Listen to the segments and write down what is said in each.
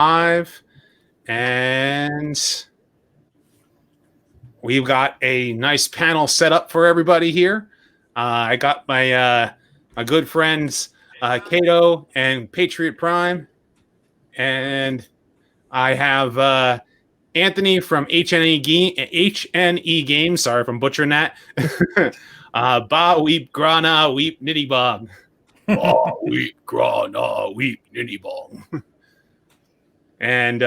Live, and we've got a nice panel set up for everybody here. I got my good friends Kato and Patriot Prime, and I have Anthony from HNE Games. Sorry if I'm butchering that. Ba weep grana weep nitty bog. Ba weep grana weep nitty bog. And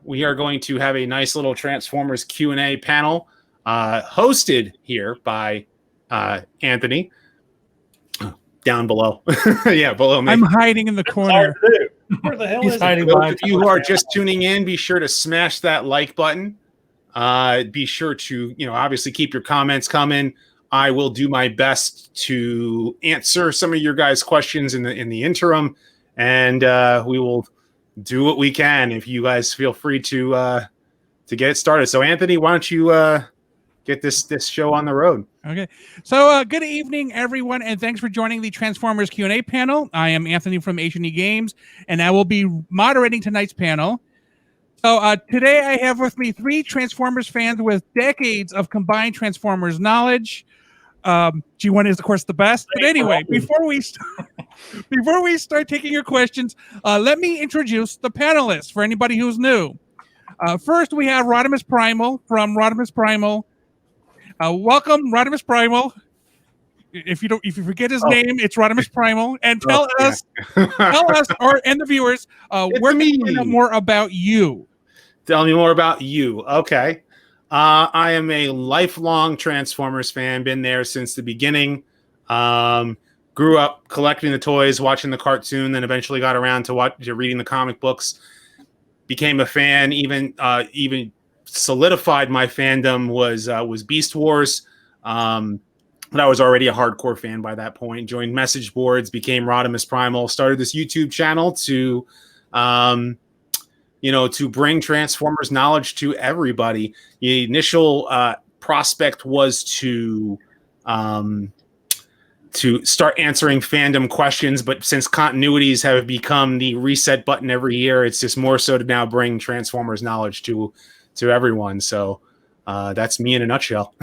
we are going to have a nice little Transformers Q&A panel hosted here by Anthony. Down below. Yeah, below me. I'm hiding in the corner. Where the hell He's is hiding it? For those of you who are just tuning in, be sure to smash that like button. Be sure to, obviously keep your comments coming. I will do my best to answer some of your guys' questions in the interim, and we will do what we can. If you guys feel free to get it started. So, Anthony, why don't you get this show on the road? Okay. So good evening, everyone, and thanks for joining the Transformers Q&A panel. I am Anthony from HNE Games, and I will be moderating tonight's panel. So today I have with me three Transformers fans with decades of combined Transformers knowledge. G1 is, of course, the best. But anyway, before we start taking your questions, let me introduce the panelists for anybody who's new. First, we have Rodimus Primal from Rodimus Primal. Welcome, Rodimus Primal. If you forget his name, it's Rodimus Primal. And tell us, and the viewers, where can we find out more about you? Tell me more about you. Okay. I am a lifelong Transformers fan. Been there since the beginning. Grew up collecting the toys, watching the cartoon, then eventually got around to reading the comic books. Became a fan. Even solidified my fandom was Beast Wars. But I was already a hardcore fan by that point. Joined message boards, became Rodimus Primal, started this YouTube channel to bring Transformers knowledge to everybody. The initial prospect was to start answering fandom questions, but since continuities have become the reset button every year, it's just more so to now bring Transformers knowledge to everyone. So that's me in a nutshell.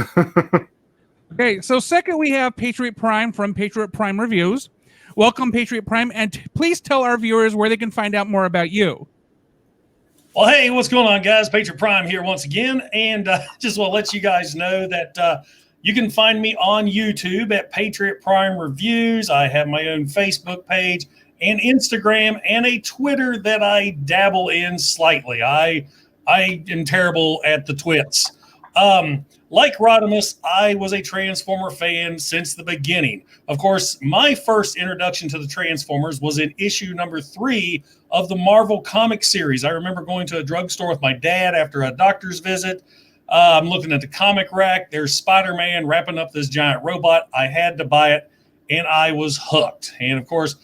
Okay, so second we have Patriot Prime from Patriot Prime Reviews. Welcome, Patriot Prime, and please tell our viewers where they can find out more about you. Well, hey, what's going on, guys? Patriot Prime here once again, and just want to let you guys know that you can find me on YouTube at Patriot Prime Reviews. I have my own Facebook page and Instagram and a Twitter that I dabble in slightly. I am terrible at the twits. Like Rodimus, I was a Transformer fan since the beginning. Of course, my first introduction to the Transformers was in issue number 3 of the Marvel comic series. I remember going to a drugstore with my dad after a doctor's visit. I'm looking at the comic rack. There's Spider-Man wrapping up this giant robot. I had to buy it, and I was hooked. And, of course,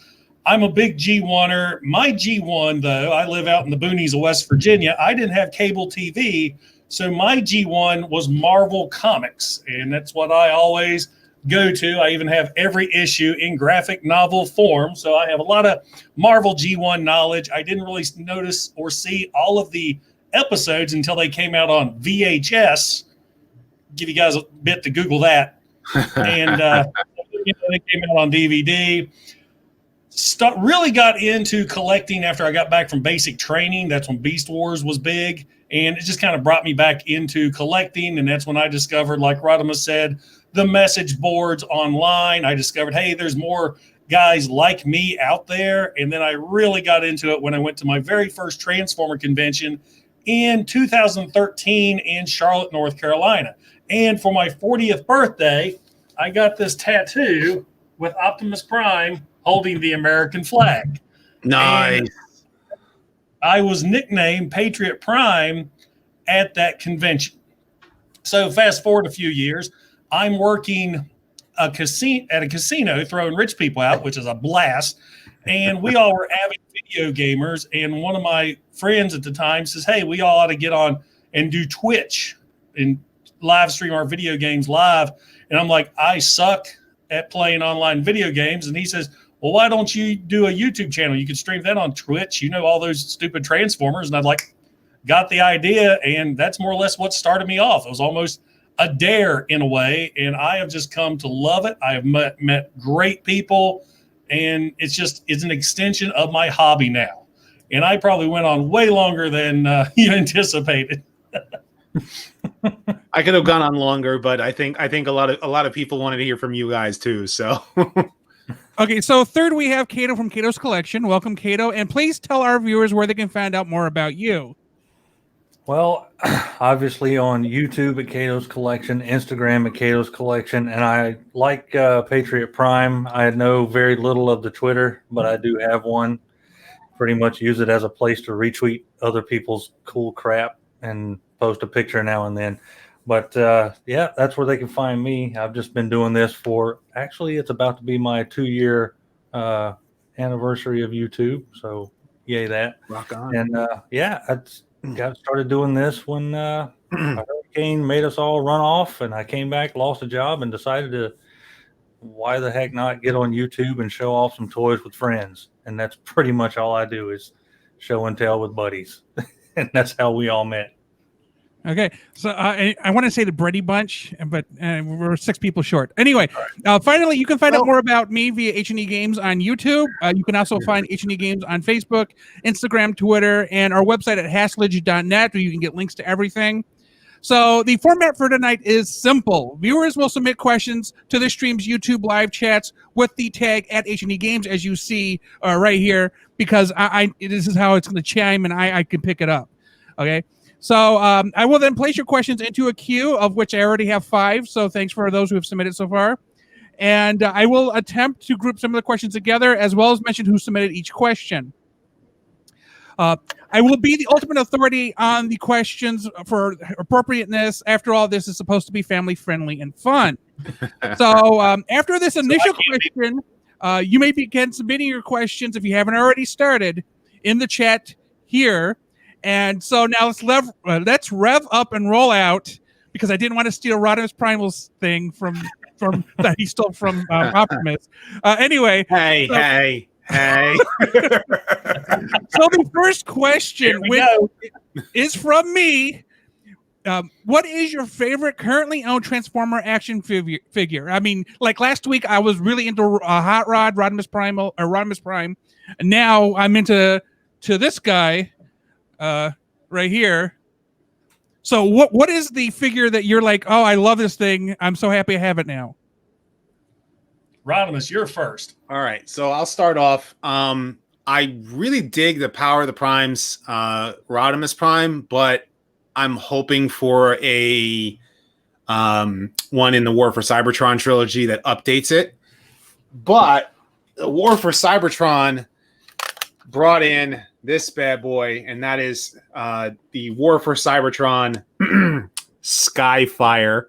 I'm a big G1er. My G1, though, I live out in the boonies of West Virginia. I didn't have cable TV, so my G1 was Marvel Comics, and that's what I always go to. I even have every issue in graphic novel form, so I have a lot of Marvel G1 knowledge. I didn't really notice or see all of the episodes until they came out on VHS. Give you guys a bit to Google that. And they came out on DVD. Really got into collecting after I got back from basic training. That's when Beast Wars was big. And it just kind of brought me back into collecting. And that's when I discovered, like Rodimus said, the message boards online. I discovered, hey, there's more guys like me out there. And then I really got into it when I went to my very first Transformer convention in 2013 in Charlotte, North Carolina. And for my 40th birthday, I got this tattoo with Optimus Prime holding the American flag. Nice. And I was nicknamed Patriot Prime at that convention. So fast forward a few years, I'm working at a casino throwing rich people out, which is a blast. And we all were avid video gamers. And one of my friends at the time says, hey, we all ought to get on and do Twitch and live stream our video games live. And I'm like, I suck at playing online video games. And he says, well, why don't you do a YouTube channel? You could stream that on Twitch. You know, all those stupid Transformers. And I'd got the idea. And that's more or less what started me off. It was almost a dare in a way. And I have just come to love it. I have met great people. And it's an extension of my hobby now. And I probably went on way longer than you anticipated. I could have gone on longer, but I think a lot of people wanted to hear from you guys too. So, okay. So third, we have Kato from Kato's Collection. Welcome, Kato, and please tell our viewers where they can find out more about you. Well, obviously on YouTube at Kato's Collection, Instagram at Kato's Collection, and I like Patriot Prime. I know very little of the Twitter, but I do have one. Pretty much use it as a place to retweet other people's cool crap and post a picture now and then. But yeah, that's where they can find me. I've just been doing this for, actually, it's about to be my 2-year anniversary of YouTube. So yay that. rock on. And yeah, I got started doing this when a hurricane made us all run off, and I came back, lost a job, and decided to, why the heck not get on YouTube and show off some toys with friends. And that's pretty much all I do is show and tell with buddies. And that's how we all met. Okay, so I want to say the Brady Bunch, but we're 6 people short. Anyway, finally, you can find out more about me via HNE Games on YouTube. You can also find HNE Games on Facebook, Instagram, Twitter, and our website at haslage.net, where you can get links to everything. So the format for tonight is simple. Viewers will submit questions to the stream's YouTube live chats with the tag at HNE Games, as you see right here, because this is how it's going to chime, and I can pick it up. Okay. So I will then place your questions into a queue, of which I already have 5. So thanks for those who have submitted so far. And I will attempt to group some of the questions together, as well as mention who submitted each question. I will be the ultimate authority on the questions for appropriateness. After all, this is supposed to be family friendly and fun. So after this initial question, you may begin submitting your questions, if you haven't already started, in the chat here. And so now let's rev up and roll out, because I didn't want to steal Rodimus Primal's thing from that he stole from Optimus. Anyway. Hey. So the first question is from me. What is your favorite currently owned Transformer action figure? I mean, like last week, I was really into Hot Rod, Rodimus Prime. And now I'm into this guy right here. So what is the figure that you're like, oh, I love this thing, I'm so happy I have it now? Rodimus, you're first. All right, so I'll start off. I really dig the Power of the Primes, Rodimus Prime, but I'm hoping for a one in the War for Cybertron trilogy that updates it. But the War for Cybertron brought in this bad boy, and that is the War for Cybertron Skyfire.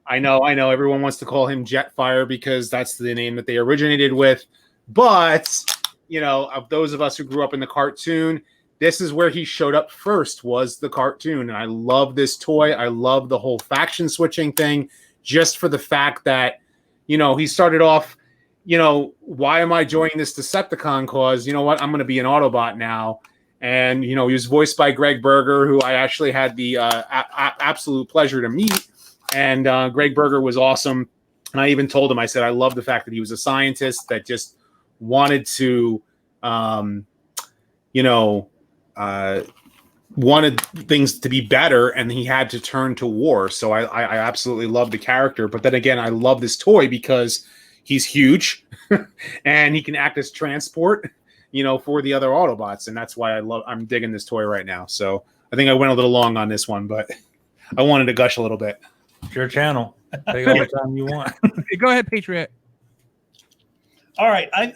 I know everyone wants to call him Jetfire because that's the name that they originated with. But, you know, of those of us who grew up in the cartoon, this is where he showed up first, was the cartoon. And I love this toy. I love the whole faction switching thing, just for the fact that, you know, he started off, you know, why am I joining this Decepticon cause? You know what? I'm going to be an Autobot now. And, you know, he was voiced by Greg Berger, who I actually had the absolute pleasure to meet. And Greg Berger was awesome. And I even told him, I said, I love the fact that he was a scientist that just wanted to, wanted things to be better, and he had to turn to war. So I absolutely love the character. But then again, I love this toy because he's huge and he can act as transport, you know, for the other Autobots. And that's why I'm digging this toy right now. So I think I went a little long on this one, but I wanted to gush a little bit. It's your channel. Take all the time you want. Go ahead, Patriot. All right. I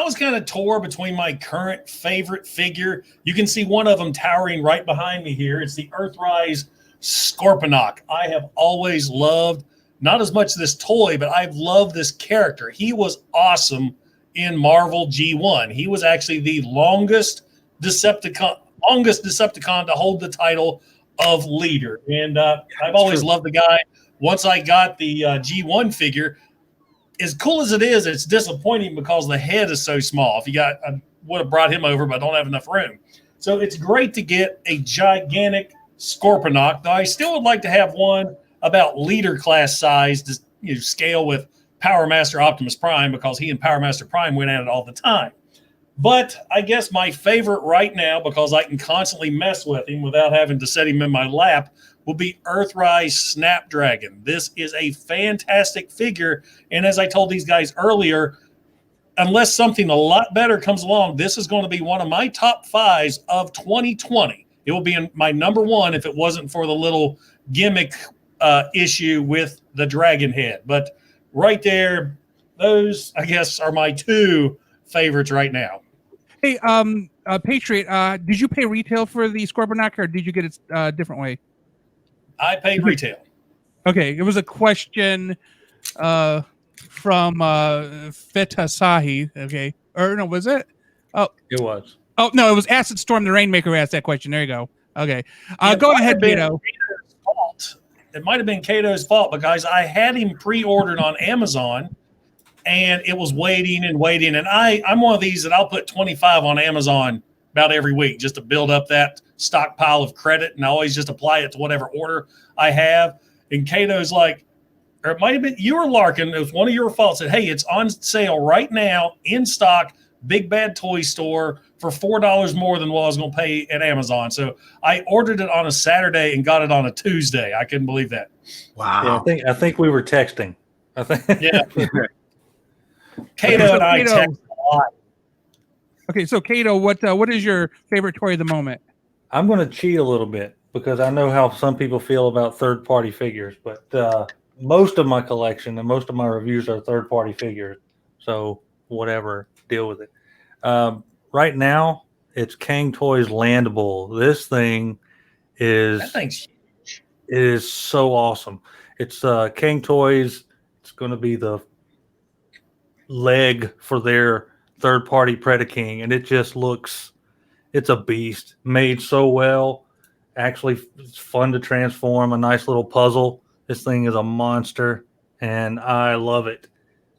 was kind of torn between my current favorite figure. You can see one of them towering right behind me here. It's the Earthrise Scorponok. I have always loved, not as much this toy, but I've loved this character. He was awesome in Marvel G1. He was actually the longest Decepticon to hold the title of leader. And I've always loved the guy. Once I got the G1 figure, as cool as it is, it's disappointing because the head is so small. If you got, I would have brought him over, but I don't have enough room. So it's great to get a gigantic Scorponok. Now, I still would like to have one about leader class size to scale with Power Master Optimus Prime, because he and Power Master Prime went at it all the time. But I guess my favorite right now, because I can constantly mess with him without having to set him in my lap, will be Earthrise Snapdragon. This is a fantastic figure. And as I told these guys earlier, unless something a lot better comes along, this is going to be one of my top 5s of 2020. It will be in my number 1 if it wasn't for the little gimmick issue with the dragon head. But right there, those, I guess, are my 2 favorites right now. Hey, Patriot, did you pay retail for the Scorponok, or did you get it a different way? I paid retail. Okay, it was a question from Fetasahi. Okay, or no, was it? Oh, It was. Oh no, it was Acid Storm the Rainmaker asked that question. There you go. Okay, go ahead, Kato. It might have been Kato's fault, because I had him pre-ordered on Amazon, and it was waiting and waiting. And I'm one of these that I'll put 25 on Amazon about every week just to build up that stockpile of credit, and I always just apply it to whatever order I have. And Kato's like, or it might have been you or Larkin, it was one of your faults, said, hey, it's on sale right now in stock, Big Bad Toy Store, for $4 more than what I was going to pay at Amazon. So I ordered it on a Saturday and got it on a Tuesday. I couldn't believe that. Wow. Yeah, I think we were texting. I think. Yeah. Kato and I text a lot. Okay, so Kato, what is your favorite toy of the moment? I'm going to cheat a little bit because I know how some people feel about third-party figures, but most of my collection and most of my reviews are third-party figures. So whatever, deal with it. Right now, it's Kang Toys Land Bull. This thing That thing's huge. is so awesome. It's Kang Toys. It's going to be the leg for their third-party Predaking, and it just looks, it's a beast, made so well. Actually, it's fun to transform, a nice little puzzle. This thing is a monster, and I love it.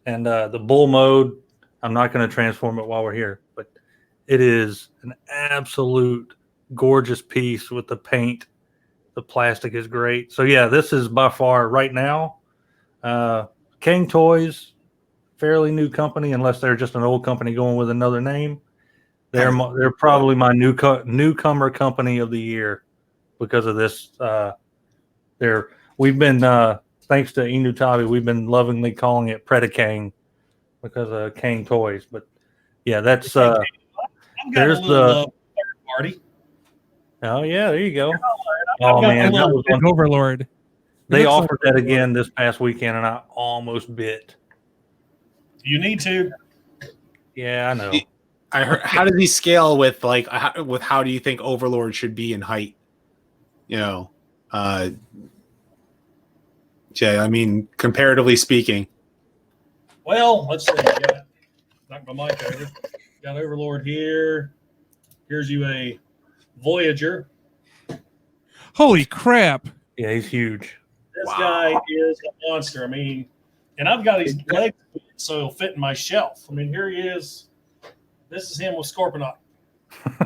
And the bull mode, I'm not going to transform it while we're here, but it is an absolute gorgeous piece with the paint. The plastic is great. So yeah, this is by far right now, Kang Toys, fairly new company, unless they're just an old company going with another name. They're probably my newcomer company of the year because of this. We've been thanks to Inutabi, we've been lovingly calling it Predakang because of Kang Toys. But yeah, that's there's the third party. Oh yeah, there you go. Oh man, that was one. Overlord. They offered that again this past weekend, and I almost bit. You need to. Yeah, I know. I heard. How does he scale with how do you think Overlord should be in height? Jay, I mean, comparatively speaking. Well, let's see. Knock my mic over. Got Overlord here. Here's you a Voyager. Holy crap! Yeah, he's huge. This guy is a monster. I mean, and I've got his legs so he'll fit in my shelf. I mean, here he is. This is him with Scorponok.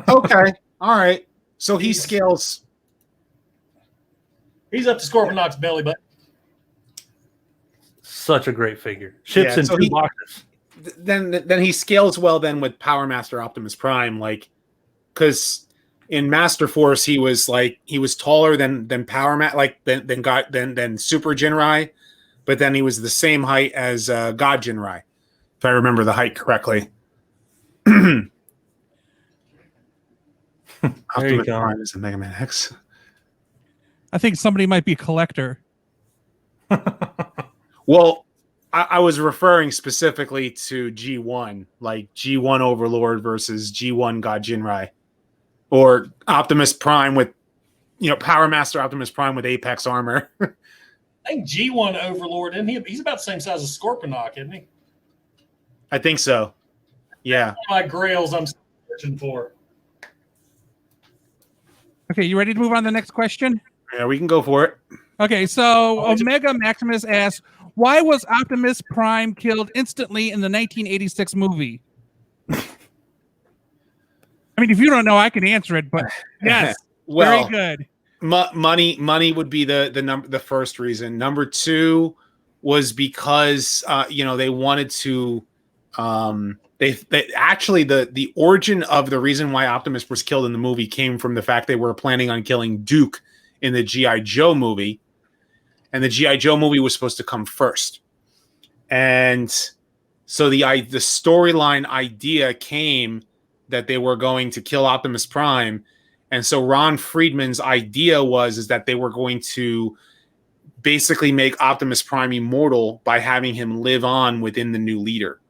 Okay, all right. So he scales. He's up to Scorponok's belly button. Such a great figure. Ships in two boxes. Then he scales well then with Power Master Optimus Prime, like, because in Master Force he was taller than Power than Super Jinrai, but then he was the same height as God Jinrai, if I remember the height correctly. Optimus Prime is a Mega Man X. I think somebody might be a collector. Well, I was referring specifically to G1, like G1 Overlord versus G1 God Jinrai, or Optimus Prime with, Power Master Optimus Prime with Apex armor. I think G1 Overlord, isn't he? He's about the same size as Scorponok, isn't he? I think so. Yeah. My grails I'm searching for. Okay, you ready to move on to the next question? Yeah, we can go for it. Okay, so Omega Maximus asks, why was Optimus Prime killed instantly in the 1986 movie? I mean, if you don't know, I can answer it, but yes, well, very good. Money would be the first reason. Number two was because they wanted to they actually the origin of the reason why Optimus was killed in the movie came from the fact they were planning on killing Duke in the G.I. Joe movie, and the G.I. Joe movie was supposed to come first. And so the storyline idea came that they were going to kill Optimus Prime. And so Ron Friedman's idea is that they were going to basically make Optimus Prime immortal by having him live on within the new leader.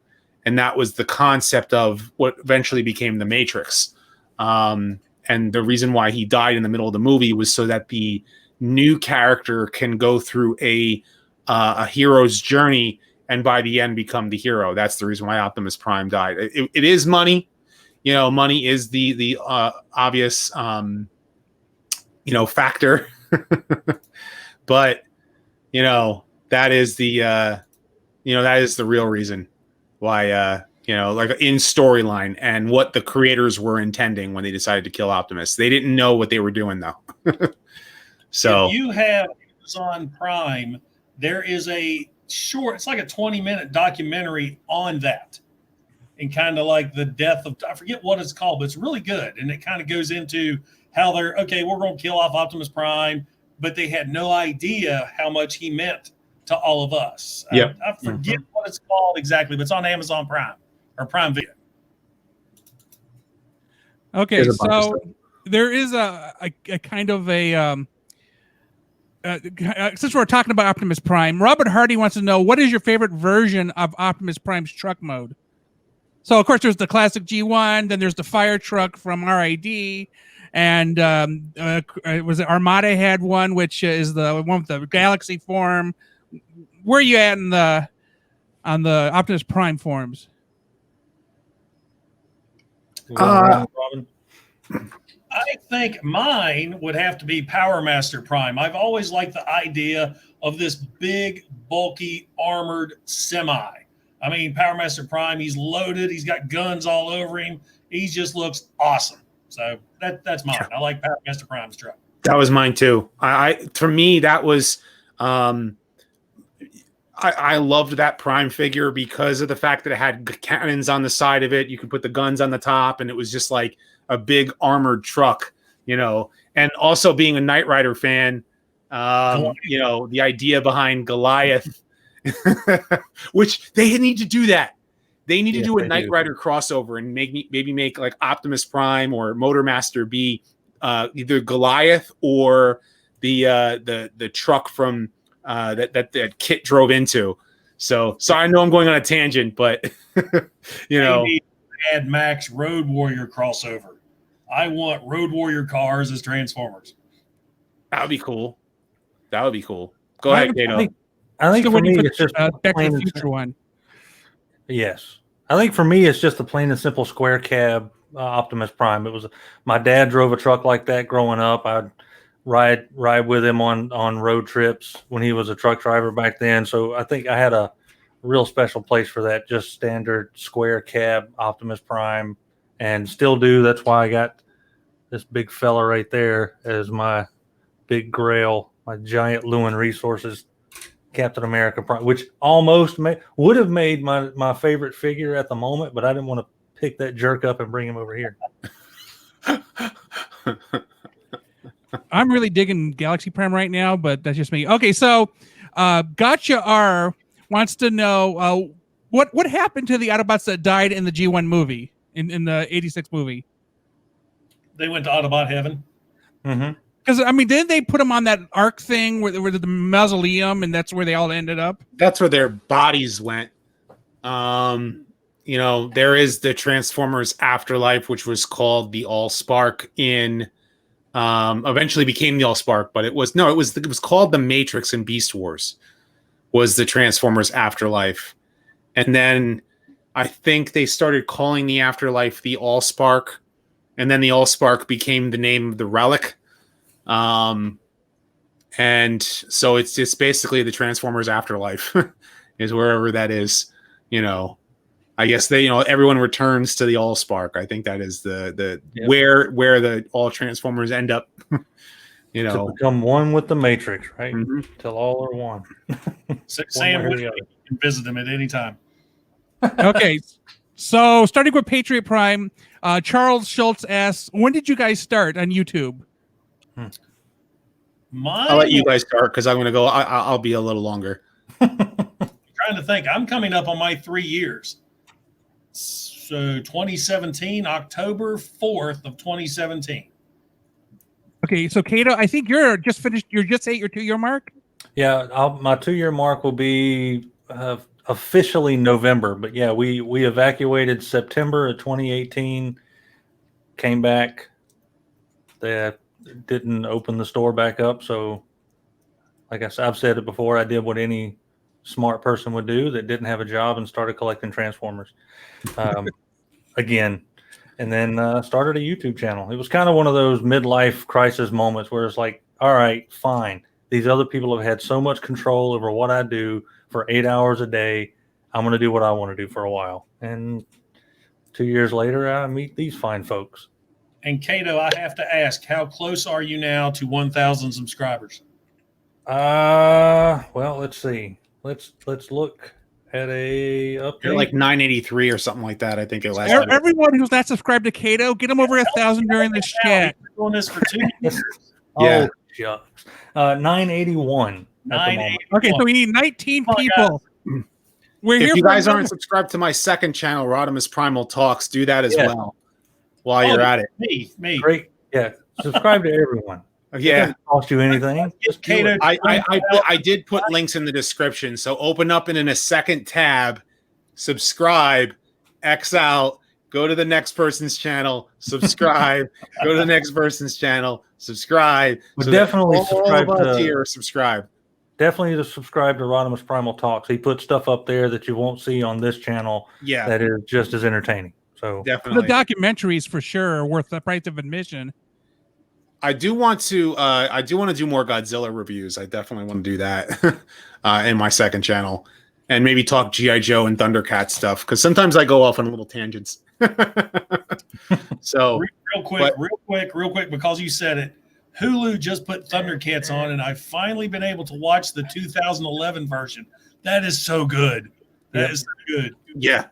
And that was the concept of what eventually became the Matrix. And the reason why he died in the middle of the movie was so that the new character can go through a hero's journey and by the end become the hero. That's the reason why Optimus Prime died. It is money. Money is the obvious factor. But that is the real reason why like in storyline and what the creators were intending when they decided to kill Optimus. They didn't know what they were doing though. So if you have Amazon Prime, there is a short, it's like a 20-minute documentary on that. And kind of like the death of, I forget what it's called, but it's really good. And it kind of goes into how we're going to kill off Optimus Prime, but they had no idea how much he meant to all of us. Yep. I forget what it's called exactly, but it's on Amazon Prime or Prime Video. Okay, so there is a kind of a since we're talking about Optimus Prime, Robert Hardy wants to know, what is your favorite version of Optimus Prime's truck mode? So, of course, there's the classic G1, then there's the fire truck from RID, and was it Armada had one, which is the one with the galaxy form. Where are you at on the Optimus Prime forms? Robin? I think mine would have to be Power Master Prime. I've always liked the idea of this big, bulky, armored semi. I mean, Power Master Prime, he's loaded. He's got guns all over him. He just looks awesome. So that's mine. I like Power Master Prime's truck. That was mine too. For me, that was I loved that Prime figure because of the fact that it had cannons on the side of it. You could put the guns on the top, and it was just like a big armored truck, And also being a Knight Rider fan, the idea behind Goliath. Which they need to do that. They need to do a Knight Rider crossover and maybe make like Optimus Prime or Motormaster be either Goliath or the truck from that Kit drove into. So I know I'm going on a tangent, but maybe Mad Max Road Warrior crossover. I want Road Warrior cars as Transformers. That would be cool. Go ahead, Kato. I think for me, it's just Back to the Future one. Yes. I think for me, it's just the plain and simple square cab Optimus Prime. It was my dad drove a truck like that growing up. I'd ride with him on road trips when he was a truck driver back then. So I think I had a real special place for that, just standard square cab Optimus Prime, and still do. That's why I got this big fella right there as my big grail, my giant Lewin Resources Captain America Prime, which almost would have made my favorite figure at the moment, but I didn't want to pick that jerk up and bring him over here. I'm really digging Galaxy Prime right now, but that's just me. Okay, so Gotcha R wants to know what happened to the Autobots that died in the G1 movie, in the 86 movie? They went to Autobot heaven. Mm-hmm. Because, I mean, didn't they put them on that arc thing where the mausoleum, and that's where they all ended up? That's where their bodies went. There is the Transformers Afterlife, which was called the Allspark eventually became the Allspark, but it was called the Matrix in Beast Wars, was the Transformers Afterlife. And then I think they started calling the Afterlife the Allspark, and then the Allspark became the name of the relic. And so it's just basically the Transformers afterlife is wherever that is. I guess everyone returns to the Allspark. I think that is the where the all Transformers end up. To become one with the Matrix, right? Mhm. Till all are one. Sam, you can visit them at any time. Okay, so starting with Patriot Prime, Charles Schultz asks, when did you guys start on YouTube? I'll let you guys start because I'm going to go. I'll be a little longer. Trying to think. I'm coming up on my 3 years. So 2017, October 4th of 2017. Okay, so Kato, I think you're just finished. You're just at your 2-year mark. Yeah, my 2-year mark will be officially November, but yeah, we evacuated September of 2018. Came back. They didn't open the store back up, so like I've said it before, I did what any smart person would do that didn't have a job and started collecting Transformers again, and then started a YouTube channel. It was kind of one of those midlife crisis moments where it's like, all right, fine. These other people have had so much control over what I do for 8 hours a day. I'm going to do what I want to do for a while. And 2 years later, I meet these fine folks. And Kato, I have to ask, how close are you now to 1,000 subscribers? Well, let's see. Let's look at a update. You're like 983 or something like that. I think it last. Everyone who's not subscribed to Kato, get them over 1,000 during this chat. We've been doing this for 2 years. Yeah. Oh, shucks. 981. 981. Okay, so we need 19 people. We're here If you for guys another- aren't subscribed to my second channel, Rodimus Primal Talks, do that as well while you're at it. Me. Great. Yeah. Subscribe to everyone. It Yeah. doesn't cost you anything. Just do Kato, it. I did put links in the description. So open up and in a second tab, subscribe, X out, go to the next person's channel, subscribe, go to the next person's channel, subscribe. But So definitely all subscribe of us to- here, subscribe. Definitely to subscribe to Rodimus Primal Talks. He puts stuff up there that you won't see on this channel Yeah, that is just as entertaining. So the definitely. documentaries for sure are worth the price of admission. I do want to do more Godzilla reviews. I definitely want to do that in my second channel, and maybe talk GI Joe and Thundercat stuff because sometimes I go off on little tangents. So real quick, because you said it, Hulu just put Thundercats on, and I've finally been able to watch the 2011 version. That is so good. That is so good. yeah,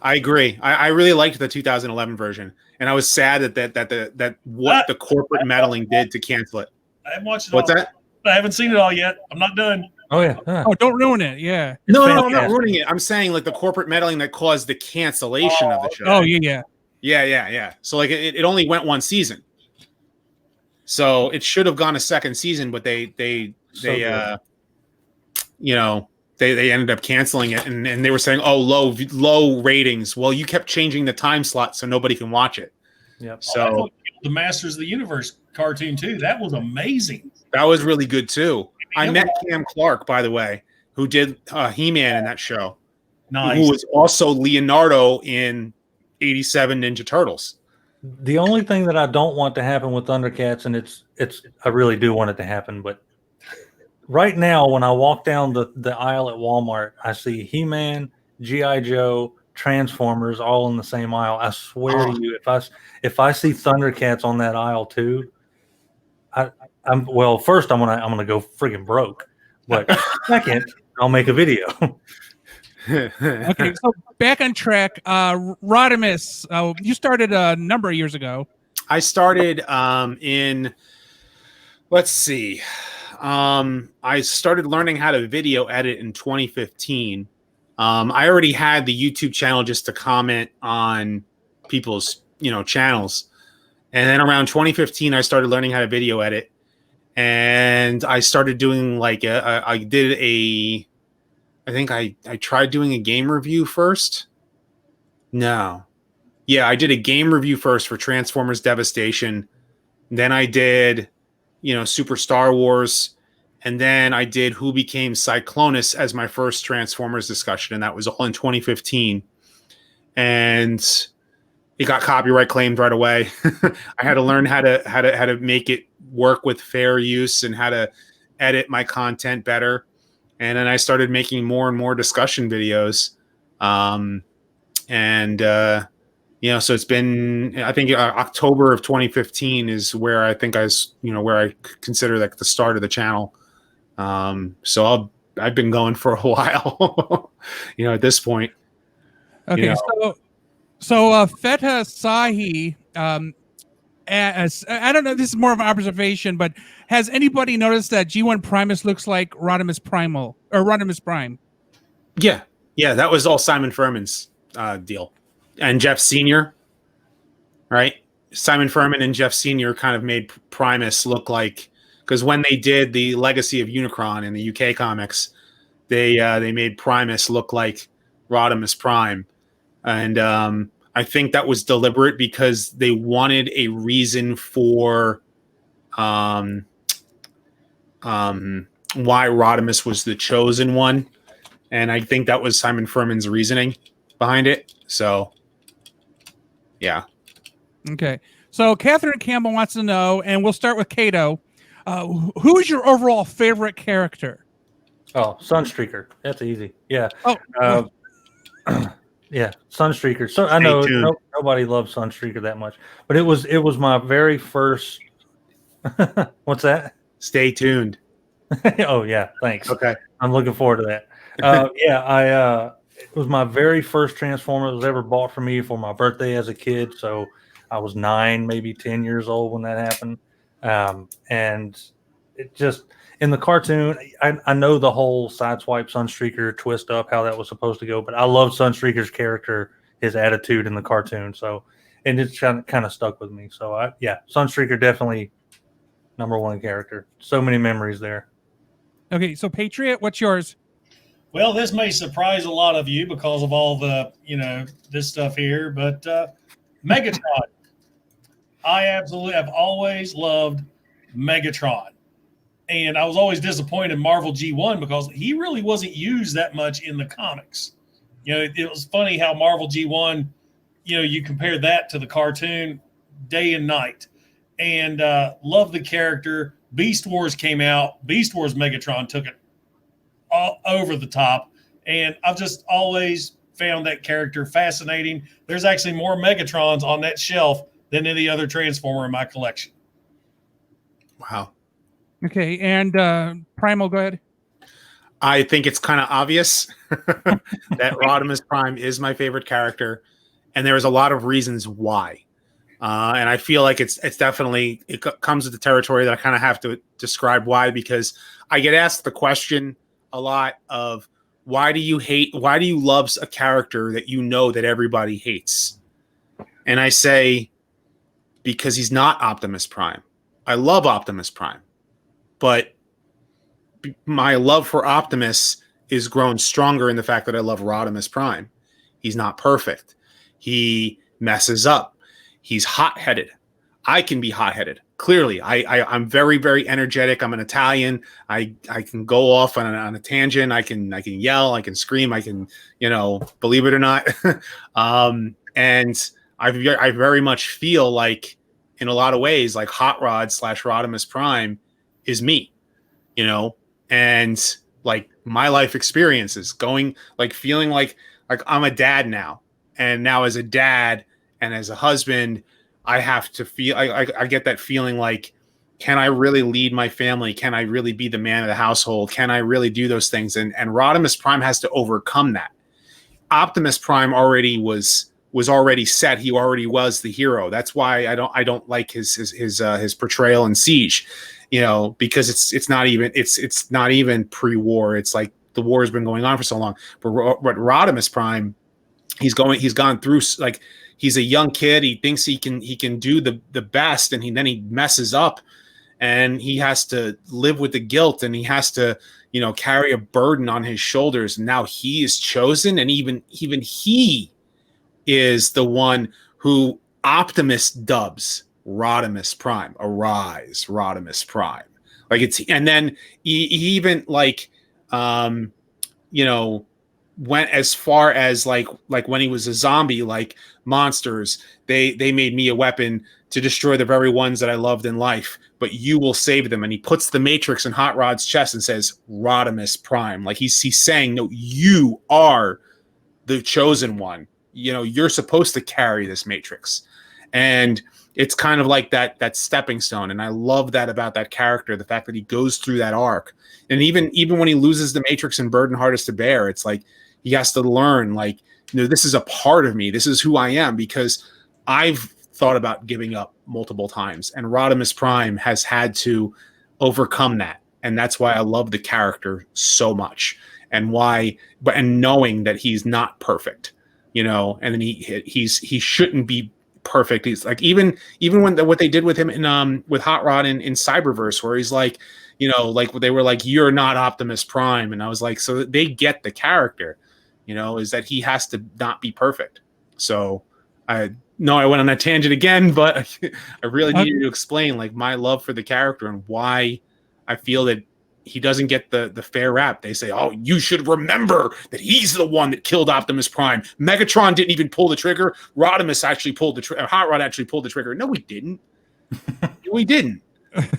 I agree. I really liked the 2011 version, and I was sad that what the corporate meddling did to cancel it. I haven't watched it What's all. that? I haven't seen it all yet. I'm not done. oh yeah. Oh, don't ruin it. Yeah. No, I'm not fantastic. ruining it. I'm saying like the corporate meddling that caused the cancellation of the show. Oh, yeah. Yeah. So like it only went one season. So it should have gone a second season, but they ended up canceling it, and they were saying, "Oh, low ratings." Well, you kept changing the time slot so nobody can watch it. Yep. So The Masters of the Universe cartoon too. That was amazing. that was really good too. I met Cam Clark, by the way, who did He-Man in that show, Nice. who was also Leonardo in 87 Ninja Turtles. The only thing that I don't want to happen with Thundercats, and it's I really do want it to happen, but right now when I walk down the aisle at Walmart, I see He-Man, G.I. Joe, Transformers all in the same aisle. I swear to you, if I see Thundercats on that aisle too, first I'm gonna go friggin' broke, but second I'll make a video. Okay, so back on track. Rodimus, you started a number of years ago. I started let's see. I started learning how to video edit in 2015. I already had the YouTube channel just to comment on people's, channels. And then around 2015, I started learning how to video edit. And I started doing I tried doing a game review first. No. Yeah, I did a game review first for Transformers Devastation. Then I did, Super Star Wars. And then I did Who Became Cyclonus as my first Transformers discussion. And that was all in 2015. And it got copyright claimed right away. I had to learn how to make it work with fair use and how to edit my content better. And then I started making more and more discussion videos. So it's been, I think October of 2015 is where I think where I consider like the start of the channel. So I've been going for a while, at this point. Okay. So Feta Sahi, as I don't know, this is more of an observation, but has anybody noticed that G1 Primus looks like Rodimus Primal or Rodimus Prime? Yeah. That was all Simon Furman's deal, and Jeff Senior, right? Simon Furman and Jeff Senior kind of made Primus look like, because when they did the Legacy of Unicron in the UK comics, they made Primus look like Rodimus Prime, and I think that was deliberate because they wanted a reason for why Rodimus was the chosen one, and I think that was Simon Furman's reasoning behind it. So, yeah. Okay. So Catherine Campbell wants to know, and we'll start with Kato. Who's your overall favorite character? Oh, Sunstreaker. That's easy. Yeah. Oh. Yeah, Sunstreaker. So I know nobody loves Sunstreaker that much, but it was my very first. What's that? Stay tuned. Oh yeah, thanks. Okay, I'm looking forward to that. It was my very first Transformer that was ever bought for me for my birthday as a kid. So I was 9, maybe 10 years old when that happened, and it just. In the cartoon, I know the whole Sideswipe Sunstreaker twist up, how that was supposed to go, but I love Sunstreaker's character, his attitude in the cartoon. So, and it's kind of stuck with me. So, Sunstreaker definitely #1 character. So many memories there. Okay, so Patriot, what's yours? Well, this may surprise a lot of you because of all the, this stuff here, but Megatron. I absolutely have always loved Megatron. And I was always disappointed in Marvel G1 because he really wasn't used that much in the comics. It was funny how Marvel G1, you compare that to the cartoon day and night. And love the character. Beast Wars came out. Beast Wars Megatron took it all over the top. And I've just always found that character fascinating. There's actually more Megatrons on that shelf than any other Transformer in my collection. Wow. Okay, and Primal, go ahead. I think it's kind of obvious that Rodimus Prime is my favorite character, and there's a lot of reasons why. And I feel like it comes with the territory that I kind of have to describe why, because I get asked the question a lot of why do you love a character that that everybody hates? And I say, because he's not Optimus Prime. I love Optimus Prime. But my love for Optimus is grown stronger in the fact that I love Rodimus Prime. He's not perfect. He messes up. He's hot-headed. I can be hot-headed. Clearly, I'm very, very energetic. I'm an Italian. I can go off on a tangent. I can yell. I can scream. I can, believe it or not. And I very much feel like, in a lot of ways, like Hot Rod / Rodimus Prime is me, and like my life experiences feeling like I'm a dad now. And now as a dad and as a husband, I have to feel, I get that feeling like, can I really lead my family? Can I really be the man of the household? Can I really do those things? And Rodimus Prime has to overcome that. Optimus Prime already was already set. He already was the hero. That's why I don't like his portrayal in Siege, because it's not even pre-war. It's like the war has been going on for so long. But Rodimus Prime, he's gone through, like, he's a young kid. He thinks he can do the best, and then he messes up, and he has to live with the guilt, and he has to carry a burden on his shoulders. And now he is chosen, and even he is the one who Optimus dubs Rodimus Prime. Arise, Rodimus Prime. Like, it's, and then he even, like, went as far as like when he was a zombie, like monsters, they made me a weapon to destroy the very ones that I loved in life, but you will save them. And he puts the Matrix in Hot Rod's chest and says, Rodimus Prime. Like he's saying, no, you are the chosen one. You know, you're supposed to carry this Matrix. And it's kind of like that stepping stone. And I love that about that character, the fact that he goes through that arc. And even when he loses the Matrix and Burden Hardest to Bear, it's like he has to learn, like, you know, this is a part of me. This is who I am, because I've thought about giving up multiple times. And Rodimus Prime has had to overcome that. And that's why I love the character so much. And knowing that he's not perfect, you know, and then he shouldn't be perfect. He's like, even when what they did with him in with Hot Rod in Cyberverse, where he's like, you know, like they were like, you're not Optimus Prime. And I was like, so they get the character, you know, is that he has to not be perfect. So I went on that tangent again, but I really needed to explain like my love for the character and why I feel that he doesn't get the fair rap. They say, oh, you should remember that he's the one that killed Optimus Prime. Megatron didn't even pull the trigger. Rodimus actually pulled the trigger. Hot Rod actually pulled the trigger. No, he didn't. No, he didn't.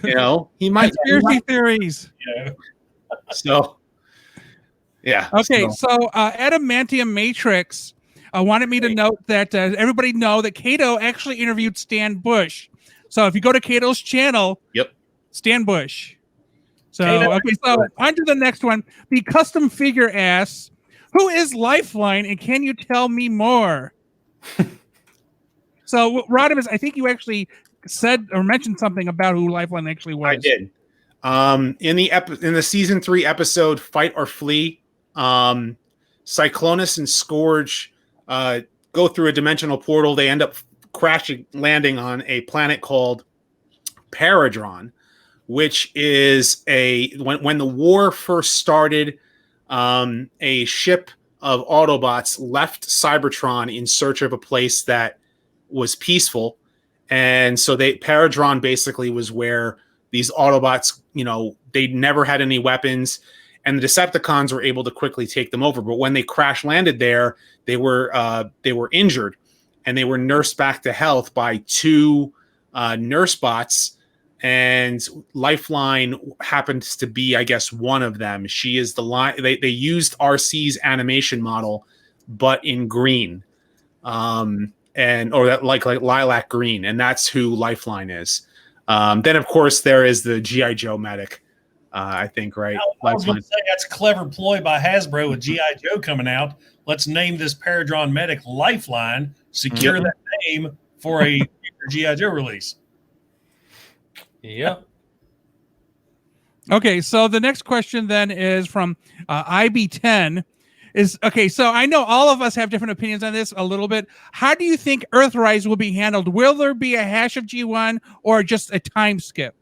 You know, he might. Conspiracy theories. Yeah. So, yeah. Okay, so Adamantium Matrix wanted me to note that everybody know that Kato actually interviewed Stan Bush. So if you go to Kato's channel, Yep, Stan Bush. So okay, so on to the next one. The custom figure asks, who is Lifeline, and can you tell me more? So Rodimus, I think you actually said or mentioned something about who Lifeline actually was. I did. In the season 3 episode Fight or Flee, Cyclonus and Scourge go through a dimensional portal. They end up landing on a planet called Paradron, which is when the war first started, a ship of Autobots left Cybertron in search of a place that was peaceful. And so Paradron basically was where these Autobots, you know, they never had any weapons, and the Decepticons were able to quickly take them over. But when they crash landed there, they were injured, and they were nursed back to health by 2 nurse bots. And Lifeline happens to be, I guess, one of them. She is the line. They used RC's animation model, but in green, or that like lilac green, and that's who Lifeline is. Then, of course, there is the G.I. Joe medic. I think, right? I was going to say that's a clever ploy by Hasbro with G.I. Joe coming out. Let's name this Paradron medic Lifeline. Secure that name for a future G.I. Joe release. Yep. Okay, so the next question then is from IB10. So I know all of us have different opinions on this a little bit. How do you think Earthrise will be handled? Will there be a hash of G1 or just a time skip?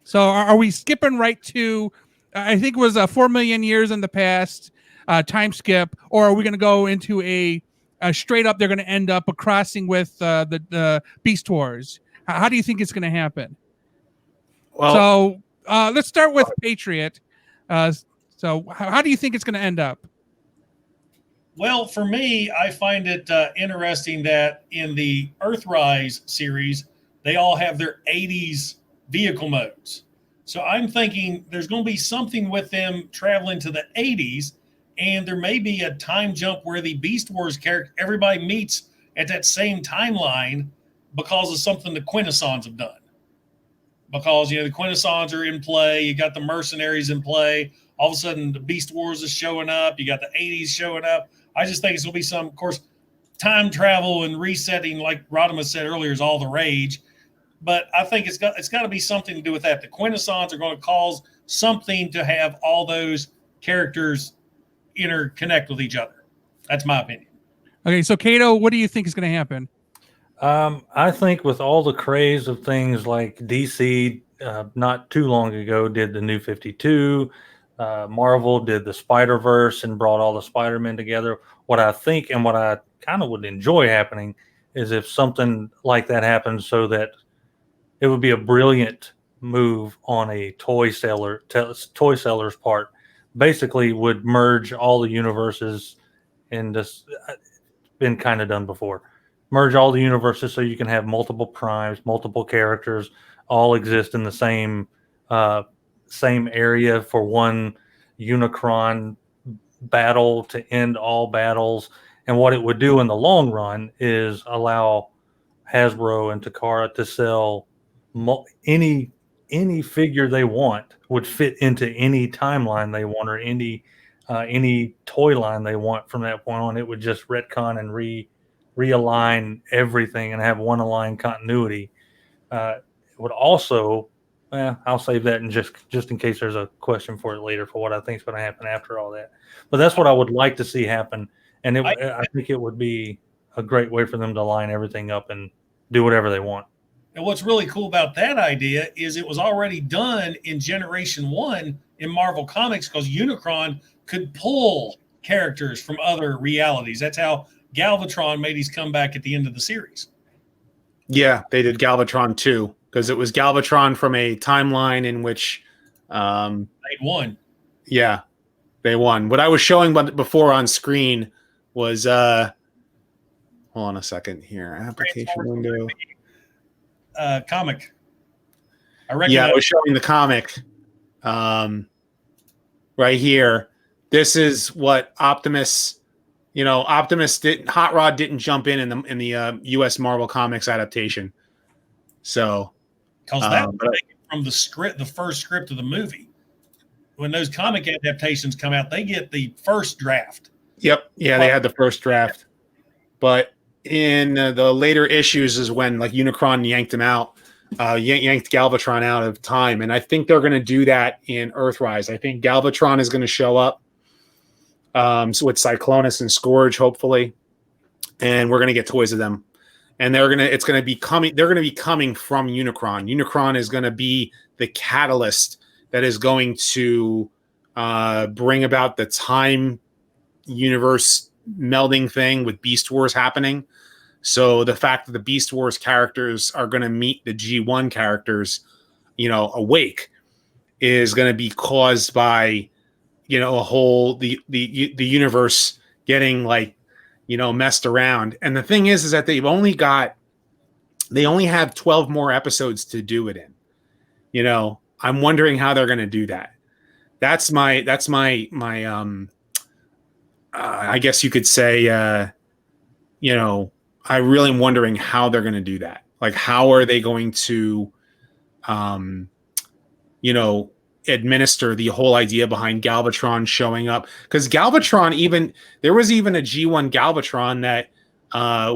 So are we skipping right to, I think it was 4 million years in the past, time skip, or are we going to go into a straight up, they're going to end up crossing with the Beast Wars? How do you think it's going to happen? Well, so let's start with Patriot. So how do you think it's going to end up? Well, for me, I find it interesting that in the Earthrise series, they all have their 80s vehicle modes. So I'm thinking there's going to be something with them traveling to the 80s, and there may be a time jump where the Beast Wars character, everybody meets at that same timeline because of something the Quintessons have done. Because, you know, the Quintessons are in play. You got the mercenaries in play. All of a sudden, the Beast Wars is showing up. You got the 80s showing up. I just think it's going to be some, of course, time travel and resetting, like Rodimus said earlier, is all the rage. But I think it's got to be something to do with that. The Quintessons are going to cause something to have all those characters interconnect with each other. That's my opinion. Okay, so Kato, what do you think is going to happen? I think with all the craze of things like DC, not too long ago, did the New 52, Marvel did the Spider-Verse and brought all the Spider-Men together. What I think and what I kind of would enjoy happening is if something like that happens, so that it would be a brilliant move on a toy seller's part, basically would merge all the universes in this. Been kind of done before. Merge all the universes so you can have multiple primes, multiple characters, all exist in the same area for one Unicron battle to end all battles. And what it would do in the long run is allow Hasbro and Takara to sell any figure they want would fit into any timeline they want or any toy line they want from that point on. It would just retcon and realign everything and have one aligned continuity. It would also, I'll save that and just in case there's a question for it later for what I think is going to happen after all that. But that's what I would like to see happen, and I think it would be a great way for them to line everything up and do whatever they want. And what's really cool about that idea is it was already done in Generation 1 in Marvel Comics because Unicron could pull characters from other realities. That's how Galvatron made his comeback at the end of the series. Yeah, they did Galvatron too, because it was Galvatron from a timeline in which they won. Yeah, they won. What I was showing before on screen was hold on a second here. Application window. Comic. I reckon. Yeah, I was showing the comic right here. This is what Optimus, Hot Rod didn't jump in the U.S. Marvel Comics adaptation. So, because that was taken from the script, the first script of the movie. When those comic adaptations come out, they get the first draft. Yep. Yeah, they had the first draft. But in the later issues is when Unicron yanked him out, yanked Galvatron out of time. And I think they're going to do that in Earthrise. I think Galvatron is going to show up so with Cyclonus and Scourge, hopefully. And we're going to get toys of them. And they're going to be coming from Unicron. Unicron is going to be the catalyst that is going to bring about the time universe melding thing with Beast Wars happening. So the fact that the Beast Wars characters are going to meet the G1 characters, awake, is going to be caused by, the universe getting messed around. And the thing is that they only have 12 more episodes to do it in. I'm wondering how they're going to do that. That's my I guess you could say, I really am wondering how they're going to do that. How are they going to, administer the whole idea behind Galvatron showing up? Because Galvatron, there was even a G1 Galvatron that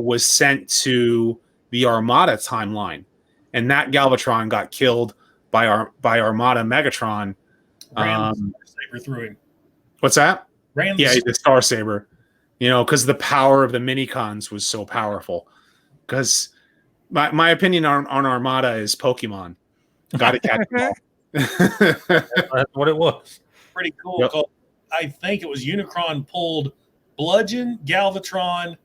was sent to the Armada timeline, and that Galvatron got killed by Armada Megatron. Ran the Saber through him. What's that? The Star Saber. Because the power of the minicons was so powerful. Because my opinion on Armada is Pokemon. Got to catch them all. That's what it was. Pretty cool. Yep. I think it was Unicron pulled Bludgeon, Galvatron,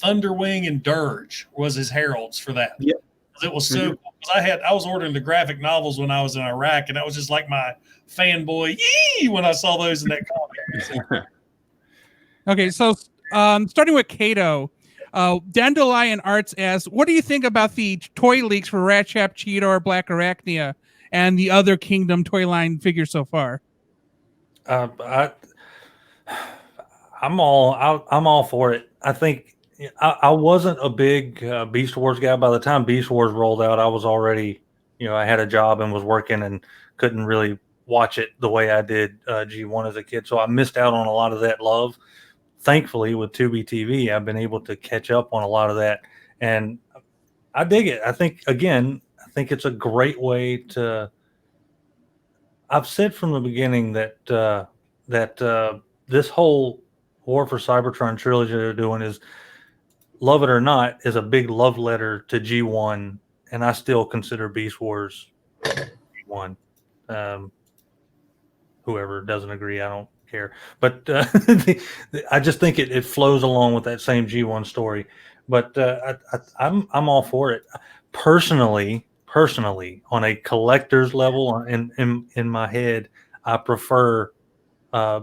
Thunderwing, and Dirge was his heralds for that. Yep. It was so cool. I was ordering the graphic novels when I was in Iraq, and that was just like my fanboy yee when I saw those in that comic. Okay, so starting with Kato, Dandelion Arts asks, what do you think about the toy leaks for Ratchap, Cheetor, Black Arachnia, and the other Kingdom toy line figures so far? I'm all for it. I think I wasn't a big Beast Wars guy. By the time Beast Wars rolled out, I was already, I had a job and was working and couldn't really watch it the way I did G1 as a kid. So I missed out on a lot of that love. Thankfully, with Tubi TV, I've been able to catch up on a lot of that, and I dig it. I think it's a great way to. I've said from the beginning that this whole War for Cybertron trilogy they're doing is, love it or not, is a big love letter to G1, and I still consider Beast Wars G1. Whoever doesn't agree, I don't care. But I just think it flows along with that same G1 story. But I'm all for it. Personally, on a collector's level, in my head, I prefer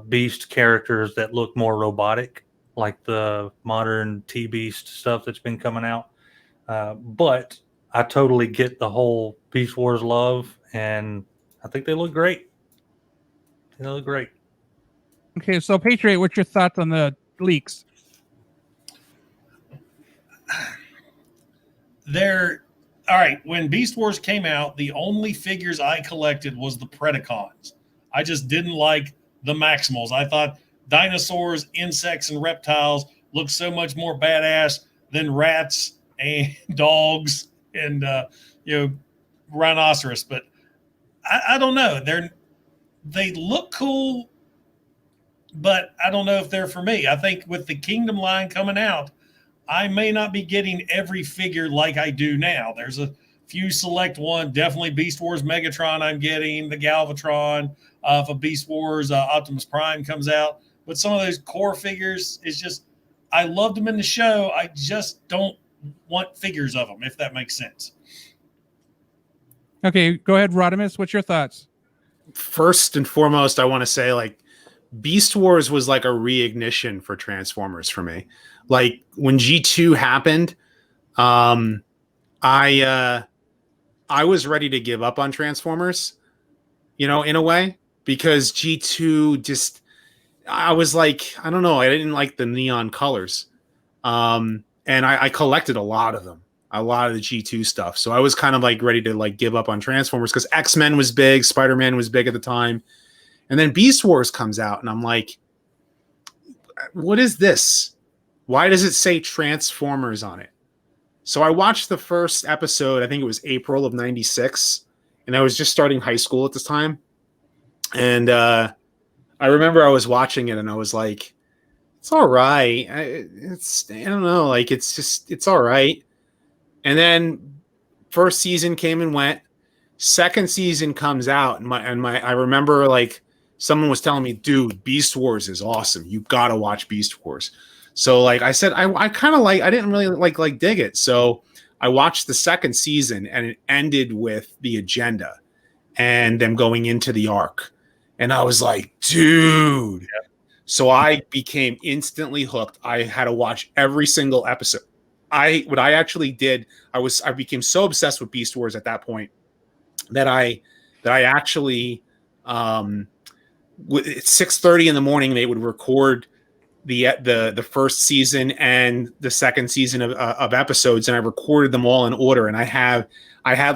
Beast characters that look more robotic, like the modern T-Beast stuff that's been coming out. But I totally get the whole Beast Wars love, and I think they look great. They look great. Okay, so Patriot, what's your thoughts on the leaks? All right, when Beast Wars came out, the only figures I collected was the Predacons. I just didn't like the Maximals. I thought dinosaurs, insects, and reptiles looked so much more badass than rats and dogs and rhinoceros. But I don't know. They look cool, but I don't know if they're for me. I think with the Kingdom line coming out, I may not be getting every figure like I do now. There's a few select one, definitely Beast Wars Megatron I'm getting, the Galvatron for Beast Wars Optimus Prime comes out. But some of those core figures is just, I loved them in the show. I just don't want figures of them, if that makes sense. Okay, go ahead, Rodimus. What's your thoughts? First and foremost, I want to say, like, Beast Wars was like a reignition for Transformers for me. Like when G2 happened, I was ready to give up on Transformers, in a way, because G2 just, I was like, I don't know, I didn't like the neon colors. And I collected a lot of them, a lot of the G2 stuff. So I was kind of like ready to like give up on Transformers because X-Men was big, Spider-Man was big at the time. And then Beast Wars comes out and I'm like, what is this? Why does it say Transformers on it? So I watched the first episode, I think it was April of 96, and I was just starting high school at this time. And I remember I was watching it and I was like, it's all right. I don't know, like it's all right. And then first season came and went. Second season comes out and I remember like someone was telling me, dude, Beast Wars is awesome. You got to watch Beast Wars. So like I said, I kind of like, I didn't really like dig it. So I watched the second season and it ended with the agenda and them going into the Ark. And I was like, dude. Yeah. So I became instantly hooked. I had to watch every single episode. What I actually did, I became so obsessed with Beast Wars at that point that I actually, at 6:30 in the morning, they would record the first season and the second season of episodes, and I recorded them all in order. And I had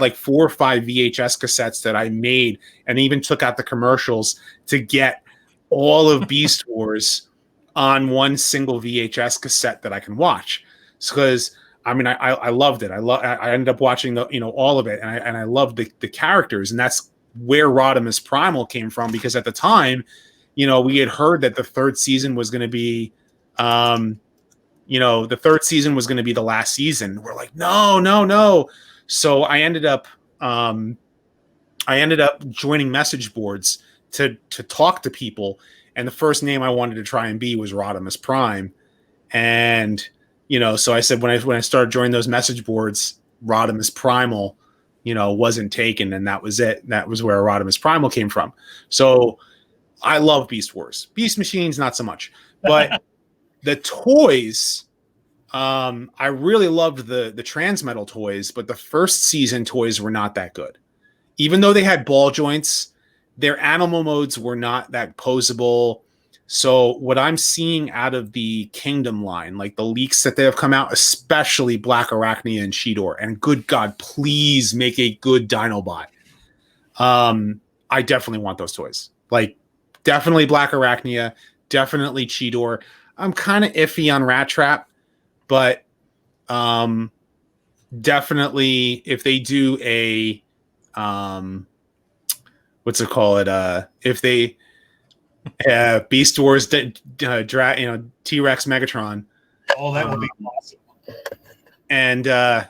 like 4 or 5 VHS cassettes that I made, and even took out the commercials to get all of Beast Wars on one single VHS cassette that I can watch. Because I mean, I loved it. I ended up watching all of it, and I loved the characters, and that's where Rodimus Primal came from. Because at the time, we had heard that the third season was going to be, the third season was going to be the last season. We're like, no. So I ended up joining message boards to talk to people, and the first name I wanted to try and be was Rodimus Prime, and so I said when I started joining those message boards, Rodimus Primal, wasn't taken, and that was it. That was where Rodimus Primal came from. So I love Beast Wars. Beast Machines, not so much. But the toys, I really loved the Transmetal toys, but the first season toys were not that good. Even though they had ball joints, their animal modes were not that posable. So what I'm seeing out of the Kingdom line, like the leaks that they have come out, especially Black Arachnia and Cheetor, and good God, please make a good Dinobot. I definitely want those toys. Like, definitely Black Arachnia, definitely Cheetor. I'm kind of iffy on Rat Trap, but definitely if they do a if they Beast Wars T-Rex Megatron. Oh, that would be awesome. And I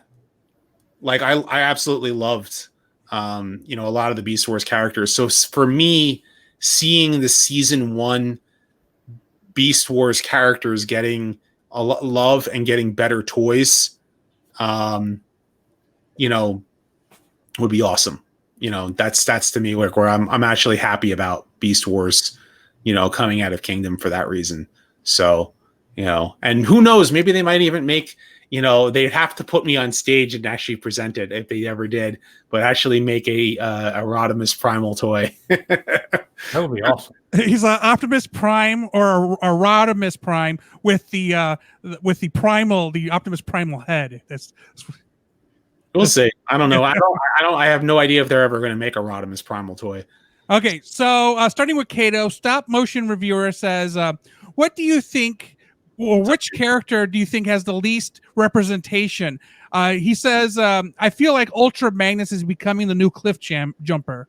absolutely loved a lot of the Beast Wars characters. So for me, seeing the season 1 Beast Wars characters getting a love and getting better toys, would be awesome. That's to me like where I'm actually happy about Beast Wars, coming out of Kingdom for that reason. So, and who knows, maybe they might even make, they'd have to put me on stage and actually present it if they ever did, but actually make a Rodimus Primal toy. That would be awesome. He's an Optimus Prime or a Rodimus Prime with the Optimus Primal head. We'll see. I don't know. I have no idea if they're ever going to make a Rodimus Primal toy. Okay, so starting with Kato, stop motion reviewer says, what do you think, or which character do you think has the least representation? He says, I feel like Ultra Magnus is becoming the new cliff jumper.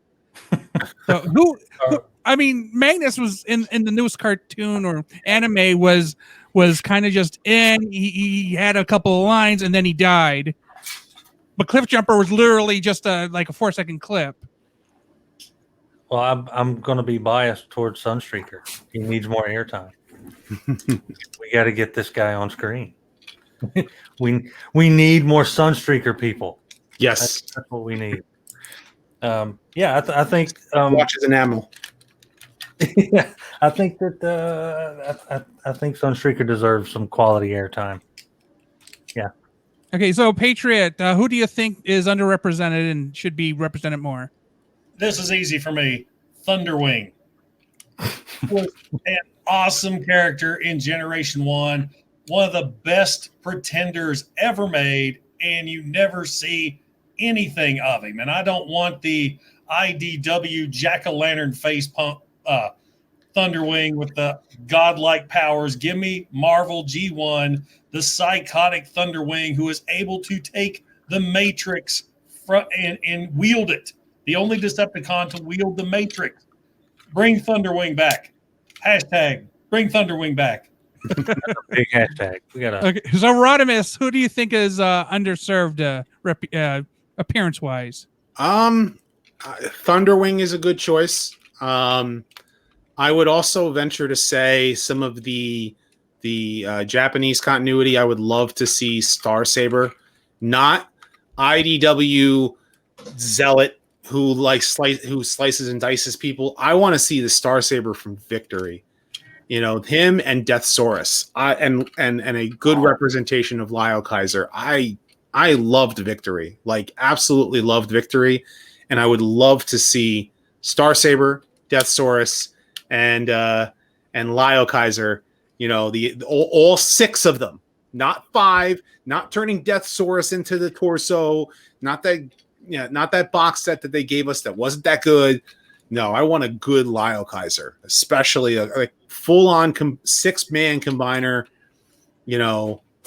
So Magnus was in the newest cartoon or anime was kind of just in. He had a couple of lines and then he died. But Cliff Jumper was literally just like a 4-second clip. Well, I'm going to be biased towards Sunstreaker. He needs more airtime. We got to get this guy on screen. we need more Sunstreaker people. Yes, that's what we need. I think watch as an animal. Yeah, I think that I think Sunstreaker deserves some quality airtime. Yeah. Okay, so Patriot, who do you think is underrepresented and should be represented more? This is easy for me. Thunderwing was an awesome character in Generation 1, one of the best pretenders ever made, and you never see anything of him. And I don't want the IDW jack-o'-lantern face pump Thunderwing with the godlike powers. Give me Marvel G1, the psychotic Thunderwing who is able to take the Matrix and wield it. The only Decepticon to wield the Matrix. Bring Thunderwing back. Hashtag bring Thunderwing back. Big hashtag. We got Okay, so Rodimus, who do you think is underserved appearance wise? Thunderwing is a good choice. I would also venture to say some of the Japanese continuity. I would love to see Star Saber, not IDW Zealot who slices and dices people. I want to see the Star Saber from Victory. Him and Deathsaurus. And a good representation of Lyle Kaiser. I loved Victory, like absolutely loved Victory, and I would love to see Star Saber, Deathsaurus, and Lyle Kaiser. All 6 of them, not 5, not turning Deathsaurus into the torso, not that box set that they gave us that wasn't that good. No, I want a good Lyle Kaiser, especially a full-on 6-man combiner.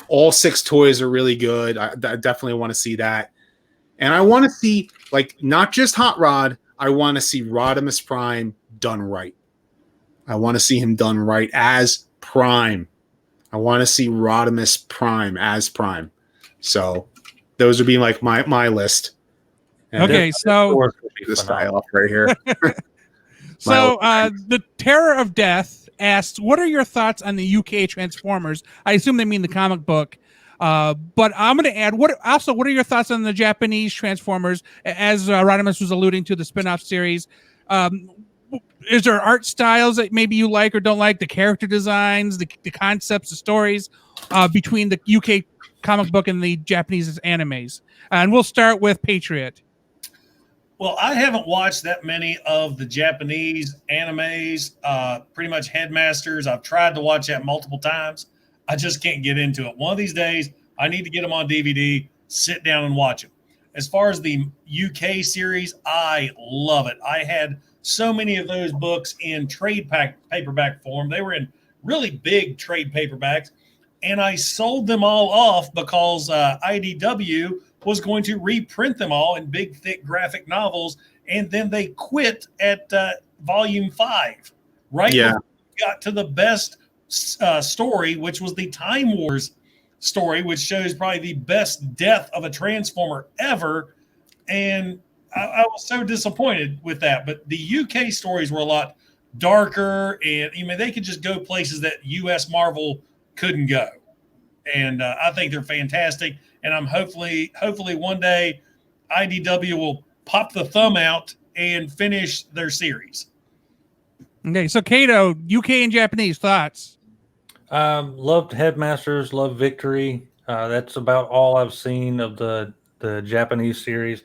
All 6 toys are really good. I definitely want to see that. And I want to see, not just Hot Rod, I want to see Rodimus Prime done right. I want to see him done right as Prime. I want to see Rodimus Prime as Prime. So those would be my list. And okay, so this guy off right here. So the Terror of Death asks, what are your thoughts on the UK Transformers? I assume they mean the comic book. But I'm going to add, what are your thoughts on the Japanese Transformers? As Rodimus was alluding to, the spin-off series. Is there art styles that maybe you like or don't like? The character designs, the concepts, the stories between the UK comic book and the Japanese animes? And we'll start with Patriot. Well, I haven't watched that many of the Japanese animes, pretty much Headmasters. I've tried to watch that multiple times. I just can't get into it. One of these days, I need to get them on DVD, sit down and watch them. As far as the UK series, I love it. I had so many of those books in trade paperback form. They were in really big trade paperbacks, and I sold them all off because IDW was going to reprint them all in big, thick graphic novels, and then they quit at volume 5. Right? Yeah. Before we got to the best story, which was the Time Wars story, which shows probably the best death of a Transformer ever. And I was so disappointed with that. But the UK stories were a lot darker, and they could just go places that US Marvel couldn't go. And I think they're fantastic. And I'm hopefully one day IDW will pop the thumb out and finish their series. Okay, so Kato, UK and Japanese thoughts. Loved Headmasters, loved Victory. That's about all I've seen of the Japanese series.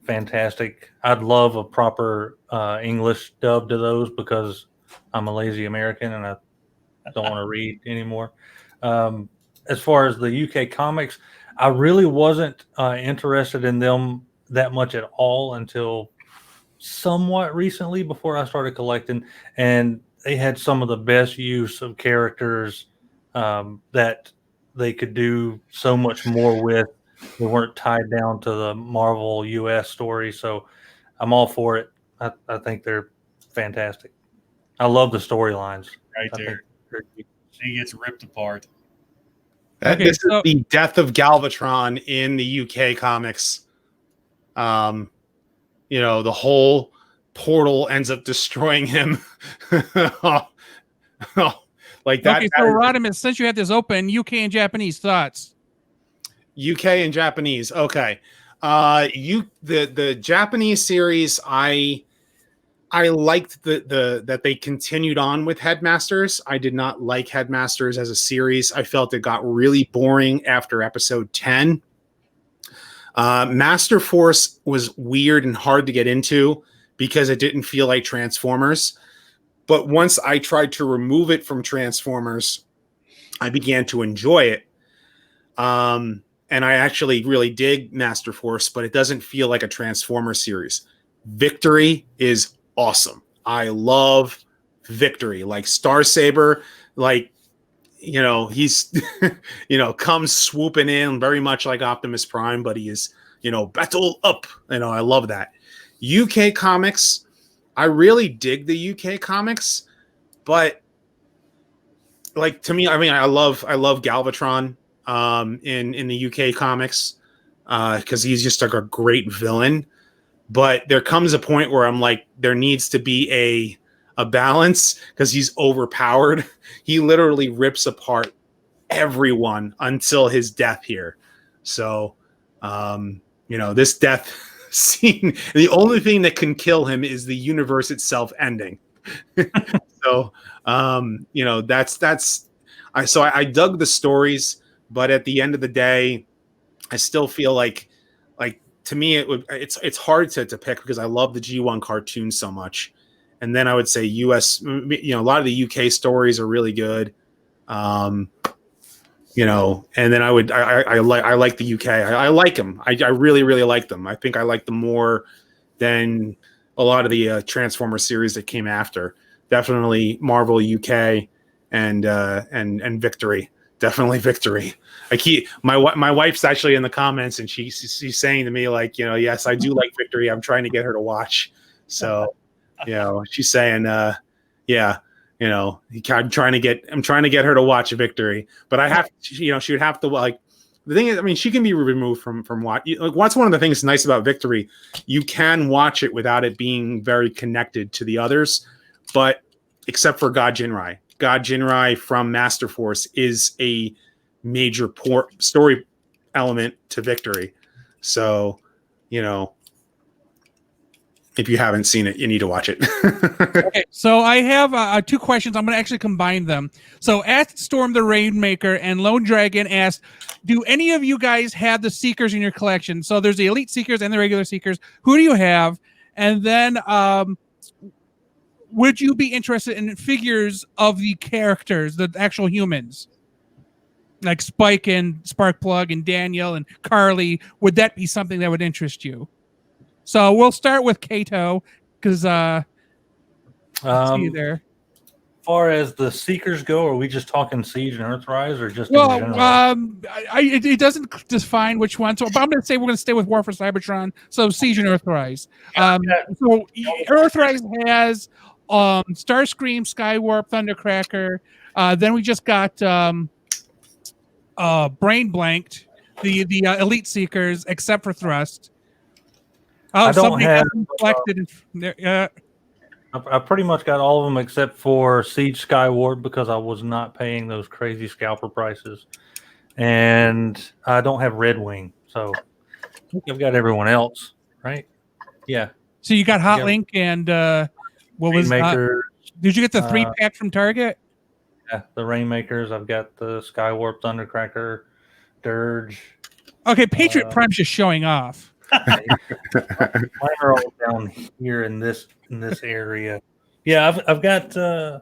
Fantastic. I'd love a proper English dub to those because I'm a lazy American and I don't want to read anymore. As far as the UK comics, I really wasn't interested in them that much at all until somewhat recently before I started collecting, and they had some of the best use of characters that they could do so much more with. They weren't tied down to the Marvel US story, so I'm all for it. I think they're fantastic. I love the storylines. Right I think there. they're- He gets ripped apart. Okay, This so- is the death of Galvatron in the UK comics. The whole portal ends up destroying him. Like that. Okay, so Rodimus, since you had this open, UK and Japanese thoughts. UK and Japanese. Okay. The Japanese series, I liked that they continued on with Headmasters. I did not like Headmasters as a series. I felt it got really boring after episode 10. Master Force was weird and hard to get into because it didn't feel like Transformers. But once I tried to remove it from Transformers, I began to enjoy it. And I actually really dig Master Force, but it doesn't feel like a Transformer series. Victory is awesome. I love Victory. Like Star Saber, he's comes swooping in very much like Optimus Prime, but he is, battle up. I love that. UK comics, I really dig the UK comics, but like to me, I mean, I love Galvatron in the UK comics because he's just like a great villain. But there comes a point where I'm like, there needs to be a balance because he's overpowered. He literally rips apart everyone until his death here. So, this death scene, the only thing that can kill him is the universe itself ending. So, I dug the stories, but at the end of the day, I still feel like to me it's hard to pick because I love the G1 cartoon so much. And then I would say US, a lot of the UK stories are really good. And then I like the UK. I like them. I really, really like them. I think I like them more than a lot of the Transformer series that came after. Definitely Marvel UK and Victory. Definitely Victory. My wife's actually in the comments and she's saying to me like, yes, I do like Victory. I'm trying to get her to watch. So, she's saying, I'm trying to get her to watch Victory, but I have, she would have to like, the thing is, I mean, she can be removed from watch. Like, what's one of the things nice about Victory? You can watch it without it being very connected to the others, but except for God Jinrai from Master Force is a major story element to Victory. So, if you haven't seen it, you need to watch it. Okay, so I have two questions. I'm going to actually combine them. So, at Storm the Rainmaker and Lone Dragon asked, do any of you guys have the Seekers in your collection? So, there's the Elite Seekers and the regular Seekers. Who do you have? And then, would you be interested in figures of the characters, the actual humans? Like Spike and Sparkplug and Daniel and Carly. Would that be something that would interest you? So we'll start with Kato because see you there. As far as the Seekers go, are we just talking Siege and Earthrise, or just Well, in general? it doesn't define which one. So, but I'm going to say we're going to stay with War for Cybertron. So Siege and Earthrise. So Earthrise has Starscream, Skywarp, Thundercracker. Then we just got Brain Blanked, the Elite Seekers, except for Thrust. I don't have. I pretty much got all of them except for Siege Skyward because I was not paying those crazy scalper prices, and I don't have Red Wing, so I think I've got everyone else, right? Yeah. So you got Hot Link and what was Maker, Did you get the 3-pack from Target? Yeah, the Rainmakers. I've got the Skywarp, Thundercracker, Dirge. Okay, Patriot Prime's just showing off. Mine are all down here in this area. Yeah, I've got. I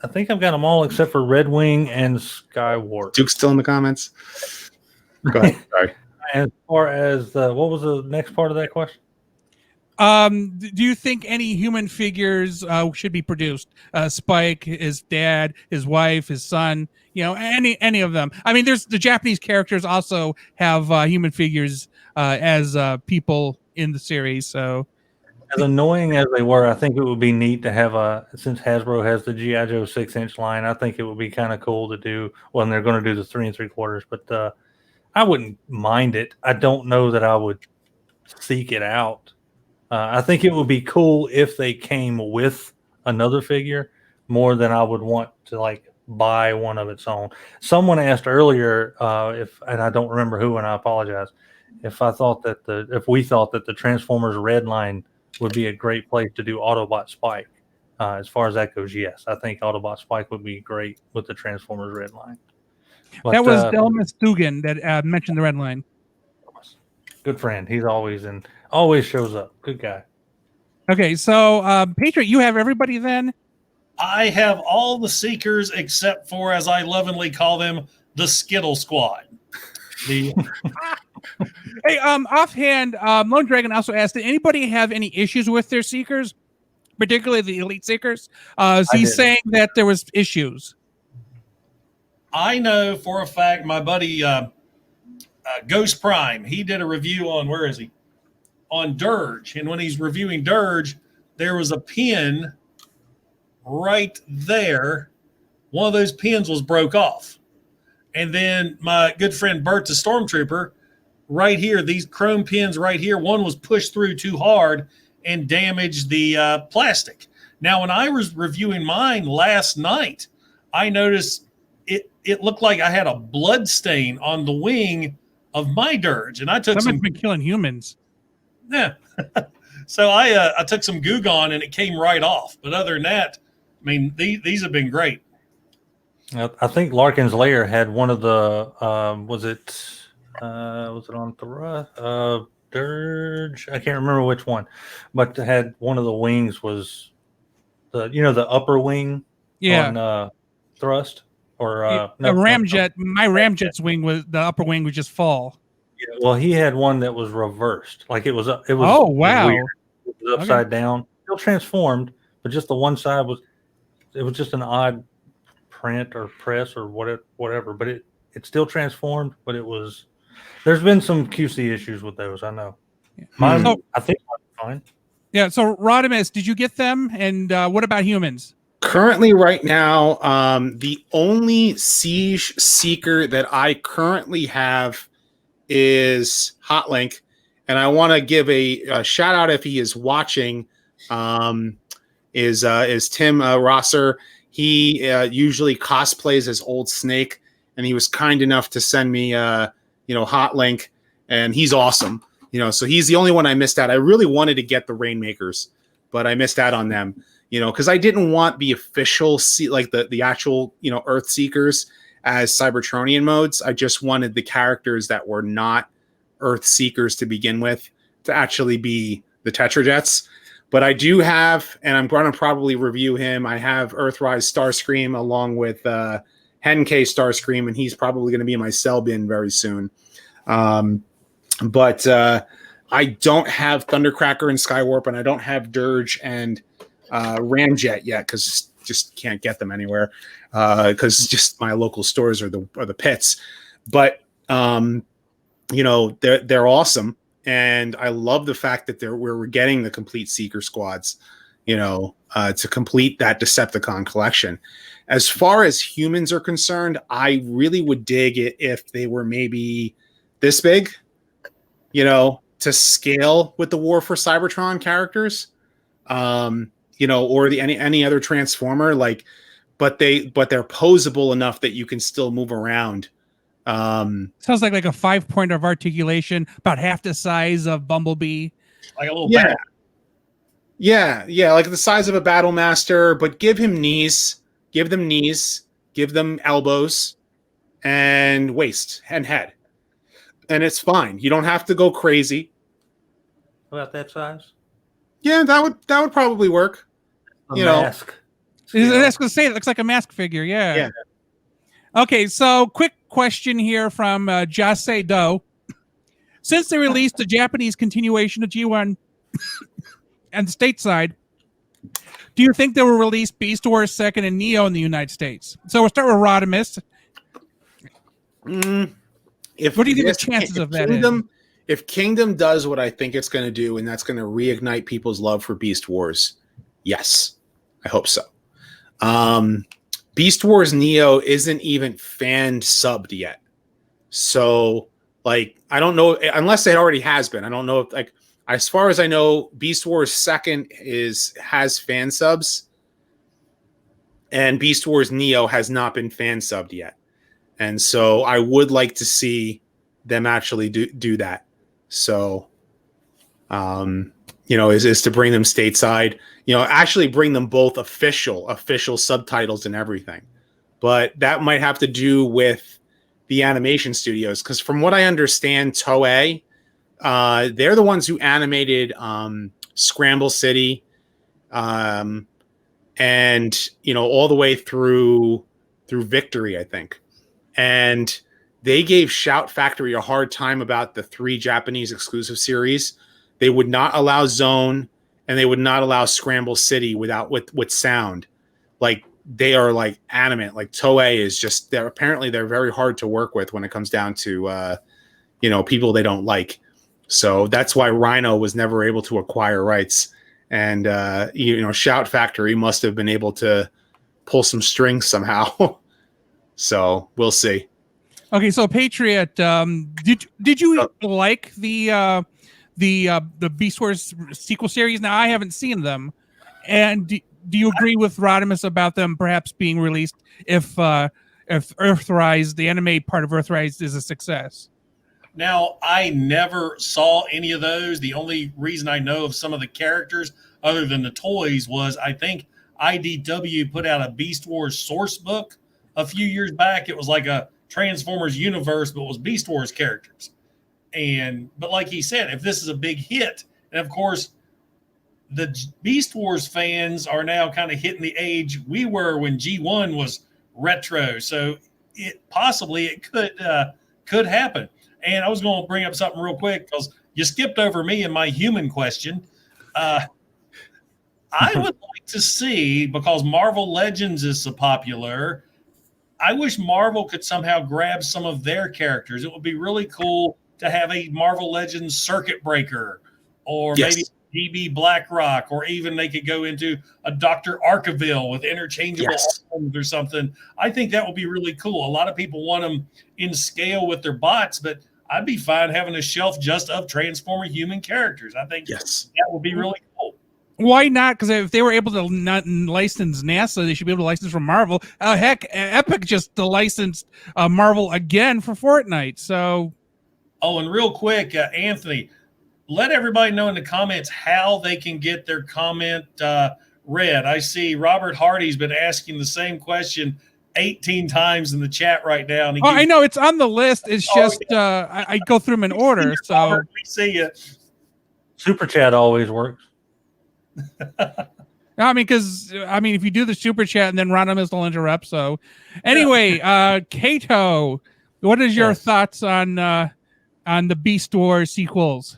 think I've got them all except for Red Wing and Skywarp. Duke's still in the comments. Go ahead. Sorry. As far as what was the next part of that question? Do you think any human figures should be produced? Spike, his dad, his wife, his son, any of them. I mean, there's the Japanese characters also have human figures as people in the series. So, as annoying as they were, I think it would be neat to have since Hasbro has the G.I. Joe 6-inch line, I think it would be kind of cool to do when they're going to do the 3 3/4. But I wouldn't mind it. I don't know that I would seek it out. I think it would be cool if they came with another figure more than I would want to buy one of its own. Someone asked earlier and I don't remember who, and I apologize, if we thought that the Transformers Red line would be a great place to do Autobot Spike. As far as that goes, yes, I think Autobot Spike would be great with the Transformers Red line. But, that was Delmas Dugan that mentioned the Red line. Good friend. He's always shows up. Good guy. Okay, so Patriot, you have everybody then? I have all the Seekers except for, as I lovingly call them, the Skittle Squad. Hey, offhand, Lone Dragon also asked, did anybody have any issues with their Seekers, particularly the Elite Seekers? He's saying that there was issues. I know for a fact my buddy Ghost Prime, he did a review on, where is he? On Dirge. And when he's reviewing Dirge, there was a pin right there. One of those pins was broke off. And then my good friend Bert, the Stormtrooper, right here, these chrome pins right here, one was pushed through too hard and damaged the plastic. Now, when I was reviewing mine last night, I noticed it looked like I had a blood stain on the wing of my Dirge. And I took Someone's been killing humans. Yeah. So I took some Goo Gone and it came right off. But other than that, I mean, these have been great. I think Larkin's Lair had one of the was it on Dirge? I can't remember which one, but had one of the wings was the upper wing on thrust or no, Ramjet. My Ramjet's wing was the upper wing would just fall. Yeah, well, he had one that was reversed, like it was. Oh wow! Weird. It was upside down, still transformed, but just the one side was. It was just an odd print or press or whatever, but it still transformed. But it was. There's been some QC issues with those. I know. Mine, I think mine's fine. Yeah. So Rodimus, did you get them? And what about humans? Currently, right now, the only Siege Seeker that I currently have is Hotlink, and I want to give a shout out if he is watching. Is Tim Rosser? He usually cosplays as Old Snake, and he was kind enough to send me Hotlink, and he's awesome. So he's the only one I missed out. I really wanted to get the Rainmakers, but I missed out on them. Because I didn't want the official the actual Earth Seekers as Cybertronian modes. I just wanted the characters that were not Earth Seekers to begin with to actually be the Tetrajets. But I do have, and I'm going to probably review him. I have Earthrise Starscream along with Henke Starscream, and he's probably going to be in my sell bin very soon. But I don't have Thundercracker and Skywarp, and I don't have Dirge and Ramjet yet because just can't get them anywhere because just my local stores are the pits. But they're awesome, and I love the fact that we're getting the complete Seeker squads, to complete that Decepticon collection. As far as humans are concerned, I really would dig it if they were maybe this big, to scale with the War for Cybertron characters. Or any other Transformer, but they're posable enough that you can still move around. Sounds like a 5-point of articulation, about half the size of Bumblebee. Like a little bat. Yeah, like the size of a battle master, but give him knees, give them elbows, and waist and head, and it's fine. You don't have to go crazy. About that size? Yeah, that would probably work. A You know. mask. That's going to say it looks like a mask figure. Yeah. Yeah. Okay, so quick question here from Jase Do. Since they released the Japanese continuation of G1 and the stateside, do you think they will release Beast Wars 2nd and Neo in the United States? So we'll start with Rodimus. What do you think the chances of that is? If Kingdom does what I think it's going to do, and that's going to reignite people's love for Beast Wars, yes, I hope so. Beast Wars Neo isn't even fan subbed yet, so like I don't know unless it already has been. I don't know if like as far as I know, Beast Wars 2nd has fan subs, and Beast Wars Neo has not been fan subbed yet, and so I would like to see them actually do that. So, is to bring them stateside, actually bring them both official subtitles and everything. But that might have to do with the animation studios. Because from what I understand, Toei, they're the ones who animated Scramble City, and, all the way through Victory, I think. And they gave Shout Factory a hard time about the 3 Japanese exclusive series. They would not allow Zone, and they would not allow Scramble City with sound. Like they are like adamant. Like Toei is just they're very hard to work with when it comes down to people they don't like. So that's why Rhino was never able to acquire rights, and Shout Factory must have been able to pull some strings somehow. So we'll see. Okay, so Patriot, did you like the Beast Wars sequel series? Now I haven't seen them, and do you agree with Rodimus about them perhaps being released if Earthrise, the anime part of Earthrise, is a success? Now, I never saw any of those. The only reason I know of some of the characters, other than the toys, was I think IDW put out a Beast Wars source book a few years back. It was like a Transformers universe, but it was Beast Wars characters. But like he said, if this is a big hit, and of course, the Beast Wars fans are now kind of hitting the age we were when G1 was retro. So it could happen. And I was going to bring up something real quick because you skipped over me in my human question. I would like to see, because Marvel Legends is so popular, I wish Marvel could somehow grab some of their characters. It would be really cool to have a Marvel Legends Circuit Breaker, or maybe DB Blackrock, or even they could go into a Dr. Arkaville with interchangeable arms or something. I think that would be really cool. A lot of people want them in scale with their bots, but I'd be fine having a shelf just of Transformer human characters. I think that would be really cool. Why not? Because if they were able to not license NASA, they should be able to license from Marvel. Heck, Epic just licensed Marvel again for Fortnite. So, and real quick, Anthony, let everybody know in the comments how they can get their comment read. I see Robert Hardy's been asking the same question 18 times in the chat right now. And I know it's on the list. It's just I go through them in order. So Robert, we see you. Super chat always works. If you do the super chat and then Rodimus will interrupt. So anyway, Kato, what is your thoughts on the Beast Wars sequels?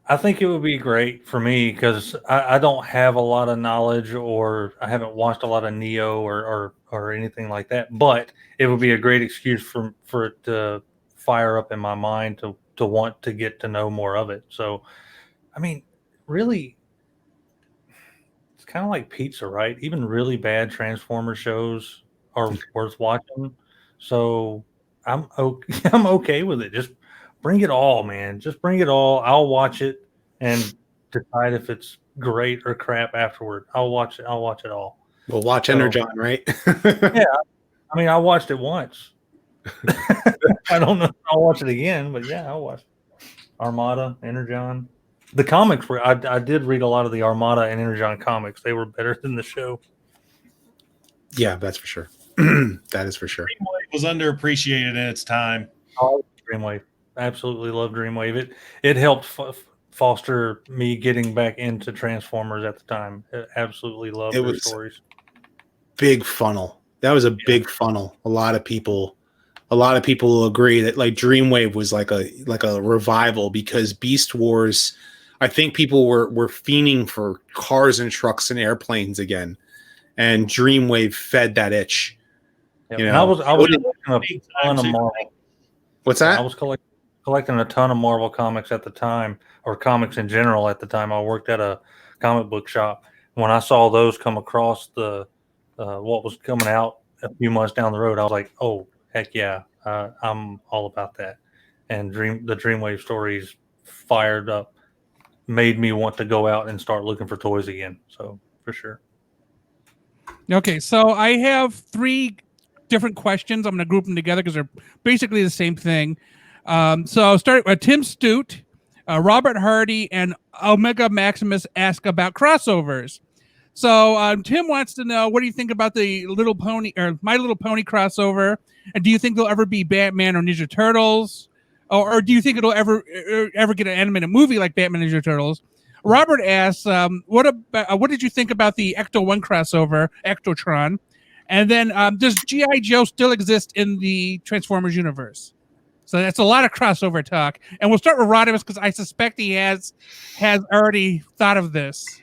I think it would be great for me because I don't have a lot of knowledge, or I haven't watched a lot of Neo or anything like that. But it would be a great excuse for it to fire up in my mind to want to get to know more of it. So, really, it's kind of like pizza, right? Even really bad Transformer shows are worth watching. So I'm okay with it. Just bring it all, man. Just bring it all. I'll watch it and decide if it's great or crap afterward. I'll watch it all. We'll watch Energon, right? Yeah. I watched it once. I don't know if I'll watch it again, but yeah, I'll watch Armada, Energon. The comics were. I did read a lot of the Armada and Energon comics. They were better than the show. Yeah, that's for sure. That is for sure. Dreamwave was underappreciated in its time. Oh, Dreamwave. Absolutely love Dreamwave. It helped foster me getting back into Transformers at the time. I absolutely loved It their was stories. big funnel. That was a big funnel. A lot of people will agree that like Dreamwave was like a revival because Beast Wars, I think people were fiending for cars and trucks and airplanes again, and Dreamwave fed that itch. Yep. You And know, I was collecting a ton of Marvel. What's that? I was collecting a ton of Marvel comics at the time, or comics in general at the time. I worked at a comic book shop. When I saw those come across the what was coming out a few months down the road, I was like, "Oh, heck yeah, I'm all about that." And the Dreamwave stories fired up, made me want to go out and start looking for toys again. So for sure. Okay, so I have 3 different questions. I'm going to group them together because they're basically the same thing. So I'll start with Tim Stute, Robert Hardy, and Omega Maximus ask about crossovers. So Tim wants to know, what do you think about the Little Pony or My Little Pony crossover? And do you think there'll ever be Batman or Ninja Turtles? Or do you think it'll ever get an animated movie like Batman and Ninja Turtles? Robert asks, what did you think about the Ecto-1 crossover, Ectotron? And then does G.I. Joe still exist in the Transformers universe? So that's a lot of crossover talk. And we'll start with Rodimus because I suspect he has already thought of this.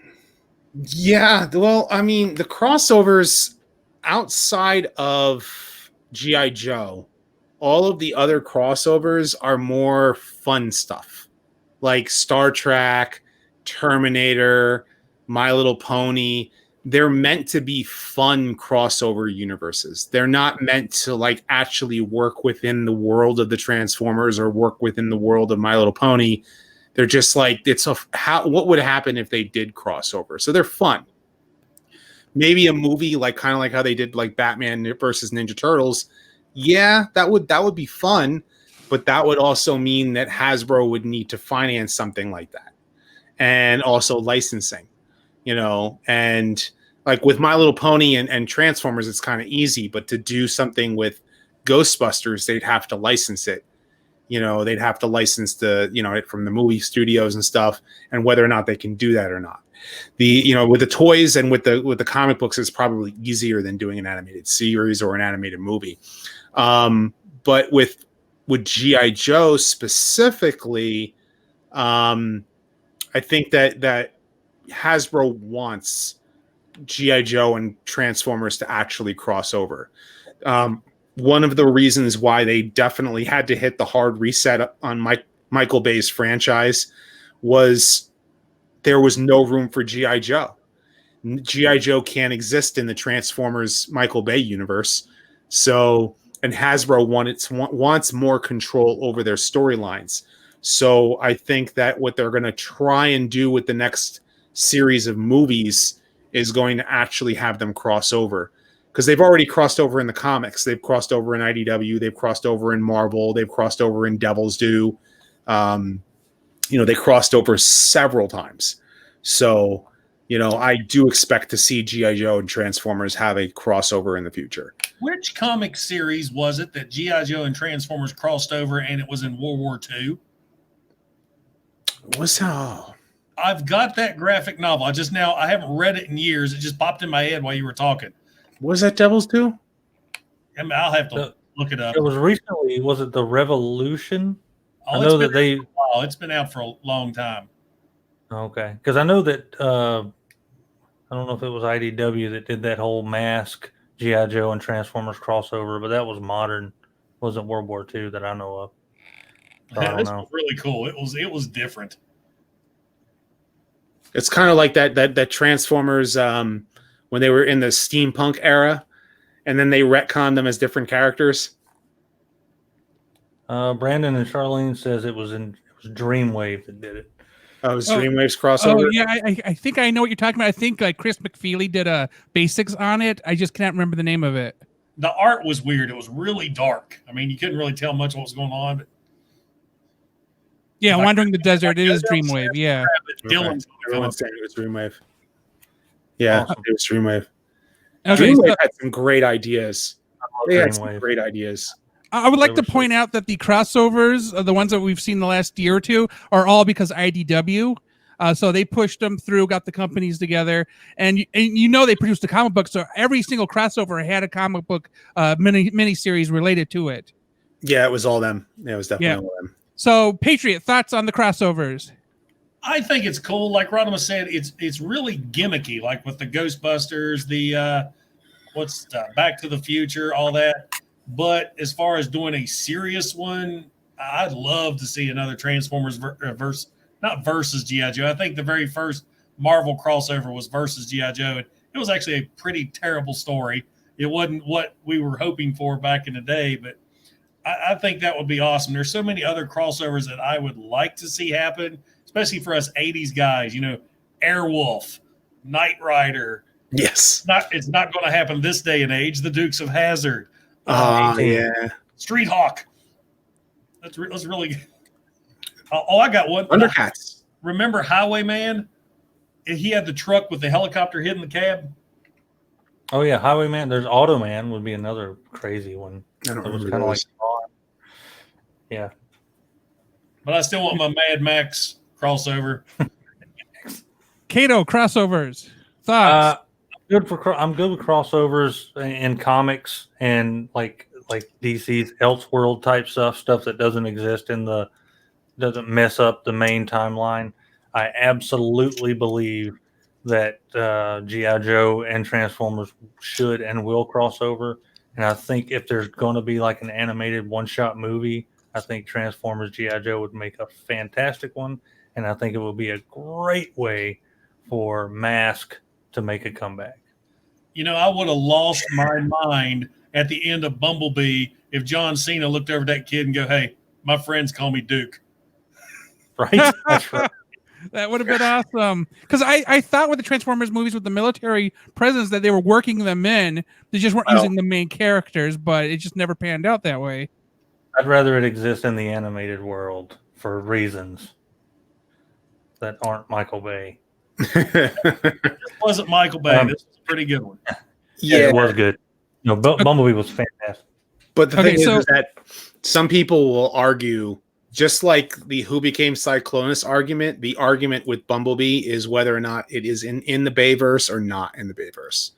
Yeah, well, I mean, the crossovers outside of G.I. Joe, all of the other crossovers are more fun stuff. Like Star Trek, Terminator, My Little Pony. They're meant to be fun crossover universes. They're not meant to like actually work within the world of the Transformers or work within the world of My Little Pony. They're just like, what would happen if they did crossover? So they're fun. Maybe a movie like kind of like how they did like Batman versus Ninja Turtles. Yeah, that would be fun, but that would also mean that Hasbro would need to finance something like that. And also licensing, and like with My Little Pony and Transformers, it's kind of easy, but to do something with Ghostbusters, they'd have to license it. They'd have to license it from the movie studios and stuff, and whether or not they can do that or not. With the toys and with the comic books, it's probably easier than doing an animated series or an animated movie. But with G.I. Joe specifically, I think that Hasbro wants G.I. Joe and Transformers to actually cross over. One of the reasons why they definitely had to hit the hard reset on Michael Bay's franchise was there was no room for G.I. Joe. G.I. Joe can't exist in the Transformers Michael Bay universe. And Hasbro wants more control over their storylines. So I think that what they're going to try and do with the next series of movies is going to actually have them cross over. Because they've already crossed over in the comics. They've crossed over in IDW. They've crossed over in Marvel. They've crossed over in Devil's Due. They crossed over several times. So, I do expect to see G.I. Joe and Transformers have a crossover in the future. Which comic series was it that G.I. Joe and Transformers crossed over and it was in World War II? I've got that graphic novel. I haven't read it in years. It just popped in my head while you were talking. Was that Devil's Due? I'll have to look it up. It was recently. Was it the Revolution? I know that it's been out for a long time. Okay, because I know that I don't know if it was IDW that did that whole Mask, G.I. Joe, and Transformers crossover, but that was modern. Wasn't World War II that I know of. So This was really cool. It was different. It's kind of like that Transformers when they were in the steampunk era, and then they retconned them as different characters. Brandon and Charlene says it was Dreamwave that did it. Oh, it was Dreamwave's crossover? Oh, yeah, I think I know what you're talking about. I think like Chris McFeely did a basics on it. I just can't remember the name of it. The art was weird. It was really dark. I mean, you couldn't really tell much what was going on. But Yeah, If I- Wandering the Desert. It is Dylan Dreamwave. says Yeah. Dylan's going to come Everyone's up. saying it was Dreamwave. Yeah, Awesome. it was Dreamwave. Okay. Dreamwave So had some great ideas. They had some Dreamwave. great ideas. I would like They to were point out that the crossovers, the ones that we've seen the last year or two, are all because IDW. So they pushed them through, got the companies together, and you know they produced a comic book. So every single crossover had a comic book mini series related to it. Yeah, it was all them. Yeah, it was definitely Yeah. all them. So Patriot, thoughts on the crossovers? I think it's cool. Like Rodimus said, it's really gimmicky, like with the Ghostbusters, the Back to the Future, all that. But as far as doing a serious one, I'd love to see another Transformers versus G.I. Joe. I think the very first Marvel crossover was versus G.I. Joe. It was actually a pretty terrible story. It wasn't what we were hoping for back in the day, but I think that would be awesome. There's so many other crossovers that I would like to see happen, especially for us 80s guys, Airwolf, Knight Rider. Yes. It's not going to happen this day and age. The Dukes of Hazzard. Oh, yeah. Street Hawk. That's really good. Oh, I got one. Thundercats. Remember Highwayman? He had the truck with the helicopter hidden in the cab. Oh yeah, Highwayman. There's Automan would be another crazy one. I don't It was remember kind of like, those. yeah. But I still want my Mad Max crossover. Kato crossovers. Thoughts? I'm good with crossovers in comics and like DC's Elseworld type stuff that doesn't exist doesn't mess up the main timeline. I absolutely believe that G.I. Joe and Transformers should and will cross over. And I think if there's going to be like an animated one-shot movie, I think Transformers G.I. Joe would make a fantastic one. And I think it would be a great way for Mask to make a comeback. I would have lost my mind at the end of Bumblebee if John Cena looked over that kid and go, "Hey, my friends call me Duke." Right? That's right. That would have been awesome. Because I thought with the Transformers movies with the military presence that they were working them in. They just weren't using the main characters, but it just never panned out that way. I'd rather it exist in the animated world for reasons that aren't Michael Bay. This wasn't Michael Bay. This was a pretty good one. Yeah, it was good. No, Bumblebee was fantastic. But the thing is that some people will argue, just like the Who Became Cyclonus argument, the argument with Bumblebee is whether or not it is in the Bayverse or not in the Bayverse.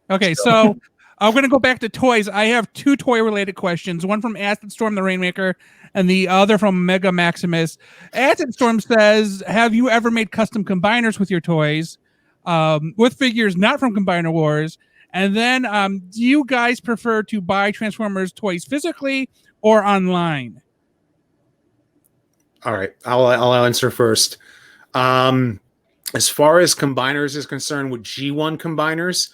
Okay, so I'm going to go back to toys. I have two toy-related questions, one from Acid Storm the Rainmaker and the other from Mega Maximus. Acid Storm says, have you ever made custom combiners with your toys with figures not from Combiner Wars? And then do you guys prefer to buy Transformers toys physically or online? All right, I'll answer first. As far as combiners is concerned, with G1 combiners,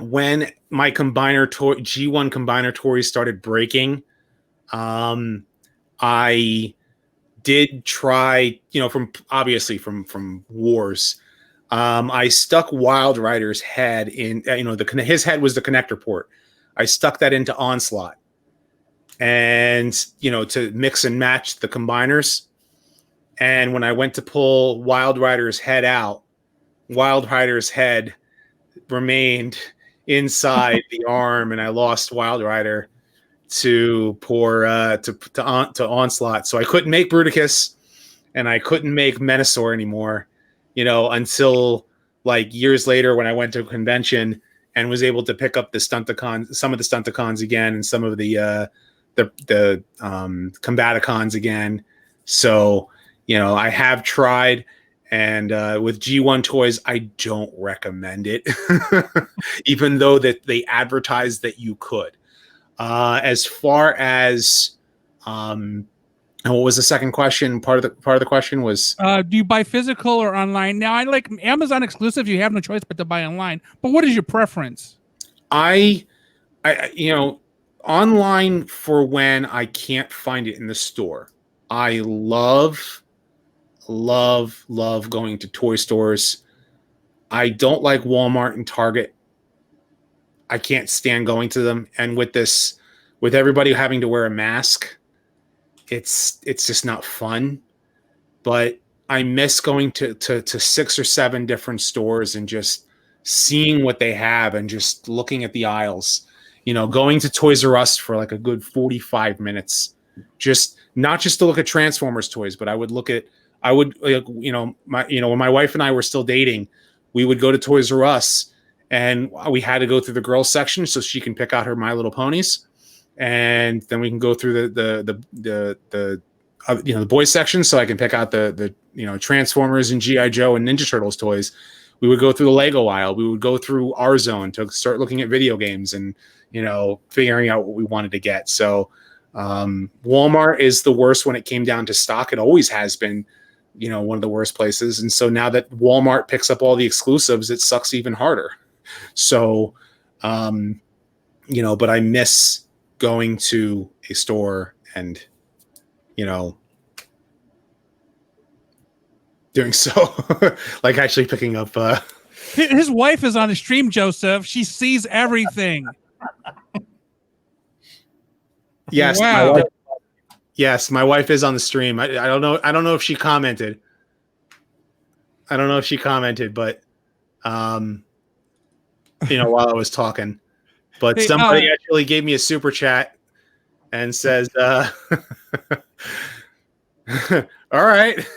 when my G1 combiner toys started breaking, I did try, from Wars. I stuck Wild Rider's head in, his head was the connector port. I stuck that into Onslaught, and to mix and match the combiners. And when I went to pull Wild Rider's head out, Wild Rider's head remained inside the arm, and I lost Wild Rider to Onslaught. So I couldn't make Bruticus, and I couldn't make Menasor anymore, until like years later when I went to a convention and was able to pick up some of the Stunticons again, and some of the Combaticons again. So, I have tried, and with G1 toys, I don't recommend it, even though that they advertise that you could. As far as and what was the second question? Part of the question was, do you buy physical or online? Now, I like Amazon exclusives. You have no choice but to buy online. But what is your preference? I online for when I can't find it in the store. I love going to toy stores. I don't like Walmart and Target. I can't stand going to them. And with everybody having to wear a mask, it's just not fun. But I miss going to 6 or 7 different stores and just seeing what they have and just looking at the aisles. Going to Toys R Us for like a good 45 minutes, not just to look at Transformers toys, but when my wife and I were still dating, we would go to Toys R Us and we had to go through the girls section so she can pick out her My Little Ponies, and then we can go through the boys section so I can pick out the Transformers and GI Joe and Ninja Turtles toys. We would go through the Lego aisle. We would go through our zone to start looking at video games and figuring out what we wanted to get. So Walmart is the worst when it came down to stock. It always has been one of the worst places. And so now that Walmart picks up all the exclusives, it sucks even harder. So but I miss going to a store and doing so like actually picking up his wife is on the stream, Joseph. She sees everything. Yes. Wow. My wife is on the stream. I don't know if she commented. But while I was talking. But Hey, somebody actually gave me a super chat and says all right.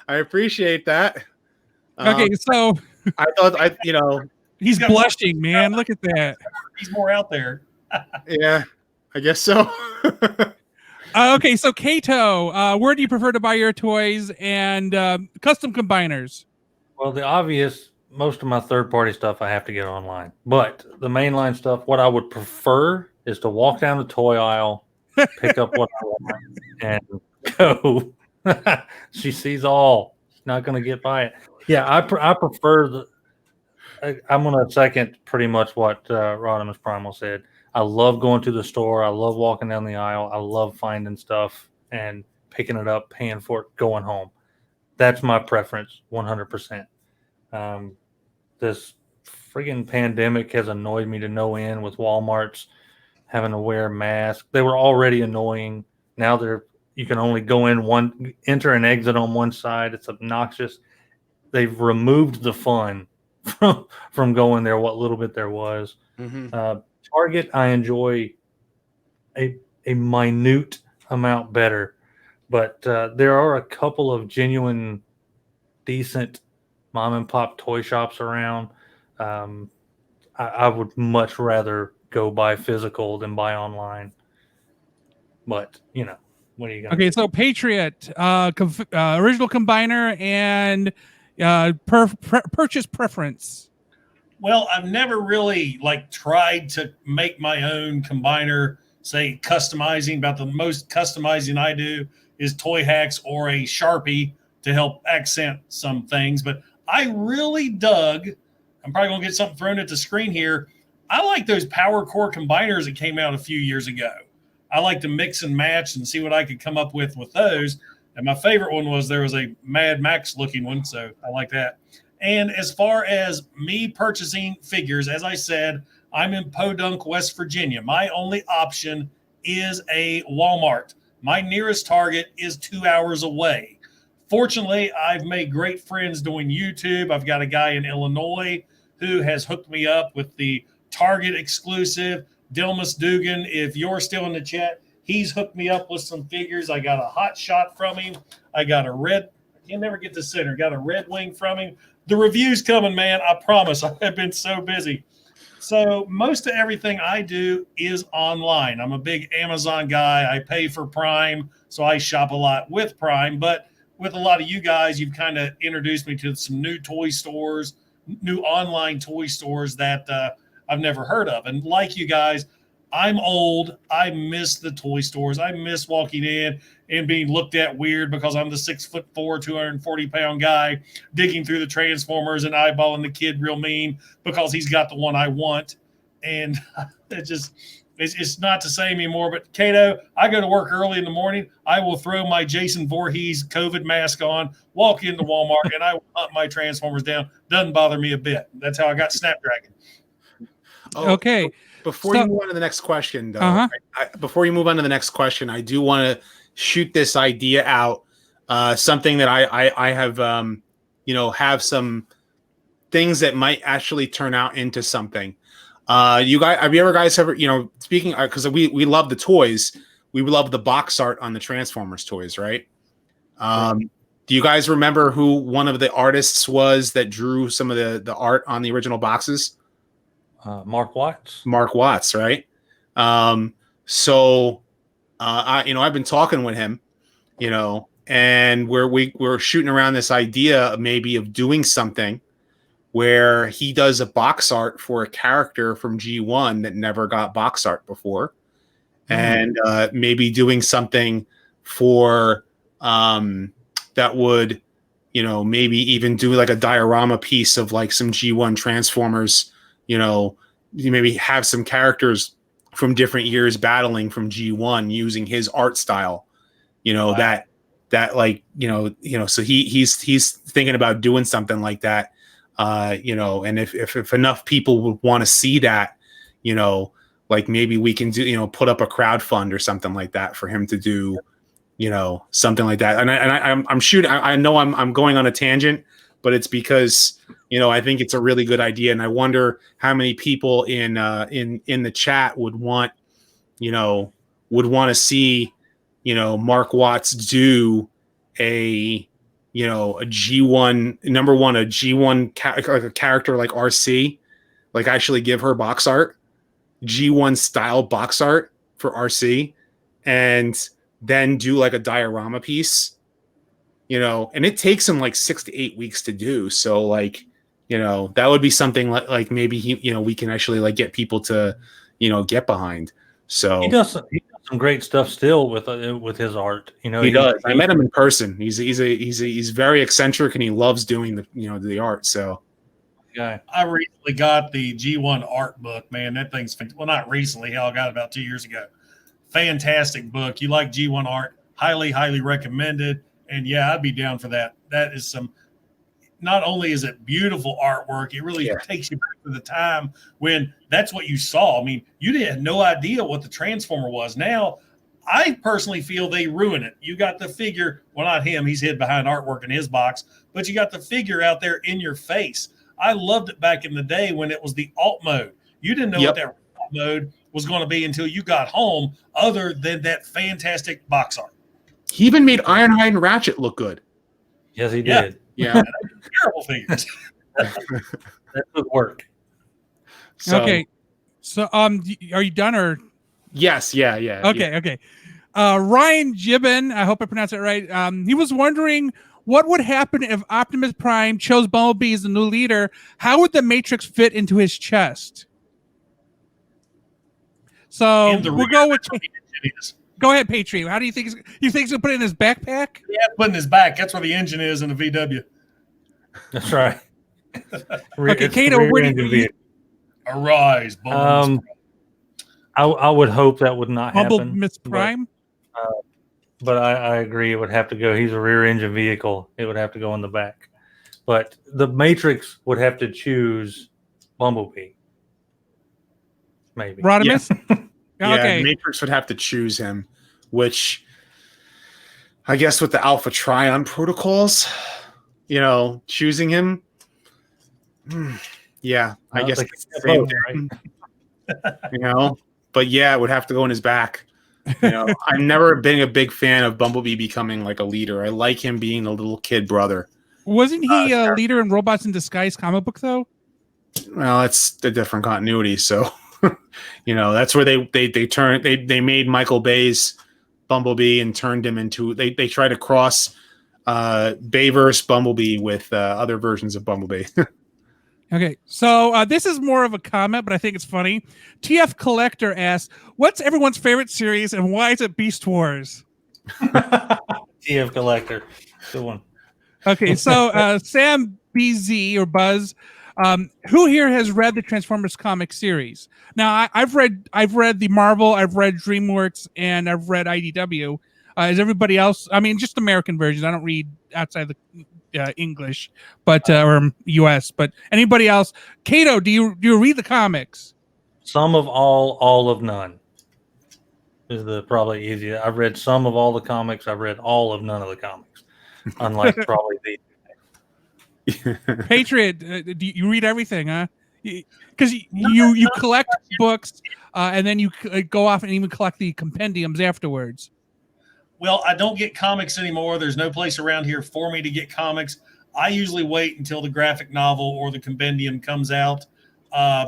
I appreciate that. Okay, so I thought he's blushing, man. Look at that. He's more out there. Yeah, I guess so. Okay, so Kato, where do you prefer to buy your toys and custom combiners? Well, the obvious, most of my third-party stuff I have to get online. But the mainline stuff, what I would prefer is to walk down the toy aisle, pick up what I want, and go. She sees all. She's not going to get by it. Yeah, I prefer I'm going to second pretty much what Rodimus Primal said. I love going to the store. I love walking down the aisle. I love finding stuff and picking it up, paying for it, going home. That's my preference, 100%. This friggin' pandemic has annoyed me to no end with Walmart's having to wear masks. They were already annoying. Now you can only go in enter and exit on one side. It's obnoxious. They've removed the fun from going there, what little bit there was. Mm-hmm. Target, I enjoy a minute amount better, but there are a couple of genuine, decent mom and pop toy shops around. I would much rather go buy physical than buy online. But what are you gonna Okay, so Patriot, original combiner and purchase preference. Well, I've never really tried to make my own combiner, say customizing. About the most customizing I do is Toy Hacks or a Sharpie to help accent some things. But I really dug, I'm probably going to get something thrown at the screen here. I like those Power Core combiners that came out a few years ago. I like to mix and match and see what I could come up with those. And my favorite one was there was a Mad Max looking one, so I like that. And as far as me purchasing figures, as I said, I'm in Podunk, West Virginia. My only option is a Walmart. My nearest Target is 2 hours away. Fortunately, I've made great friends doing YouTube. I've got a guy in Illinois who has hooked me up with the Target exclusive. Delmas Dugan, if you're still in the chat, he's hooked me up with some figures. I got a hot shot from him. I got a red, I can never get the center, got a red wing from him. The review's coming, man. I promise. I have been so busy. So most of everything I do is online. I'm a big Amazon guy. I pay for Prime, so I shop a lot with Prime. But with a lot of you guys, you've kind of introduced me to some new toy stores, new online toy stores that I've never heard of. And like you guys, I'm old. I miss the toy stores. I miss walking in and being looked at weird because I'm the 6'4", 240-pound guy digging through the Transformers and eyeballing the kid real mean because he's got the one I want. And it's not the same anymore. But Kato, I go to work early in the morning. I will throw my Jason Voorhees COVID mask on, walk into Walmart, and I will hunt my Transformers down. Doesn't bother me a bit. That's how I got Snapdragon. Oh, okay. Before you move on to the next question, though, before you move on to the next question, I do want to shoot this idea out. Something that I have, have some things that might actually turn out into something. You guys, have you ever speaking, because we love the toys, we love the box art on the Transformers toys, right? Do you guys remember who one of the artists was that drew some of the art on the original boxes? Mark Watts. Mark Watts, right? So I've been talking with him, and we're shooting around this idea maybe of doing something where he does a box art for a character from G1 that never got box art before, and maybe doing something for that would, maybe even do like a diorama piece of like some G1 Transformers, you maybe have some characters from different years battling from G1 using his art style, wow. that like, so he's thinking about doing something like that. And if enough people would want to see that, like maybe we can do, put up a crowdfund or something like that for him to do, something like that. And I'm shooting. I know I'm going on a tangent, but it's because I think it's a really good idea, and I wonder how many people in the chat would want to see Mark Watts do a G1 number one, a G1 like a character like RC, like actually give her box art, G1 style box art for RC, and then do like a diorama piece, and it takes him like 6 to 8 weeks to do. So like, that would be something like maybe we can actually like get people to, get behind. So he does some great stuff still with his art. He does. I met him in person. He's very eccentric, and he loves doing the art. So yeah, I recently got the G1 art book, man. That thing's not recently. Hell, I got it about 2 years ago. Fantastic book. You like G1 art? Highly, highly recommended. And yeah, I'd be down for that. That is not only is it beautiful artwork, it really takes you back to the time when that's what you saw. I mean, you had no idea what the Transformer was. Now, I personally feel they ruin it. You got the figure, well, not him, he's hid behind artwork in his box, but you got the figure out there in your face. I loved it back in the day when it was the alt mode. You didn't know what that alt mode was going to be until you got home, other than that fantastic box art. He even made Ironhide and Ratchet look good. Yes, he did. Yeah. Terrible figures. That would work. Okay. So are you done or? Yes, yeah. Okay. Ryan Gibbon, I hope I pronounced it right. He was wondering what would happen if Optimus Prime chose Bumblebee as the new leader. How would the Matrix fit into his chest? So we'll go with. Go ahead, Patriot. How do you think he's gonna put it in his backpack? Yeah, put it in his back. That's where the engine is in the VW. That's right. Okay, Kato, where do you arise? I would hope that would not happen. Bumblebee Prime. But I agree. It would have to go. He's a rear engine vehicle. It would have to go in the back. But the Matrix would have to choose Bumblebee. Maybe. Rodimus? Yeah, okay. Matrix would have to choose him, which I guess with the Alpha Trion protocols, choosing him. Yeah, I guess it's the same thing, right? But yeah, it would have to go in his back. I've never been a big fan of Bumblebee becoming like a leader. I like him being a little kid brother. Wasn't he a leader in Robots in Disguise comic book though? Well, it's a different continuity, so that's where they made Michael Bay's Bumblebee and turned him into they try to cross Bayverse Bumblebee with other versions of Bumblebee. Okay, so this is more of a comment, but I think it's funny. TF Collector asks, "What's everyone's favorite series, and why is it Beast Wars?" TF Collector, good one. Okay, so Sam BZ or Buzz. Who here has read the Transformers comic series? Now, I've read the Marvel, I've read DreamWorks, and I've read IDW. Is everybody else? I mean, just American versions. I don't read outside the English, but or US. But anybody else? Kato, do you read the comics? Some of all of none. is the probably easiest. I've read some of all the comics. I've read all of none of the comics, unlike probably the. Patriot, do you read everything, huh? Because you collect books, and then you go off and even collect the compendiums afterwards. Well, I don't get comics anymore. There's no place around here for me to get comics. I usually wait until the graphic novel or the compendium comes out.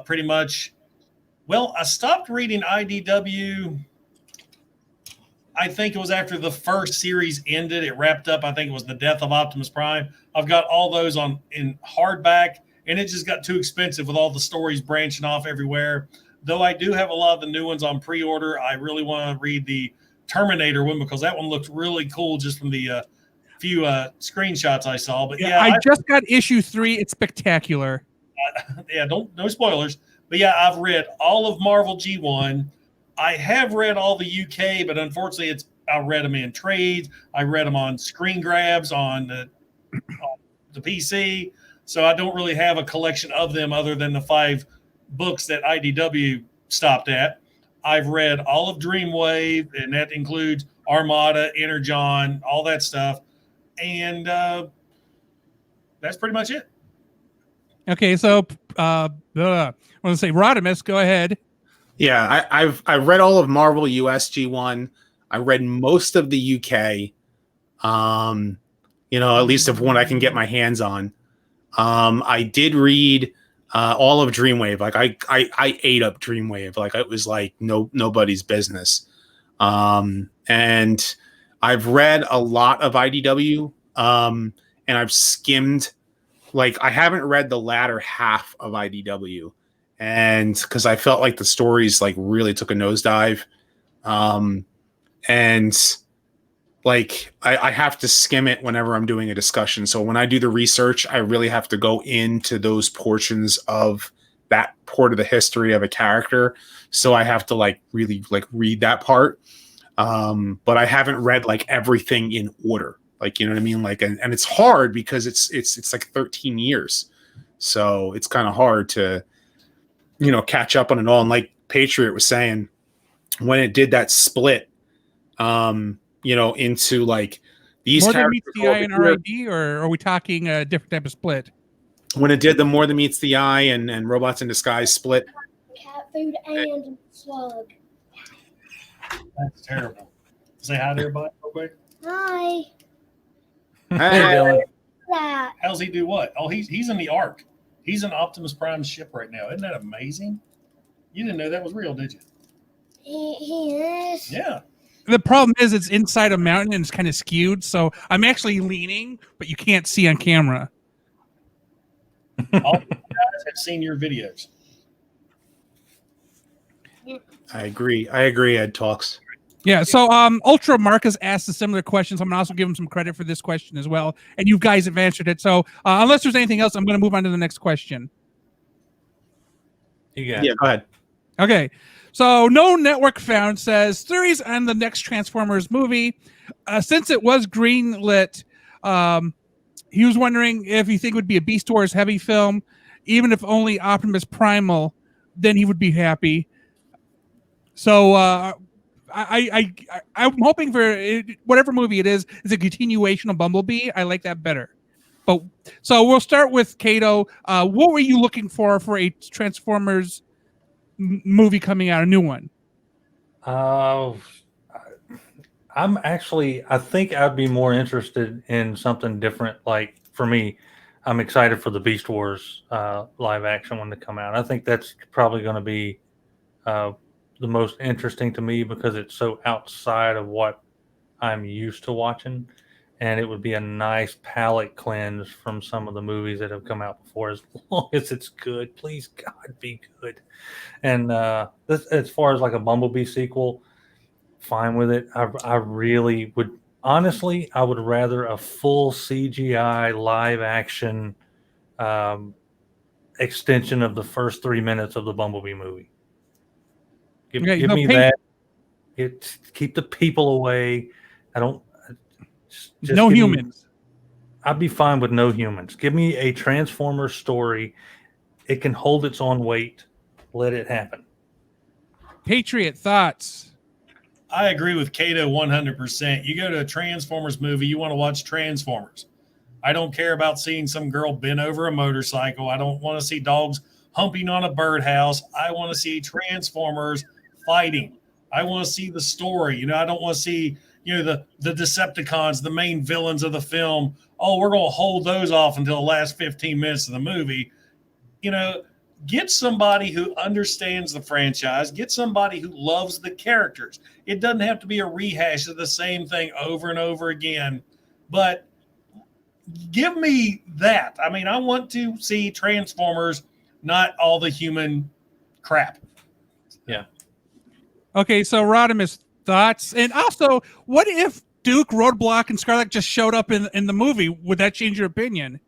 Pretty much. Well, I stopped reading IDW. I think it was after the first series ended. It wrapped up. I think it was The Death of Optimus Prime. I've got all those in hardback, and it just got too expensive with all the stories branching off everywhere. Though I do have a lot of the new ones on pre-order. I really want to read the Terminator one because that one looked really cool just from the few screenshots I saw. But yeah, I just got issue 3. It's spectacular. Yeah, no spoilers. But yeah, I've read all of Marvel G1. I have read all the UK, but unfortunately, I read them in trades. I read them on screen grabs on the PC. So I don't really have a collection of them other than the 5 books that IDW stopped at. I've read all of Dreamwave, and that includes Armada, Energon, all that stuff. And that's pretty much it. Okay, so I want to say Rodimus, go ahead. Yeah, I've read all of Marvel US G1. I read most of the UK. At least of one I can get my hands on. I did read all of Dreamwave. Like I ate up Dreamwave. Like it was like nobody's business. And I've read a lot of IDW. And I've skimmed. Like I haven't read the latter half of IDW. And because I felt like the stories like really took a nosedive. And like I have to skim it whenever I'm doing a discussion. So when I do the research, I really have to go into those portions of that part of the history of a character. So I have to like really like read that part. But I haven't read like everything in order. Like, you know what I mean? Like, and it's hard because it's like 13 years. So it's kind of hard to, catch up on it all. And like Patriot was saying, when it did that split, into like these More characters. than meets the eye and RID, or are we talking a different type of split? When it did the More Than Meets the Eye and Robots in Disguise split. Cat food and slug. That's terrible. Say hi to everybody real quick. Hi. Hey, Dylan. That. How's he do what? Oh, he's in the Ark. He's in Optimus Prime's ship right now. Isn't that amazing? You didn't know that was real, did you? He is. Yeah. The problem is it's inside a mountain and it's kind of skewed, so I'm actually leaning, but you can't see on camera. All the guys have seen your videos. I agree, Ed Talks. Yeah, so Ultra Marcus asked a similar question, so I'm going to also give him some credit for this question as well, and you guys have answered it. So unless there's anything else, I'm going to move on to the next question. Yeah, go ahead. Okay, so No Network Found says, theories on the next Transformers movie. Since it was greenlit, he was wondering if you think it would be a Beast Wars heavy film, even if only Optimus Primal, then he would be happy. So I'm hoping for whatever movie it is a continuation of Bumblebee. I like that better. But so we'll start with Kato. What were you looking for a Transformers movie coming out, a new one? I think I'd be more interested in something different. Like for me, I'm excited for the Beast Wars live action one to come out. I think that's probably going to be the most interesting to me because it's so outside of what I'm used to watching. And it would be a nice palate cleanse from some of the movies that have come out before, as long as it's good. Please, God, be good. And as far as like a Bumblebee sequel, fine with it. I really would, honestly, I would rather a full CGI live action extension of the first 3 minutes of the Bumblebee movie. Give me that. Keep the people away. I don't. Just no humans. I'd be fine with no humans. Give me a Transformers story. It can hold its own weight. Let it happen. Patriot thoughts. I agree with Kato 100%. You go to a Transformers movie, you want to watch Transformers. I don't care about seeing some girl bend over a motorcycle. I don't want to see dogs humping on a birdhouse. I want to see Transformers fighting. I want to see the story. You know, I don't want to see, you know, the Decepticons, the main villains of the film. Oh, we're going to hold those off until the last 15 minutes of the movie. You know, get somebody who understands the franchise. Get somebody who loves the characters. It doesn't have to be a rehash of the same thing over and over again, but give me that. I mean, I want to see Transformers, not all the human crap. Yeah. Okay, so Rodimus, thoughts? And also, what if Duke, Roadblock, and Scarlet just showed up in the movie? Would that change your opinion?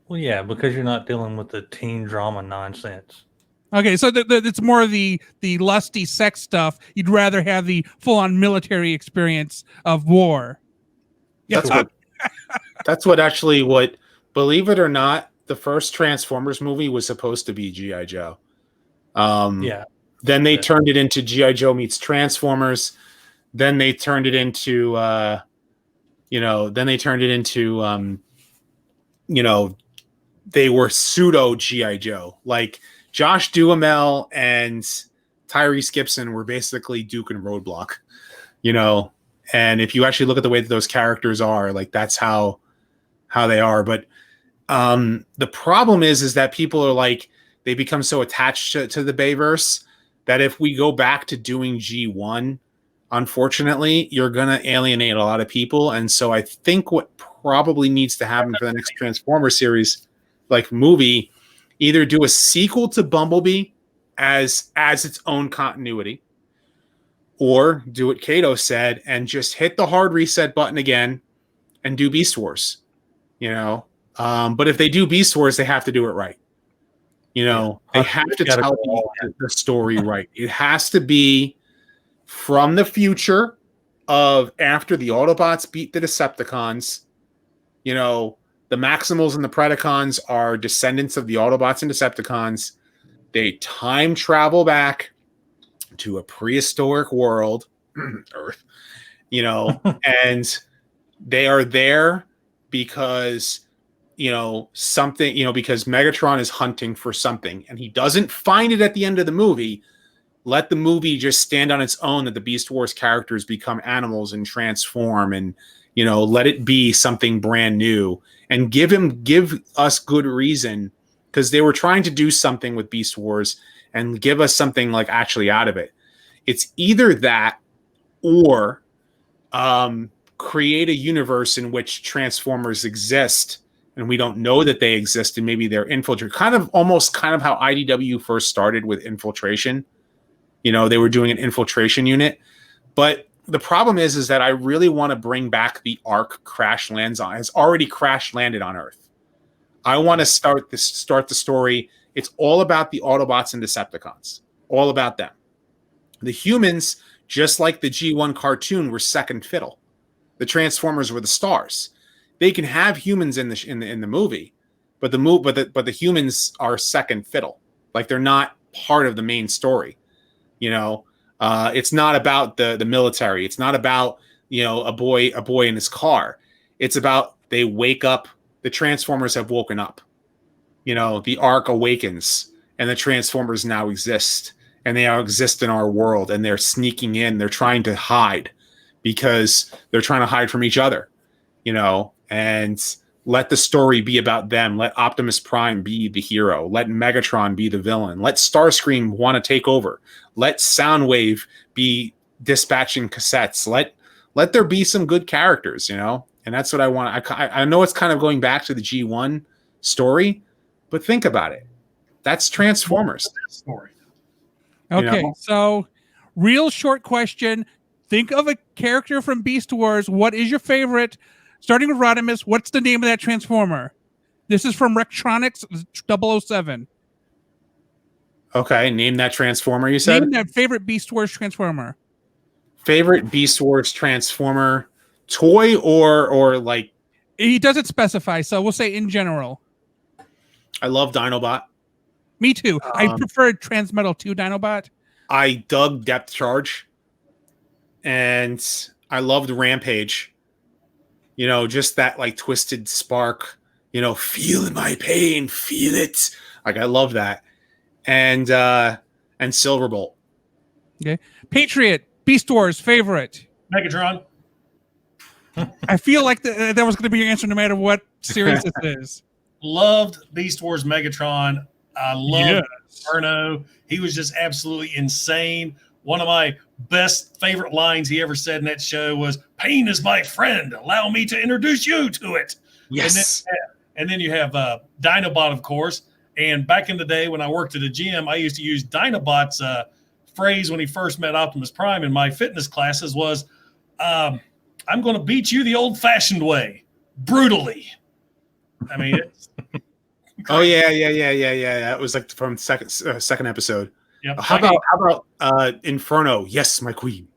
Well, yeah, because you're not dealing with the teen drama nonsense. Okay, so it's more of the lusty sex stuff. You'd rather have the full-on military experience of war. That's what actually, believe it or not, the first Transformers movie was supposed to be G.I. Joe. Yeah. Then they turned it into G.I. Joe meets Transformers. Then they turned it into, they were pseudo G.I. Joe. Like Josh Duhamel and Tyrese Gibson were basically Duke and Roadblock, you know. And if you actually look at the way that those characters are, like that's how they are. But the problem is that people are like, they become so attached to the Bayverse that if we go back to doing G1, unfortunately, you're going to alienate a lot of people. And so I think what probably needs to happen for the next Transformers series, like movie, either do a sequel to Bumblebee as its own continuity, or do what Kato said and just hit the hard reset button again and do Beast Wars, you know? But if they do Beast Wars, they have to do it right. You know, they have to tell the story right. It has to be from the future of after the Autobots beat the Decepticons. You know, the Maximals and the Predacons are descendants of the Autobots and Decepticons. They time travel back to a prehistoric world, Earth, you know, and they are there because, you know, something, you know, because Megatron is hunting for something and he doesn't find it at the end of the movie. Let the movie just stand on its own, that the Beast Wars characters become animals and transform, and, you know, let it be something brand new and give us good reason, because they were trying to do something with Beast Wars and give us something like actually out of it. It's either that or create a universe in which Transformers exist and we don't know that they exist, and maybe they're infiltrated. Kind of how IDW first started with Infiltration. You know, they were doing an infiltration unit. But the problem is that I really want to bring back the Ark has already crash landed on Earth. I want to start the story. It's all about the Autobots and Decepticons. All about them. The humans, just like the G1 cartoon, were second fiddle. The Transformers were the stars. They can have humans in the movie, but the humans are second fiddle. Like they're not part of the main story. You know, it's not about the military. It's not about, you know, a boy in his car. It's about they wake up. The Transformers have woken up. You know, the Ark awakens, and the Transformers now exist, and they now exist in our world, and they're sneaking in. They're trying to hide because they're trying to hide from each other. You know, and let the story be about them. Let Optimus Prime be the hero. Let Megatron be the villain. Let Starscream want to take over. Let Soundwave be dispatching cassettes. Let there be some good characters, you know? And that's what I want. I know it's kind of going back to the G1 story, but think about it. That's Transformers. Story. Okay, you know? So real short question. Think of a character from Beast Wars. What is your favorite? Starting with Rodimus, what's the name of that Transformer? This is from Rectronics 007. Okay, name that Transformer, you said? Name that favorite Beast Wars Transformer. Favorite Beast Wars Transformer toy or like... He doesn't specify, so we'll say in general. I love Dinobot. Me too. I prefer Transmetal 2 Dinobot. I dug Depth Charge. and I loved Rampage. You know, just that like twisted spark. You know, feel my pain, feel it. Like I love that, and Silverbolt. Okay, Patriot, Beast Wars favorite. Megatron. I feel like that was going to be your answer no matter what series this is. Loved Beast Wars Megatron. I loved Inferno. He was just absolutely insane. One of my best favorite lines he ever said in that show was, "Pain is my friend. Allow me to introduce you to it." Yes. And then you have Dinobot, of course. And back in the day when I worked at a gym, I used to use Dinobot's phrase when he first met Optimus Prime in my fitness classes was, "I'm going to beat you the old-fashioned way, brutally." I mean, it's oh yeah. It was like from second episode. Yep. How about Inferno? Yes, my queen.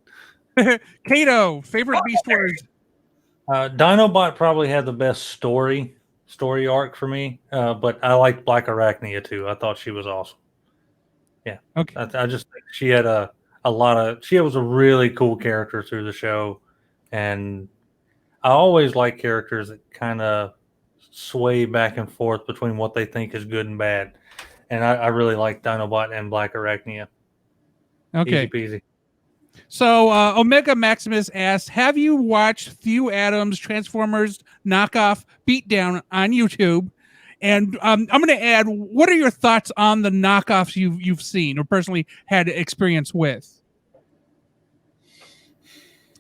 Kato, favorite Beast Wars. Dinobot probably had the best story arc for me, but I liked Black Arachnia too. I thought she was awesome. Yeah, okay. I just think she had a lot of. She was a really cool character through the show, and I always like characters that kind of sway back and forth between what they think is good and bad. And I really like Dinobot and Black Arachnia. Okay. Easy peasy. So Omega Maximus asked, have you watched Thew Adams' Transformers knockoff Beatdown on YouTube? And I'm going to add, what are your thoughts on the knockoffs you've seen or personally had experience with?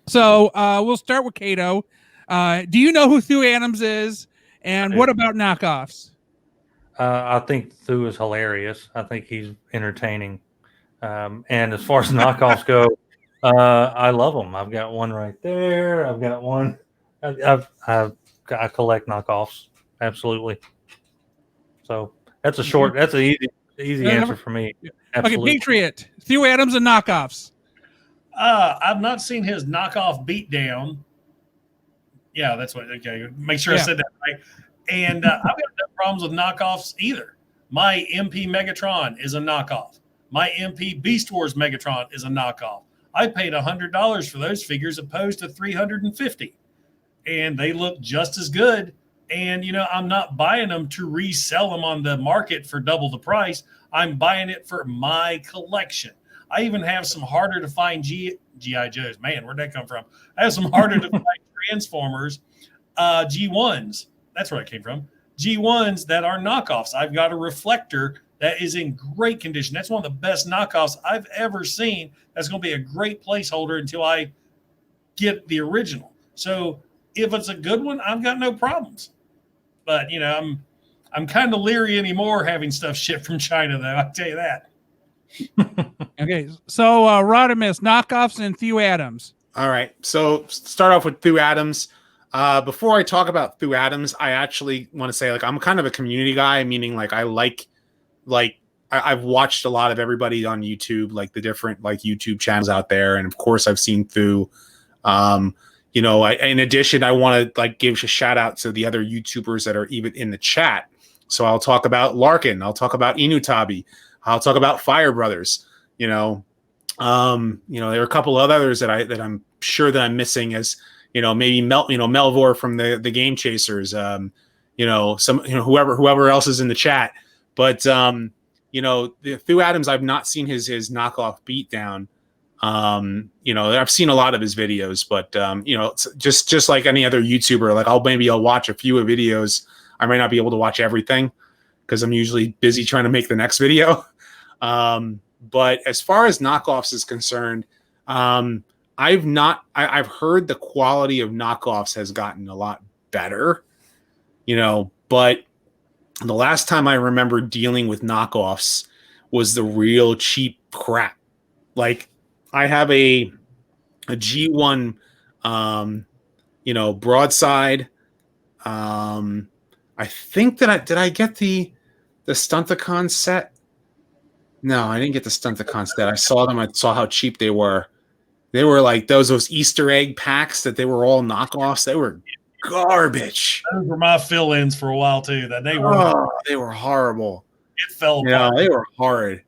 So we'll start with Kato. Do you know who Thew Adams is? And what about knockoffs? I think Thew is hilarious. I think he's entertaining. And as far as knockoffs go, I love them. I've got one right there. I've got one. I collect knockoffs. Absolutely. So that's an easy answer for me. Absolutely. Okay, Patriot, Thew Adams and knockoffs. I've not seen his knockoff Beatdown. Yeah, that's what. Okay, make sure I said that right. And I've got no problems with knockoffs either. My MP Megatron is a knockoff. My MP Beast Wars Megatron is a knockoff. I paid $100 for those figures opposed to $350, and they look just as good. And I'm not buying them to resell them on the market for double the price. I'm buying it for my collection. I even have some harder to find GI Joes. Man, where'd that come from? I have some harder to find Transformers G1s. That's where it came from. G1s that are knockoffs. I've got a reflector that is in great condition. That's one of the best knockoffs I've ever seen. That's going to be a great placeholder until I get the original. So if it's a good one, I've got no problems. But, I'm kind of leery anymore having stuff shipped from China, though. I'll tell you that. Okay, so Rodimus, knockoffs, and Thew Adams. All right, so start off with Thew Adams. Before I talk about Thew Adams, I actually want to say, I'm kind of a community guy, meaning I've watched a lot of everybody on YouTube, like the different YouTube channels out there, and of course I've seen Thew. In addition, I want to give a shout out to the other YouTubers that are even in the chat. So I'll talk about Larkin, I'll talk about Inutabi, I'll talk about Fire Brothers. There are a couple of others that I'm sure that I'm missing, as maybe Melvor from the Game Chasers, whoever else is in the chat. But the Thew Adams, I've not seen his knockoff Beatdown. I've seen a lot of his videos, but just like any other YouTuber, I'll watch a few videos. I might not be able to watch everything because I'm usually busy trying to make the next video. But as far as knockoffs is concerned, I've heard the quality of knockoffs has gotten a lot better, but the last time I remember dealing with knockoffs was the real cheap crap. I have a G1, broadside. I think that did I get the Stunticon set? No, I didn't get the Stunticon set. I saw them. I saw how cheap they were. They were like those Easter egg packs that they were all knockoffs. They were garbage. Those were my fill-ins for a while too. That they were horrible. It fell apart. Yeah, they were horrid.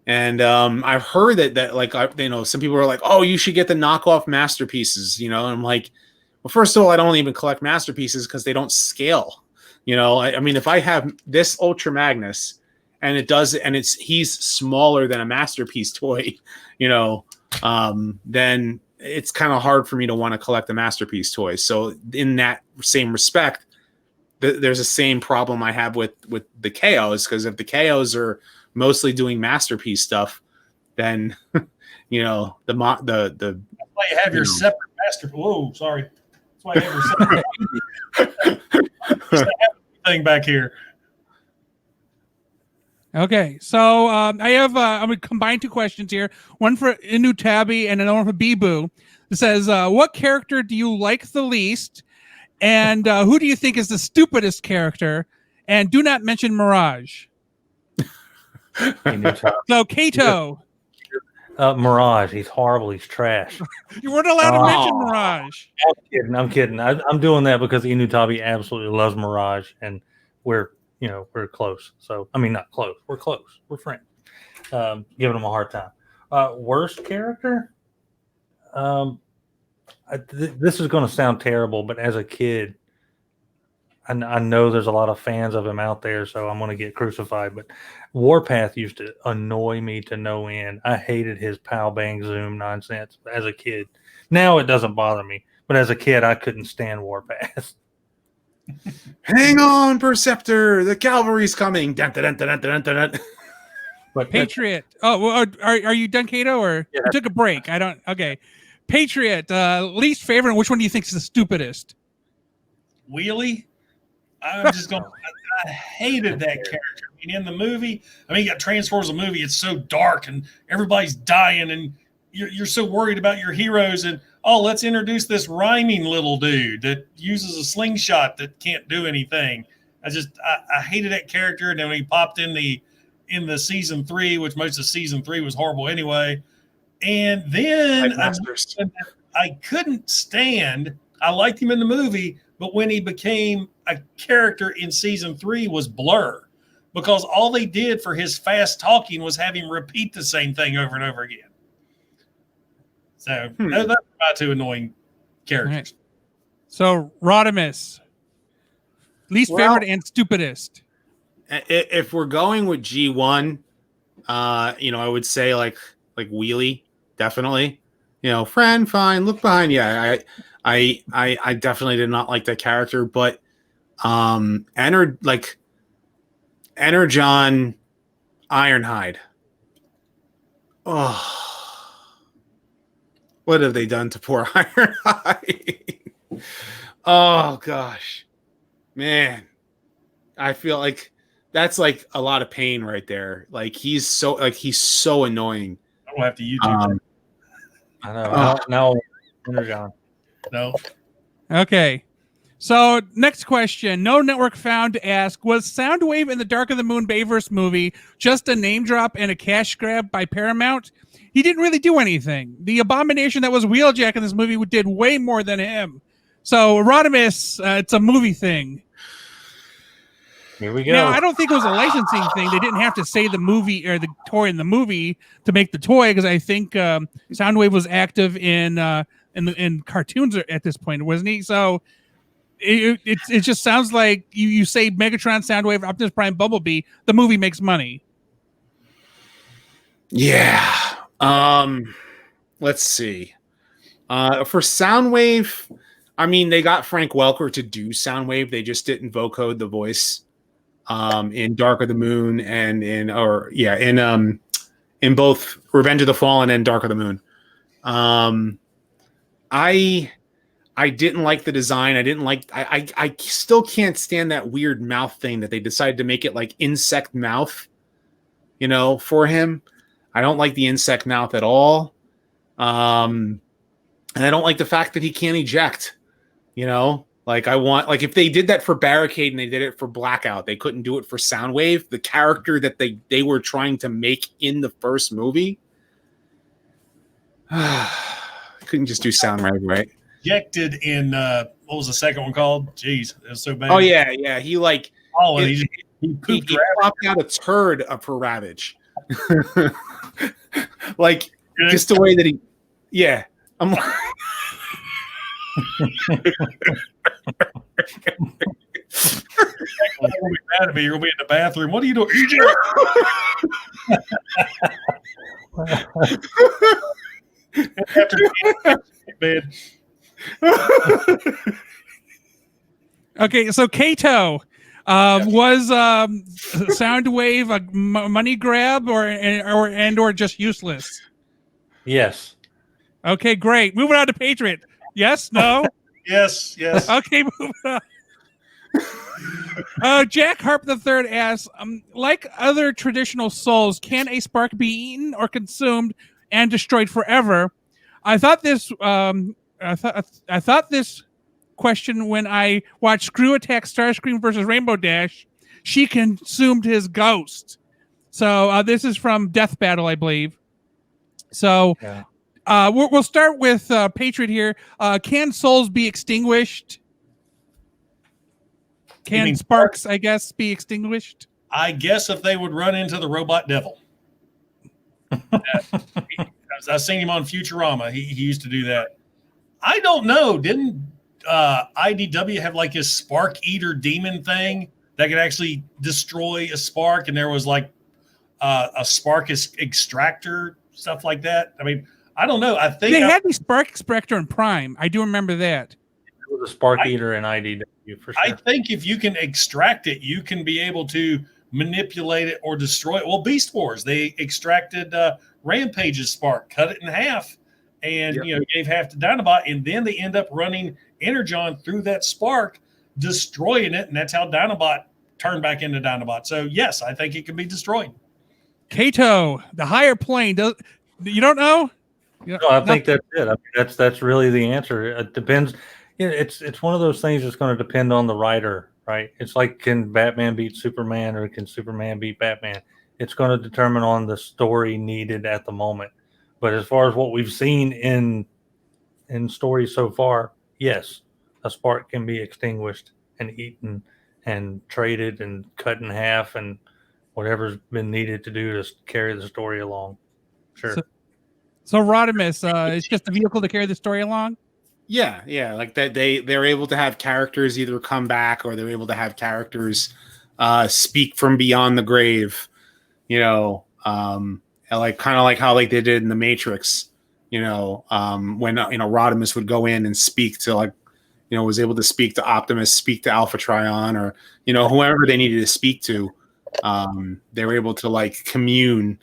And I've heard that like some people are like, oh, you should get the knockoff masterpieces, and I'm like, well, first of all, I don't even collect masterpieces because they don't scale. I mean, if I have this Ultra Magnus and he's smaller than a masterpiece toy, then it's kind of hard for me to want to collect the masterpiece toys. So in that same respect, there's the same problem I have with the KOs, because if the KOs are mostly doing masterpiece stuff, then the That's why you have your separate master. Whoa, sorry. That's why you have your separate thing back here. Okay, so I have I'm gonna combine two questions here. One for Inu Tabi and another one for Bibu. It says, "What character do you like the least, and who do you think is the stupidest character? And do not mention Mirage." So Kato, Mirage, he's horrible. He's trash. you weren't allowed to mention Mirage. I'm kidding. I'm doing that because Inu Tabi absolutely loves Mirage, and we're close. So I mean, not close. We're close. We're friends. Giving him a hard time. Worst character. This is going to sound terrible, but as a kid, I know there's a lot of fans of him out there, so I'm going to get crucified. But Warpath used to annoy me to no end. I hated his pow bang zoom nonsense as a kid. Now it doesn't bother me, but as a kid, I couldn't stand Warpath. Hang on, Perceptor! The cavalry's coming! Dun, dun, dun, dun, dun, dun, dun. But Patriot. Oh, well, are you done, Kato, or Yeah. you took a break? I don't. Okay, Patriot. Least favorite. Which one do you think is the stupidest? Wheelie. I'm just going. I hated that character. I mean, in the movie, you got Transformers, the movie. It's so dark and everybody's dying, and you're so worried about your heroes. And let's introduce this rhyming little dude that uses a slingshot that can't do anything. I hated that character. And then when he popped in the season 3, which most of season 3 was horrible anyway. And then I couldn't stand. I liked him in the movie, but when he became a character in season 3 was Blur, because all they did for his fast talking was have him repeat the same thing over and over again. So that's my two annoying characters. Right. So Rodimus, least favorite and stupidest. If we're going with G1, I would say like Wheelie, definitely. Friend, fine, look behind. Yeah, I definitely did not like that character, but Energon Ironhide. Oh, what have they done to poor Ironhide? Oh gosh, man, I feel like that's like a lot of pain right there. Like he's so annoying. I will have to YouTube. I know. Now, Energon. No. Okay. So next question. No network found to ask, was Soundwave in the Dark of the Moon Bayverse movie just a name drop and a cash grab by Paramount? He didn't really do anything. The abomination that was Wheeljack in this movie did way more than him. So Rodimus, it's a movie thing. Here we go. Now, I don't think it was a licensing thing. They didn't have to say the movie or the toy in the movie to make the toy, because I think Soundwave was active in cartoons at this point, wasn't he? So it just sounds like you say Megatron, Soundwave, Optimus Prime, Bumblebee, the movie makes money. Yeah. Let's see. For Soundwave, they got Frank Welker to do Soundwave. They just didn't vocode the voice in Dark of the Moon and in both Revenge of the Fallen and Dark of the Moon. I didn't like the design. I still can't stand that weird mouth thing that they decided to make it like insect mouth, for him. I don't like the insect mouth at all. And I don't like the fact that he can't eject, if they did that for Barricade and they did it for Blackout, they couldn't do it for Soundwave, the character that they were trying to make in the first movie. Couldn't just do Soundwave, right? Ejected in what was the second one called? Jeez, it was so bad. Oh yeah. He he pooped he popped out a turd for Ravage. Like Good. just the way that he, yeah. I'm like, You're gonna be mad at me. You're gonna be in the bathroom. What are you doing? After bed. Okay, so Kato, was Soundwave a money grab or just useless? Yes. Okay, great. Moving on to Patriot. Yes, no. Yes, yes. Okay, moving on. Jack Harp III asks, like other traditional souls, can a spark be eaten or consumed and destroyed forever? I thought this question when I watched Screw Attack Starscream versus Rainbow Dash. She consumed his ghost. So this is from Death Battle, I believe. So Yeah. we'll start with Patriot here. Can souls be extinguished? You Can mean sparks, I guess, be extinguished? I guess if they would run into the robot devil. I've seen him on Futurama. He used to do that. I don't know. Didn't IDW have like his spark eater demon thing that could actually destroy a spark? And there was like a spark extractor, stuff like that. I mean, I don't know. I think They had the Spark Extractor in Prime. I do remember that. It was a Spark Eater in IDW for sure. I think if you can extract it, you can be able to manipulate it or destroy it. Well, Beast Wars, they extracted Rampage's spark, cut it in half, and gave half to Dinobot, and then they end up running Energon through that spark, destroying it, and that's how Dinobot turned back into Dinobot. So yes, I think it can be destroyed. Kato, the higher plane. You don't know? No, I think that's it. I mean, that's really the answer. It depends. It's one of those things that's going to depend on the writer, right? It's like, can Batman beat Superman or can Superman beat Batman? It's going to determine on the story needed at the moment. But as far as what we've seen in stories so far, yes, a spark can be extinguished and eaten and traded and cut in half and whatever's been needed to do to carry the story along. Sure. So Rodimus, it's just a vehicle to carry the story along? Yeah, like that they're able to have characters either come back or they're able to have characters speak from beyond the grave, like kind of like how like they did in the Matrix, when Rodimus would go in and speak to was able to speak to Optimus, speak to Alpha Trion, or whoever they needed to speak to. They were able to like commune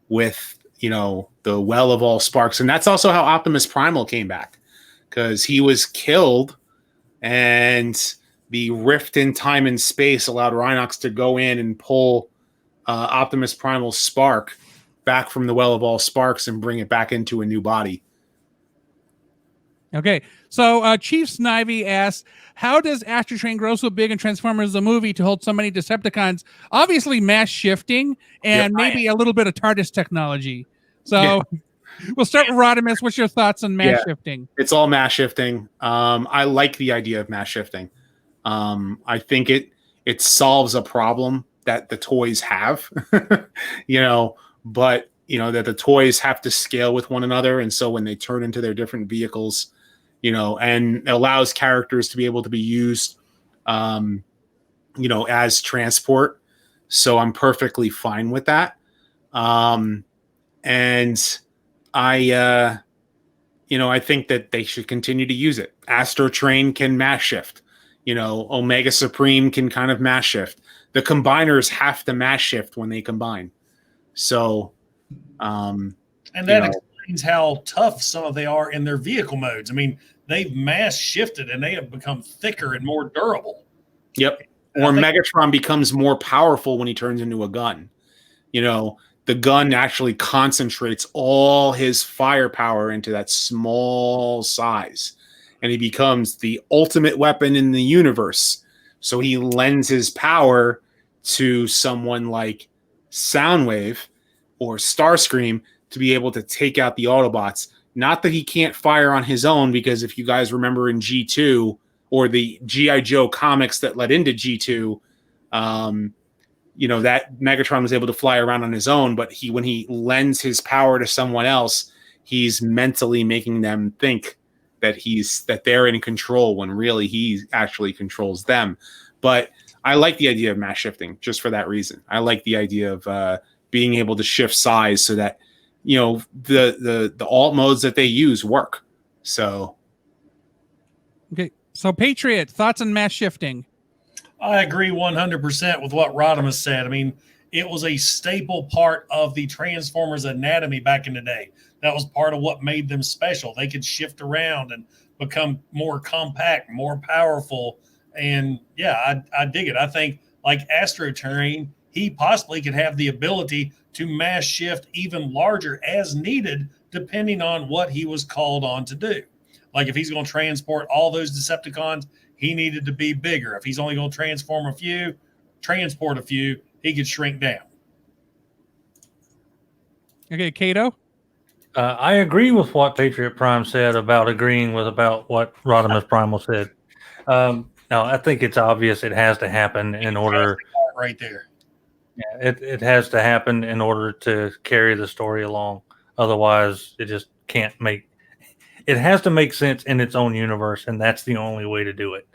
with the well of all sparks, and that's also how Optimus Primal came back, because he was killed and the rift in time and space allowed Rhinox to go in and pull Optimus Primal's spark back from the well of all sparks and bring it back into a new body. Okay, so Chief Snivy asks, how does Astro Train grow so big in Transformers the movie to hold so many Decepticons? Obviously mass shifting and maybe a little bit of TARDIS technology. So we'll start with Rodimus. What's your thoughts on mass shifting? It's all mass shifting. I like the idea of mass shifting. I think it solves a problem that the toys have, but that the toys have to scale with one another. And so when they turn into their different vehicles, and allows characters to be able to be used, as transport. So I'm perfectly fine with that. And I think that they should continue to use it. Astro Train can mass shift. Omega Supreme can kind of mass shift. The combiners have to mass shift when they combine. So, and that explains how tough some of they are in their vehicle modes. I mean, they've mass shifted and they have become thicker and more durable. Yep. Or Megatron becomes more powerful when he turns into a gun. The gun actually concentrates all his firepower into that small size, and he becomes the ultimate weapon in the universe. So he lends his power to someone like Soundwave or Starscream to be able to take out the Autobots. Not that he can't fire on his own, because if you guys remember in G2 or the G.I. Joe comics that led into G2, that Megatron was able to fly around on his own, but when he lends his power to someone else, he's mentally making them think that they're in control when really he actually controls them. But I like the idea of mass shifting just for that reason. I like the idea of being able to shift size so that the alt modes that they use work. So okay, so Patriot, thoughts on mass shifting? I agree 100% with what Rodimus said. I mean, it was a staple part of the Transformers anatomy back in the day. That was part of what made them special. They could shift around and become more compact, more powerful. And yeah, I dig it. I think like Astro Terrain, he possibly could have the ability to mass shift even larger as needed, depending on what he was called on to do. Like if he's going to transport all those Decepticons, he needed to be bigger. If he's only going to transport a few, he could shrink down. Okay, Kato? I agree with what Patriot Prime said about agreeing with about what Rodimus Primal said. Now, I think it's obvious it has to happen in order. Right there. Yeah, it has to happen in order to carry the story along. Otherwise, it just can't make. It has to make sense in its own universe, and that's the only way to do it.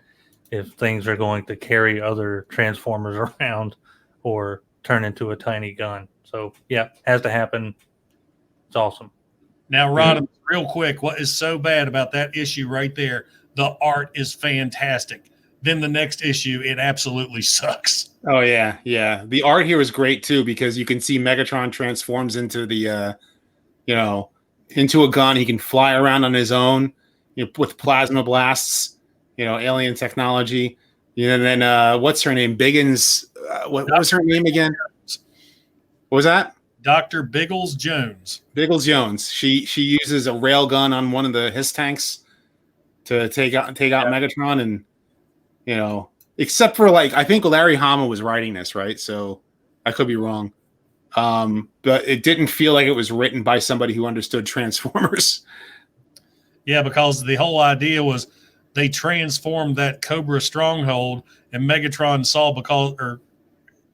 If things are going to carry other Transformers around or turn into a tiny gun. So, yeah, has to happen. It's awesome. Now, Rod, real quick, what is so bad about that issue right there? The art is fantastic. Then the next issue, it absolutely sucks. Oh yeah, yeah. The art here is great too because you can see Megatron transforms into the, into a gun. He can fly around on his own, with plasma blasts. Alien technology. And then what's her name? Biggins. What was her name again? What was that? Dr. Biggles Jones. Biggles Jones. She uses a rail gun on one of his tanks to take out Megatron, and except for I think Larry Hama was writing this, right? So I could be wrong. But it didn't feel like it was written by somebody who understood Transformers. Yeah, because the whole idea was they transformed that Cobra stronghold, and Megatron saw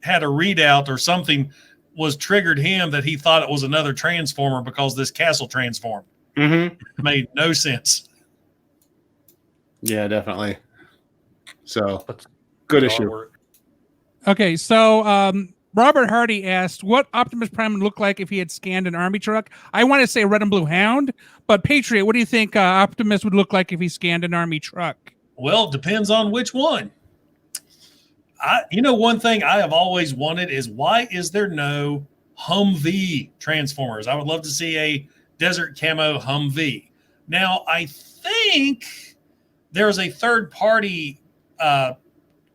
had a readout or something was triggered him that he thought it was another Transformer because this castle transformed. Mm-hmm. It made no sense. Yeah, definitely. So good issue. Okay, so Robert Hardy asked what Optimus Prime would look like if he had scanned an army truck. I want to say Red and Blue Hound, but Patriot, what do you think Optimus would look like if he scanned an army truck? Well, it depends on which one. One thing I have always wanted is why is there no Humvee Transformers? I would love to see a desert camo Humvee. Now, I think there's a third-party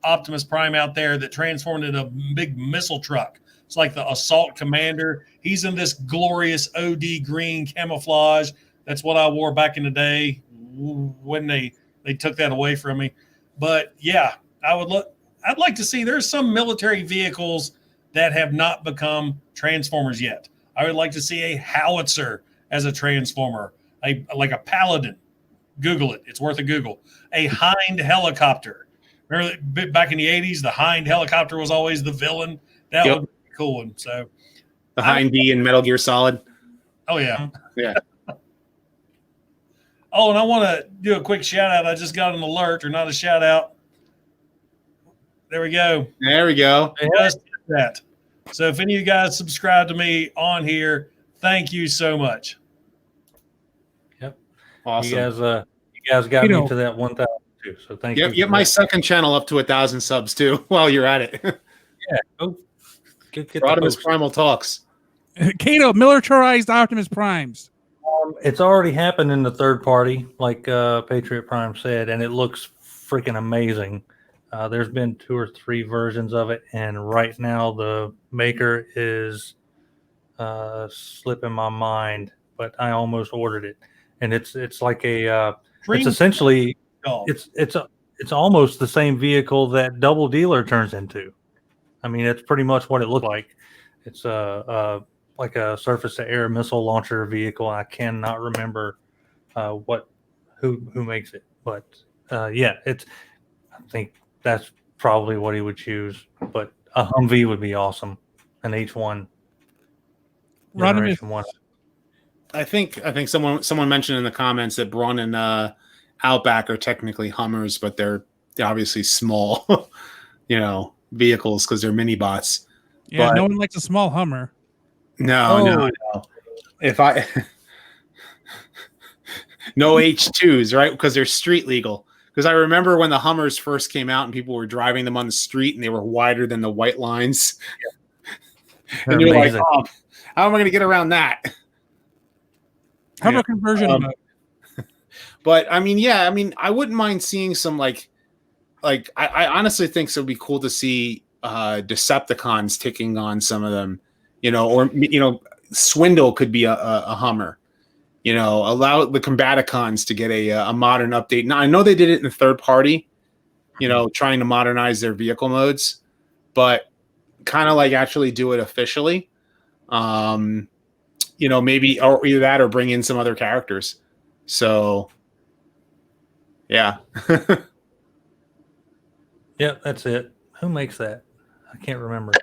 Optimus Prime out there that transformed into a big missile truck. It's like the Assault Commander. He's in this glorious OD green camouflage. That's what I wore back in the day when they took that away from me. But yeah, I'd like to see there's some military vehicles that have not become Transformers yet. I would like to see a howitzer as a Transformer, like a Paladin. Google it. It's worth a Google. A Hind helicopter. Remember back in the 80s, the Hind helicopter was always the villain. That would be a cool one. So the Hind D in Metal Gear Solid. Oh, yeah. Yeah. Oh, and I want to do a quick shout out. I just got an alert, or not a shout out. There we go. There we go. Just that. So if any of you guys subscribe to me on here, thank you so much. Yep. Awesome. You guys got me to that 1,000 too. So thank you. Get my second channel up to 1,000 subs too while you're at it. Yeah. Go get Rodimus Primal Talks. Kato, militarized Optimus Primes. It's already happened in the third party, like Patriot Prime said, and it looks freaking amazing. There's been 2 or 3 versions of it, and right now the maker is slipping my mind, but I almost ordered it, and it's like a it's essentially it's almost the same vehicle that Double Dealer turns into. I mean, it's pretty much what it looked like. It's like a surface-to-air missile launcher vehicle. I cannot remember who makes it, but yeah, I think that's probably what he would choose. But a Humvee would be awesome. An H1 Rodimus, Generation 1. I think someone mentioned in the comments that Braun and Outback are technically Hummers, but they're obviously small, vehicles because they're mini bots. yeah, But no one likes a small Hummer. no. If I no H2s, right? Because they're street legal. Because I remember when the Hummers first came out and people were driving them on the street and they were wider than the white lines. They're And you're amazing. like, oh, how am I going to get around that? Hummer conversion mode. But I mean, I wouldn't mind seeing some like I honestly think it would be cool to see Decepticons ticking on some of them, or Swindle could be a Hummer. Allow the Combaticons to get a modern update. Now, I know they did it in the third party, trying to modernize their vehicle modes, but kind of like actually do it officially. Maybe or either that or bring in some other characters. So, yeah. Yep, that's it. Who makes that? I can't remember.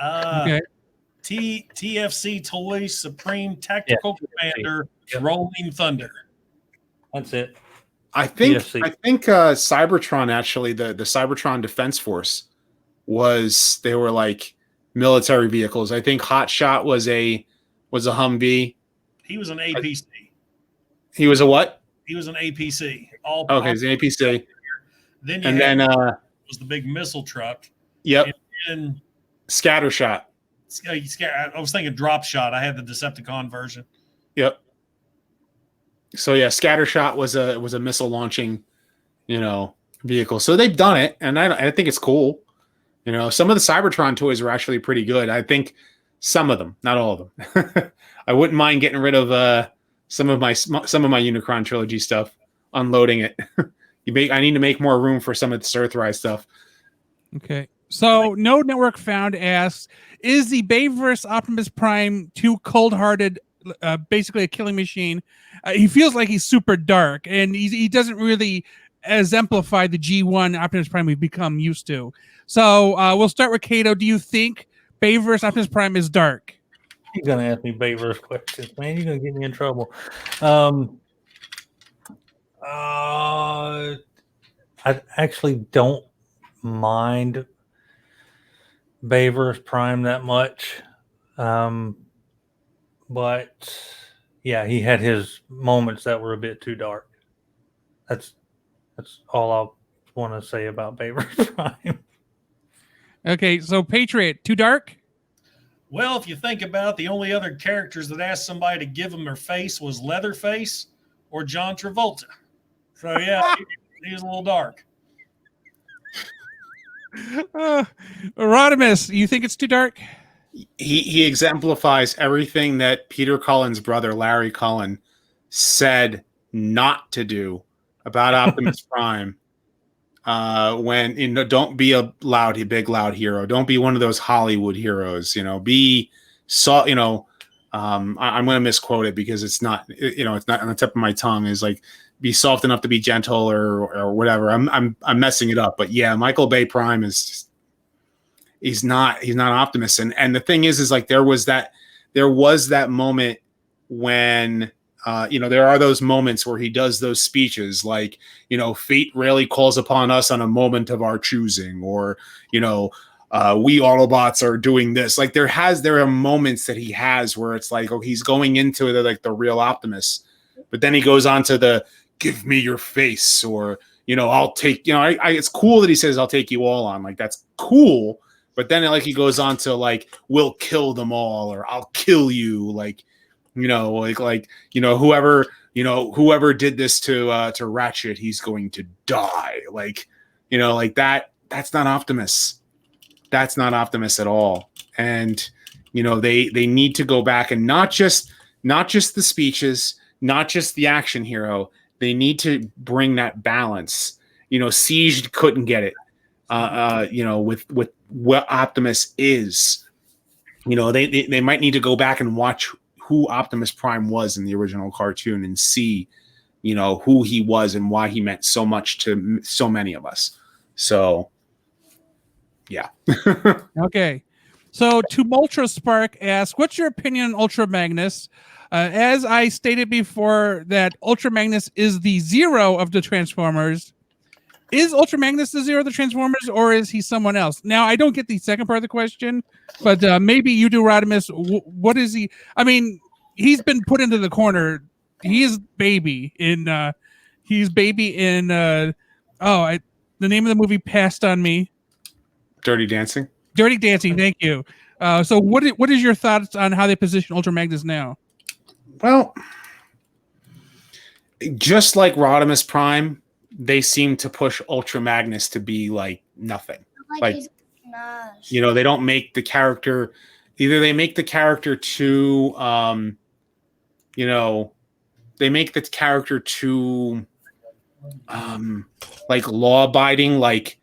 Okay. TFC Toys Supreme Tactical Commander Rolling Thunder. That's it. I think TFC. Cybertron actually the Cybertron Defense Force they were like military vehicles. I think Hotshot was a Humvee. He was an APC. He was a what? He was an APC. Okay, he's an APC. Then was the big missile truck. Yep. And Scattershot. I was thinking Drop Shot. I had the Decepticon version. Yep. So yeah, Scattershot was a missile launching, vehicle. So they've done it, and I think it's cool. Some of the Cybertron toys are actually pretty good. I think some of them, not all of them. I wouldn't mind getting rid of some of my Unicron trilogy stuff, unloading it. I need to make more room for some of this Earthrise stuff. Okay. So, No Network Found asks, is the Bayverse Optimus Prime too cold-hearted, basically a killing machine? He feels like he's super dark, and he doesn't really exemplify the G1 Optimus Prime we've become used to. So, we'll start with Kato. Do you think Bayverse Optimus Prime is dark? You're going to ask me Bayverse questions, man. You're going to get me in trouble. I actually don't mind Bayverse Prime that much. But yeah, he had his moments that were a bit too dark. That's all I want to say about Bayverse Prime. Okay, so Patriot, too dark? Well, if you think about it, the only other characters that asked somebody to give them their face was Leatherface or John Travolta. So yeah, he was a little dark. Rodimus, you think it's too dark? He exemplifies everything that Peter Cullen's brother Larry Cullen said not to do about Optimus Prime. When don't be a big loud hero. Don't be one of those Hollywood heroes. Be I'm going to misquote it because it's not it's not on the tip of my tongue. Is like be soft enough to be gentle or whatever. I'm messing it up, but yeah, Michael Bay Prime is just, he's not Optimus. And the thing is like there was that moment when there are those moments where he does those speeches like, fate rarely calls upon us on a moment of our choosing, or, we Autobots are doing this. Like there are moments that he has where it's like, oh, he's going into the real Optimus, but then he goes on to the give me your face, or, I'll take, it's cool that he says, I'll take you all on. Like, that's cool. But then he goes on to like, we'll kill them all, or I'll kill you. Like, whoever did this to Ratchet, he's going to die. Like, that, that's not Optimus. That's not Optimus at all. And, they need to go back and not just the speeches, not just the action hero. They need to bring that balance. Siege couldn't get it. With what Optimus is. They might need to go back and watch who Optimus Prime was in the original cartoon and see, who he was and why he meant so much to so many of us. So, Yeah. Okay. So Tumultra Spark asks, what's your opinion on Ultra Magnus? As I stated before, that Ultra Magnus is the Zero of the Transformers. Is Ultra Magnus the Zero of the Transformers, or is he someone else? Now, I don't get the second part of the question, but maybe you do, Rodimus. What is he? I mean, he's been put into the corner. He is baby in. The name of the movie passed on me. Dirty Dancing. Dirty Dancing. Thank you. So, what is your thoughts on how they position Ultra Magnus now? Well, just like Rodimus Prime, they seem to push Ultra Magnus to be like nothing. Like, he's nice. you know, they don't make the character. Either they make the character too, you know, they make the character too, like law-abiding, like,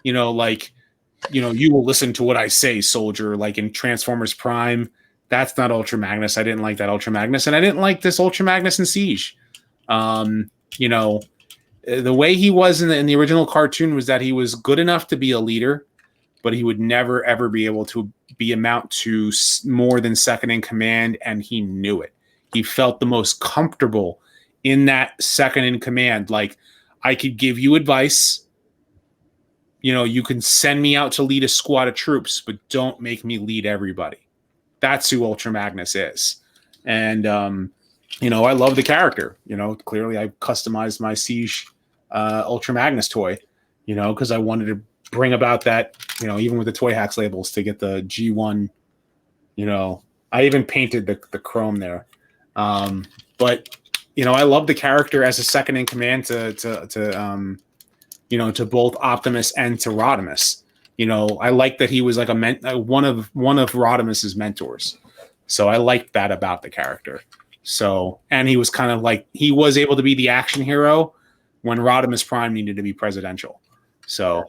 you will listen to what I say, soldier. Like in Transformers Prime, that's not Ultra Magnus. I didn't like that Ultra Magnus, and I didn't like this Ultra Magnus in Siege. The way he was in the original cartoon was that he was good enough to be a leader, but he would never ever be able to amount to more than second in command, and he knew it. He felt the most comfortable in that second in command. Like, I could give you advice. You can send me out to lead a squad of troops, but don't make me lead everybody. That's who Ultra Magnus is. And, I love the character. Clearly I customized my Siege Ultra Magnus toy, because I wanted to bring about that, even with the Toy Hacks labels, to get the G1, I even painted the chrome there. But, I love the character as a second in command to both Optimus and to Rodimus. I like that he was like one of Rodimus's mentors. So I liked that about the character. So, and he was kind of like, he was able to be the action hero when Rodimus Prime needed to be presidential. So.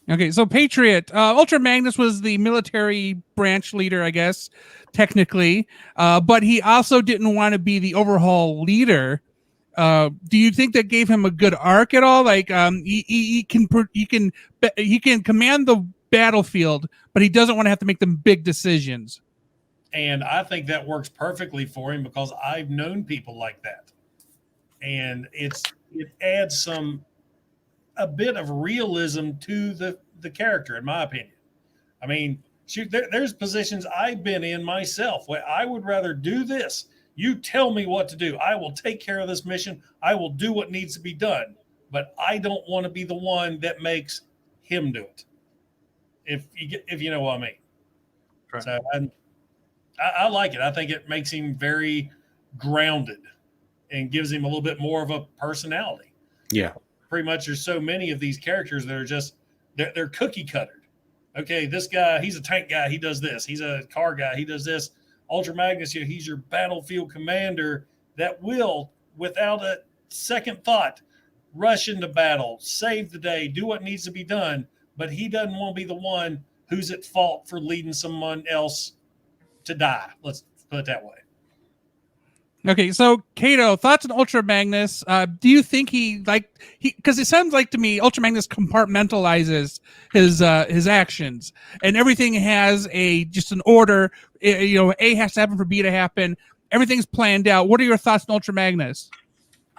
Okay, so Patriot, Ultra Magnus was the military branch leader, I guess, technically, but he also didn't want to be the overhaul leader. Do you think that gave him a good arc at all? Like, he can command the battlefield, but he doesn't want to have to make them big decisions. And I think that works perfectly for him, because I've known people like that, and it adds a bit of realism to the character, in my opinion. I mean, shoot, there's positions I've been in myself where I would rather do this. You tell me what to do. I will take care of this mission. I will do what needs to be done. But I don't want to be the one that makes him do it. If you know what I mean. Right. So I like it. I think it makes him very grounded and gives him a little bit more of a personality. Yeah. Pretty much there's so many of these characters that are just, they're cookie cuttered. Okay, this guy, he's a tank guy. He does this. He's a car guy. He does this. Ultra Magnus, he's your battlefield commander that will, without a second thought, rush into battle, save the day, do what needs to be done. But he doesn't want to be the one who's at fault for leading someone else to die. Let's put it that way. Okay, so Kato, thoughts on Ultra Magnus? Do you think because it sounds like to me Ultra Magnus compartmentalizes his actions, and everything has just an order. A has to happen for B to happen. Everything's planned out. What are your thoughts on Ultra Magnus?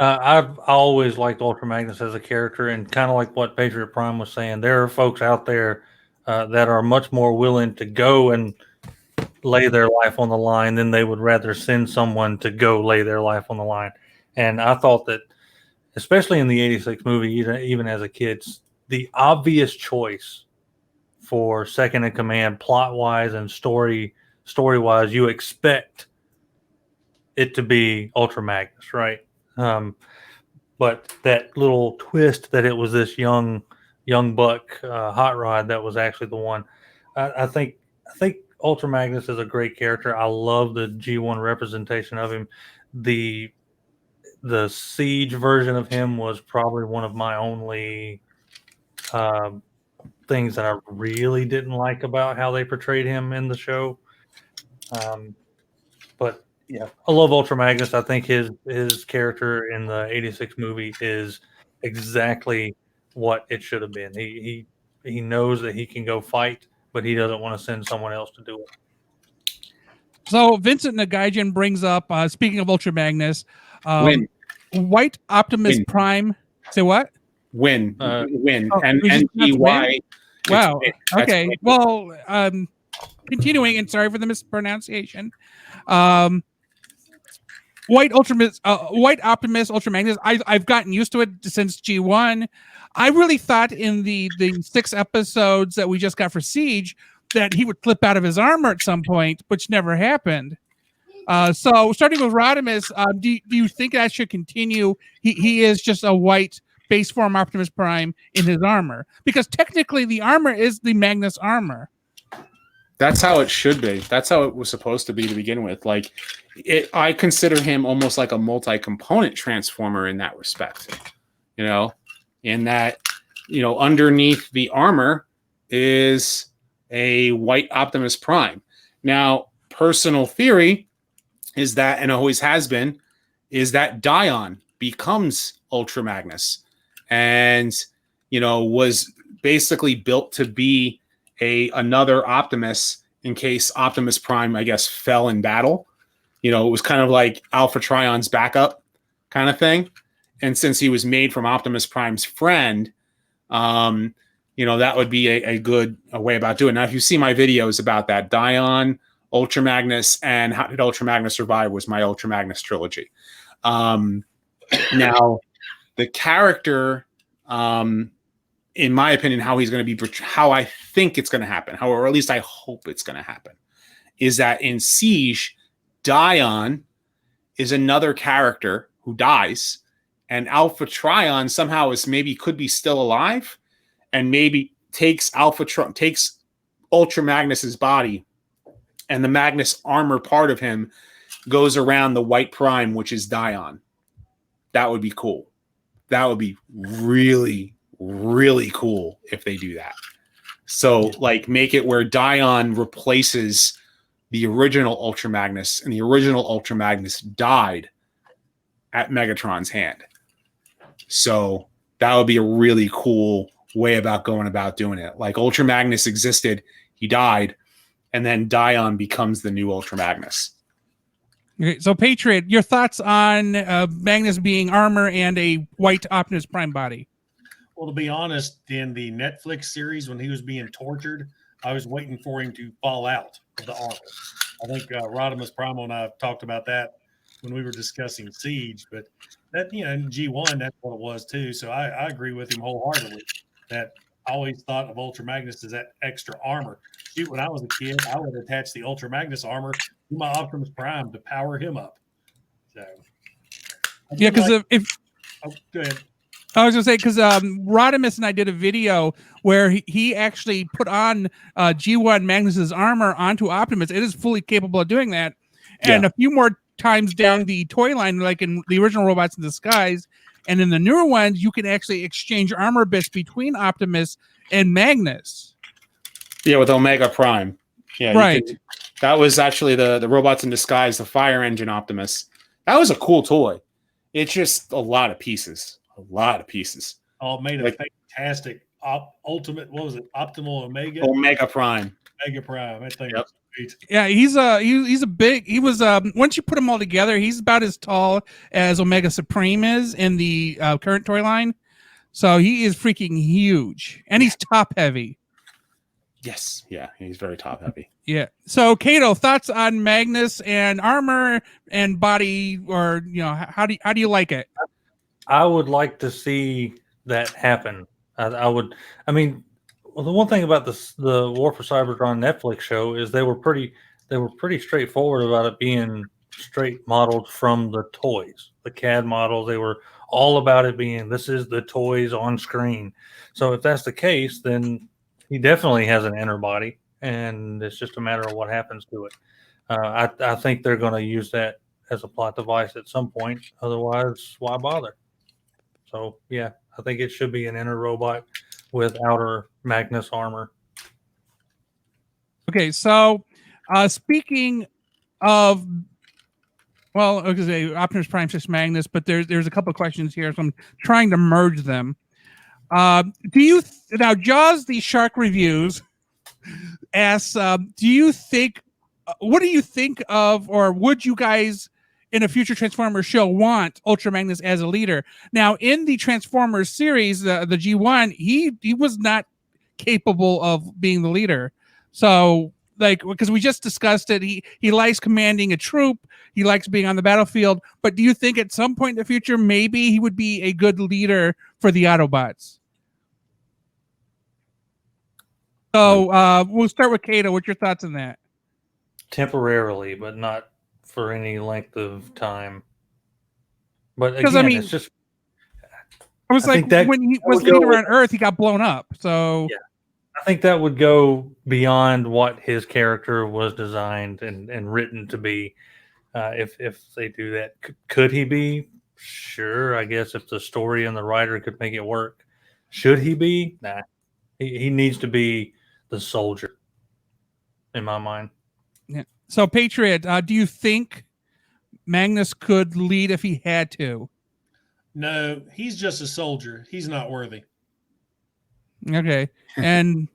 I've always liked Ultra Magnus as a character, and kind of like what Patriot Prime was saying, there are folks out there that are much more willing to go and lay their life on the line than they would rather send someone to go lay their life on the line. And I thought that, especially in the 86 movie, even as a kid, the obvious choice for second in command, plot-wise and story-wise, you expect it to be Ultra Magnus, right? But that little twist that it was this young buck hot rod that was actually the one. I think Ultra Magnus is a great character. I love the G1 representation of him. The Siege version of him was probably one of my only things that I really didn't like about how they portrayed him in the show. But yeah, I love Ultra Magnus. I think his character in the 86 movie is exactly what it should have been. He he knows that he can go fight, but he doesn't want to send someone else to do it. So Vincent Nagajian brings up, speaking of Ultra Magnus, Win. White Optimus Win. Prime. Say what? Win. Win. Oh, And we just NGY. win? Wow. Win. That's Okay. win. Well, continuing, and sorry for the mispronunciation. White Optimus Ultra Magnus. I've gotten used to it since G1. I really thought in the 6 episodes that we just got for Siege that he would flip out of his armor at some point, which never happened. So starting with Rodimus, do you think that should continue? He is just a white base form Optimus Prime in his armor, because technically the armor is the Magnus armor. That's how it should be. That's how it was supposed to be to begin with. Like, I consider him almost like a multi-component transformer in that respect. You know, in that, you know, underneath the armor is a white Optimus Prime. Now, personal theory is that, and always has been, is that Dion becomes Ultra Magnus, and, you know, was basically built to be another Optimus in case Optimus Prime, I guess, fell in battle. You know, it was kind of like Alpha Trion's backup kind of thing. And since he was made from Optimus Prime's friend, you know, that would be a good way about doing it. Now, if you see my videos about that, Dion, Ultra Magnus, and How Did Ultra Magnus Survive was my Ultra Magnus trilogy. Now, the character, in my opinion, how he's going to be, how I think it's going to happen, or at least I hope it's going to happen, is that in Siege, Dion is another character who dies, and Alpha Trion somehow could be still alive, and maybe takes Ultra Magnus's body, and the Magnus armor part of him goes around the White Prime, which is Dion. That would be cool. That would be really, really cool if they do that. So, like, make it where Dion replaces the original Ultra Magnus, and the original Ultra Magnus died at Megatron's hand. So that would be a really cool way about going about doing it. Like, Ultra Magnus existed, he died, and then Dion becomes the new Ultra Magnus. Okay, so Patriot, your thoughts on Magnus being armor and a white Optimus Prime body? Well, to be honest, in the Netflix series, when he was being tortured, I was waiting for him to fall out of the armor. I think Rodimus Primal and I talked about that when we were discussing Siege, but that, you know, in G1, that's what it was too. So I agree with him wholeheartedly that I always thought of Ultra Magnus as that extra armor. Shoot, when I was a kid, I would attach the Ultra Magnus armor to my Optimus Prime to power him up. So, yeah, because go ahead. I was going to say, because Rodimus and I did a video where he actually put on G1 Magnus's armor onto Optimus. It is fully capable of doing that. And a few more times down the toy line, like in the original Robots in Disguise, and in the newer ones, you can actually exchange armor bits between Optimus and Magnus. Yeah, with Omega Prime. Yeah, right. That was actually the Robots in Disguise, the Fire Engine Optimus. That was a cool toy. It's just a lot of pieces. Oh, it made a fantastic ultimate. What was it? Optimal Omega. Omega Prime. Omega Prime. That thing was great. Yeah, he's a big. He was once you put them all together, he's about as tall as Omega Supreme is in the current toy line. So he is freaking huge, and he's top heavy. Yes, yeah, he's very top heavy. Yeah. So, Kato, thoughts on Magnus and armor and body, or, you know, how do you like it? I would like to see that happen. I would. I mean, well, the one thing about the War for Cybertron Netflix show is they were pretty straightforward about it being straight modeled from the toys, the CAD models. They were all about it being, this is the toys on screen. So if that's the case, then he definitely has an inner body, and it's just a matter of what happens to it. I think they're going to use that as a plot device at some point. Otherwise, why bother? So, yeah, I think it should be an inner robot with outer Magnus armor. Okay, so speaking of, well, okay, Optimus Prime 6 Magnus, but there's a couple of questions here, so I'm trying to merge them. Now Jaws the Shark Reviews asks, do you think, what do you think of, or would you guys in a future Transformers show want Ultra Magnus as a leader? Now, in the Transformers series, the G1, he was not capable of being the leader. So, like, because we just discussed it, he likes commanding a troop, he likes being on the battlefield. But do you think at some point in the future, maybe he would be a good leader for the Autobots? So we'll start with Kato. What's your thoughts on that? Temporarily, but not for any length of time. But Because again, I mean, it's just. I was like, when he was leader on Earth, he got blown up. So yeah, I think that would go beyond what his character was designed and written to be. If they do that, could he be? Sure, I guess if the story and the writer could make it work. Should he be? Nah, he needs to be the soldier. In my mind. Yeah. So, Patriot, do you think Magnus could lead if he had to? No, he's just a soldier. He's not worthy. Okay. And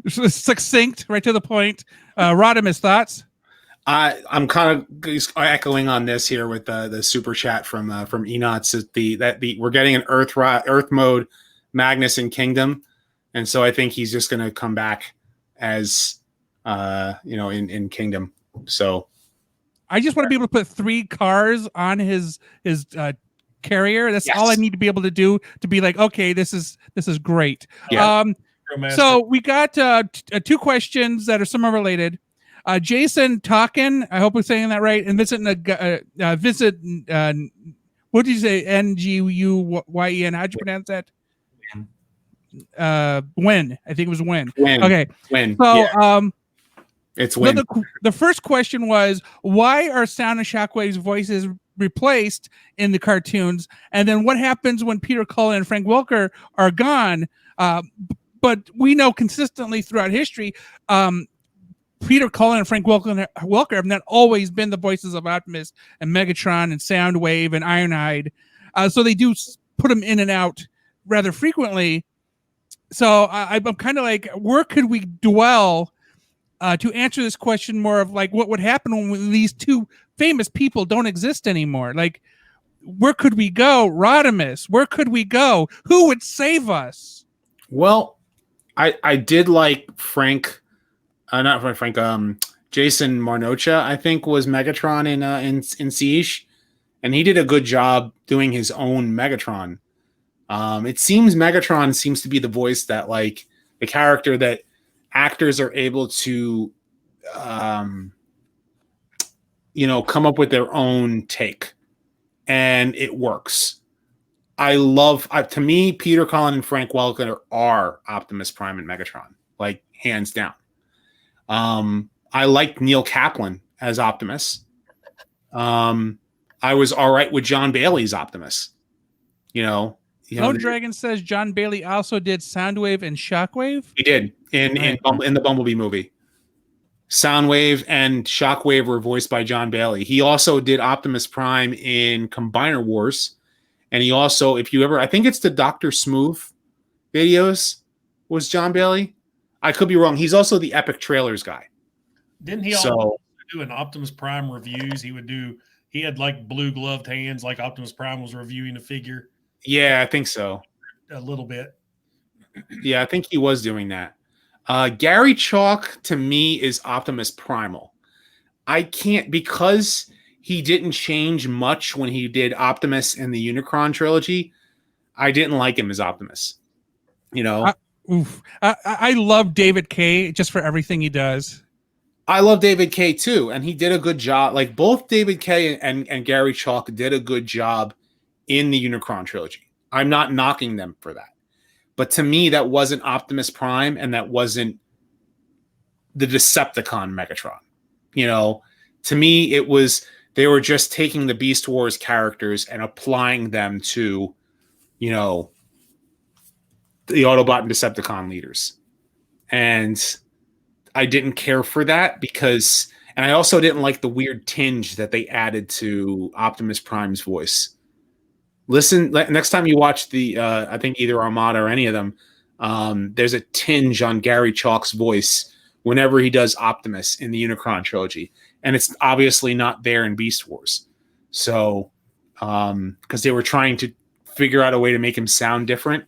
succinct, right to the point. Rodimus, thoughts? I'm kind of echoing on this here with the super chat from Enots. We're getting an Earth mode Magnus in Kingdom, and so I think he's just going to come back as in Kingdom. So I just want to be able to put 3 cars on his carrier. That's all I need to be able to do to be like, okay, this is great. Yeah. So we got 2 questions that are somewhat related. Jason Talkin, I hope I'm saying that right, and Vincent what did you say? Nguyen. How'd you pronounce that? When. I think it was when. Okay. When. So yeah. It's when. The first question was, why are Sound and Shockwave's voices replaced in the cartoons? And then what happens when Peter Cullen and Frank Welker are gone? But we know consistently throughout history, Peter Cullen and Frank Welker have not always been the voices of Optimus and Megatron and Soundwave and Ironhide. So they do put them in and out rather frequently. So I'm kind of like, where could we dwell to answer this question more of like what would happen when these 2 famous people don't exist anymore? Like, where could we go? Rodimus, where could we go? Who would save us? Well, I did like Jason Marnocha, I think, was Megatron in Siege, and he did a good job doing his own Megatron. It seems Megatron seems to be the voice that, like, the character that actors are able to, come up with their own take, and it works. To me, Peter Cullen and Frank Welker are Optimus Prime and Megatron, like, hands down. I liked Neil Kaplan as Optimus. I was all right with John Bailey's Optimus. No Dragon says John Bailey also did Soundwave and Shockwave. He did in the Bumblebee movie. Soundwave and Shockwave were voiced by John Bailey. He also did Optimus Prime in Combiner Wars, and he also, I think it's the Dr. Smooth videos, was John Bailey. I could be wrong. He's also the Epic Trailers guy. Didn't he also do an Optimus Prime reviews? He had like blue gloved hands, like Optimus Prime was reviewing a figure. Yeah, I think so. A little bit. Yeah, I think he was doing that. Gary Chalk, to me, is Optimus Primal. I can't, because he didn't change much when he did Optimus in the Unicron trilogy. I didn't like him as Optimus. I love David Kaye just for everything he does. I love David Kaye too, and he did a good job. Like, both David Kaye and Gary Chalk did a good job in the Unicron trilogy. I'm not knocking them for that. But to me, that wasn't Optimus Prime, and that wasn't the Decepticon Megatron. To me, it was, they were just taking the Beast Wars characters and applying them to, the Autobot and Decepticon leaders. And I didn't care for that and I also didn't like the weird tinge that they added to Optimus Prime's voice. listen next time you watch the I think either Armada or any of them. There's a tinge on Gary Chalk's voice whenever he does Optimus in the Unicron trilogy, and it's obviously not there in Beast Wars. So, because they were trying to figure out a way to make him sound different,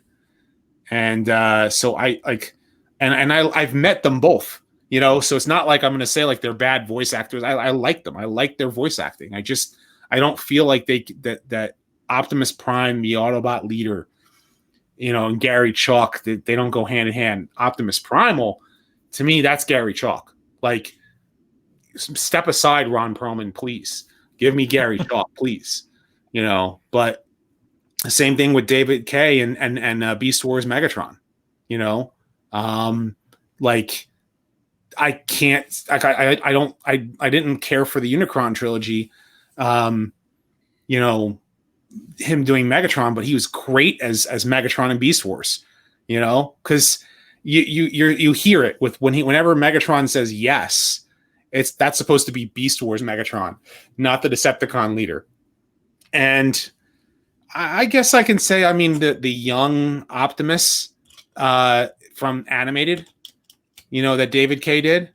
and so I like, and I've met them both, you know. So it's not like I'm going to say like they're bad voice actors. I like them. I like their voice acting. I don't feel like that Optimus Prime, the Autobot leader, you know, and Gary Chalk, they don't go hand in hand. Optimus Primal, to me, that's Gary Chalk. Like, step aside, Ron Perlman, please. Give me Gary Chalk, please. You know, but the same thing with David K and Beast Wars Megatron. You know, like I can't, like I didn't care for the Unicron trilogy. You know, him doing Megatron, but he was great as Megatron in Beast Wars, you know, because you hear it with whenever Megatron says yes, that's supposed to be Beast Wars Megatron, not the Decepticon leader. And I guess I can say, I mean, the young Optimus from animated, you know, that David K did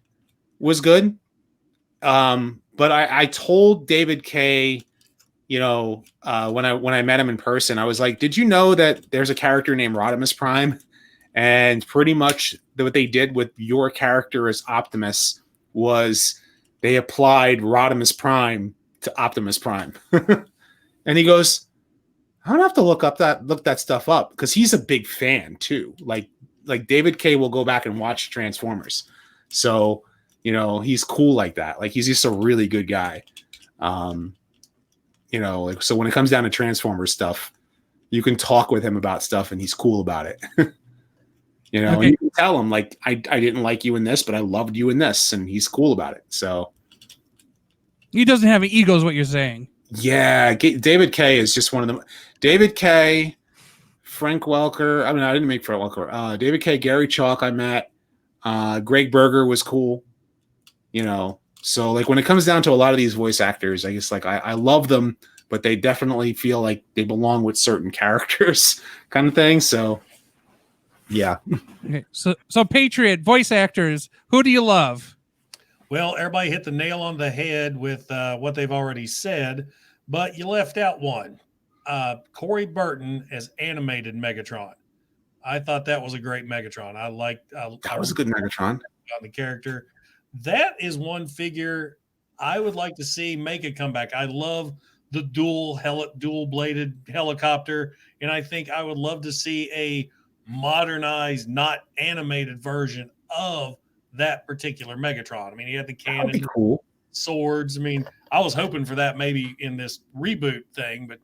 was good. But I told David K, you know, when I met him in person, I was like, did you know that there's a character named Rodimus Prime? And pretty much what they did with your character as Optimus was they applied Rodimus Prime to Optimus Prime. And he goes, I don't have to look that stuff up, because he's a big fan too. Like David K will go back and watch Transformers. So, you know, he's cool like that. Like, he's just a really good guy. You know, like, so when it comes down to Transformers stuff, you can talk with him about stuff and he's cool about it. You know, Okay. you can tell him like, I didn't like you in this, but I loved you in this, and he's cool about it. So He doesn't have an ego, is what you're saying. yeah, David K is just one of them. David K, Frank Welker. I mean, I didn't make Frank Welker. David K, Gary Chalk, I met. Greg Berger was cool. You know, so like when it comes down to a lot of these voice actors, I guess like I love them, but they definitely feel like they belong with certain characters, kind of thing. So yeah. Okay. So Patriot voice actors, who do you love? Well, everybody hit the nail on the head with what they've already said, but you left out one. Corey Burton as animated Megatron. I thought that was a great Megatron. That was a good Megatron. On the character. That is one figure I would like to see make a comeback. I love the dual-bladed helicopter, and I think I would love to see a modernized, not animated version of that particular Megatron. I mean, he had the cannon, That'd be cool. swords. I mean, I was hoping for that maybe in this reboot thing, but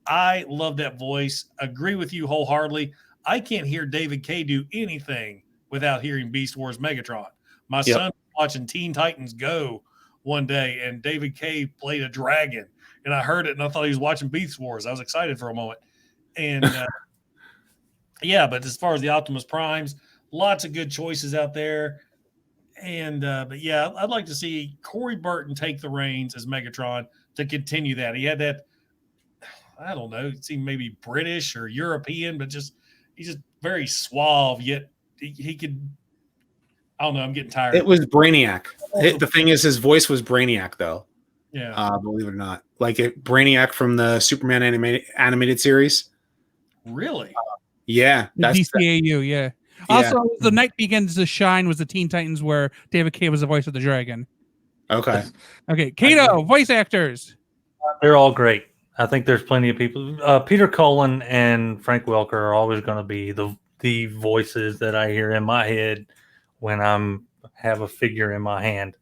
I love that voice. Agree with you wholeheartedly. I can't hear David K do anything without hearing Beast Wars Megatron. My son was watching Teen Titans Go one day, and David K played a dragon, and I heard it, and I thought he was watching Beast Wars. I was excited for a moment. And yeah, but as far as the Optimus Primes, lots of good choices out there. And but yeah, I'd like to see Corey Burton take the reins as Megatron to continue that. He had that, I don't know, it seemed maybe British or European, but he's just very suave, yet he could, I don't know, I'm getting tired. It was Brainiac. The thing is, his voice was Brainiac, though. Yeah. Believe it or not. Like Brainiac from the Superman animated series. Really? Yeah. The DCAU, yeah. Yeah. Also, The Night Begins to Shine was the Teen Titans where David K was the voice of the dragon. Okay. Okay, Kato, voice actors. They're all great. I think there's plenty of people. Peter Cullen and Frank Welker are always going to be the voices that I hear in my head when have a figure in my hand.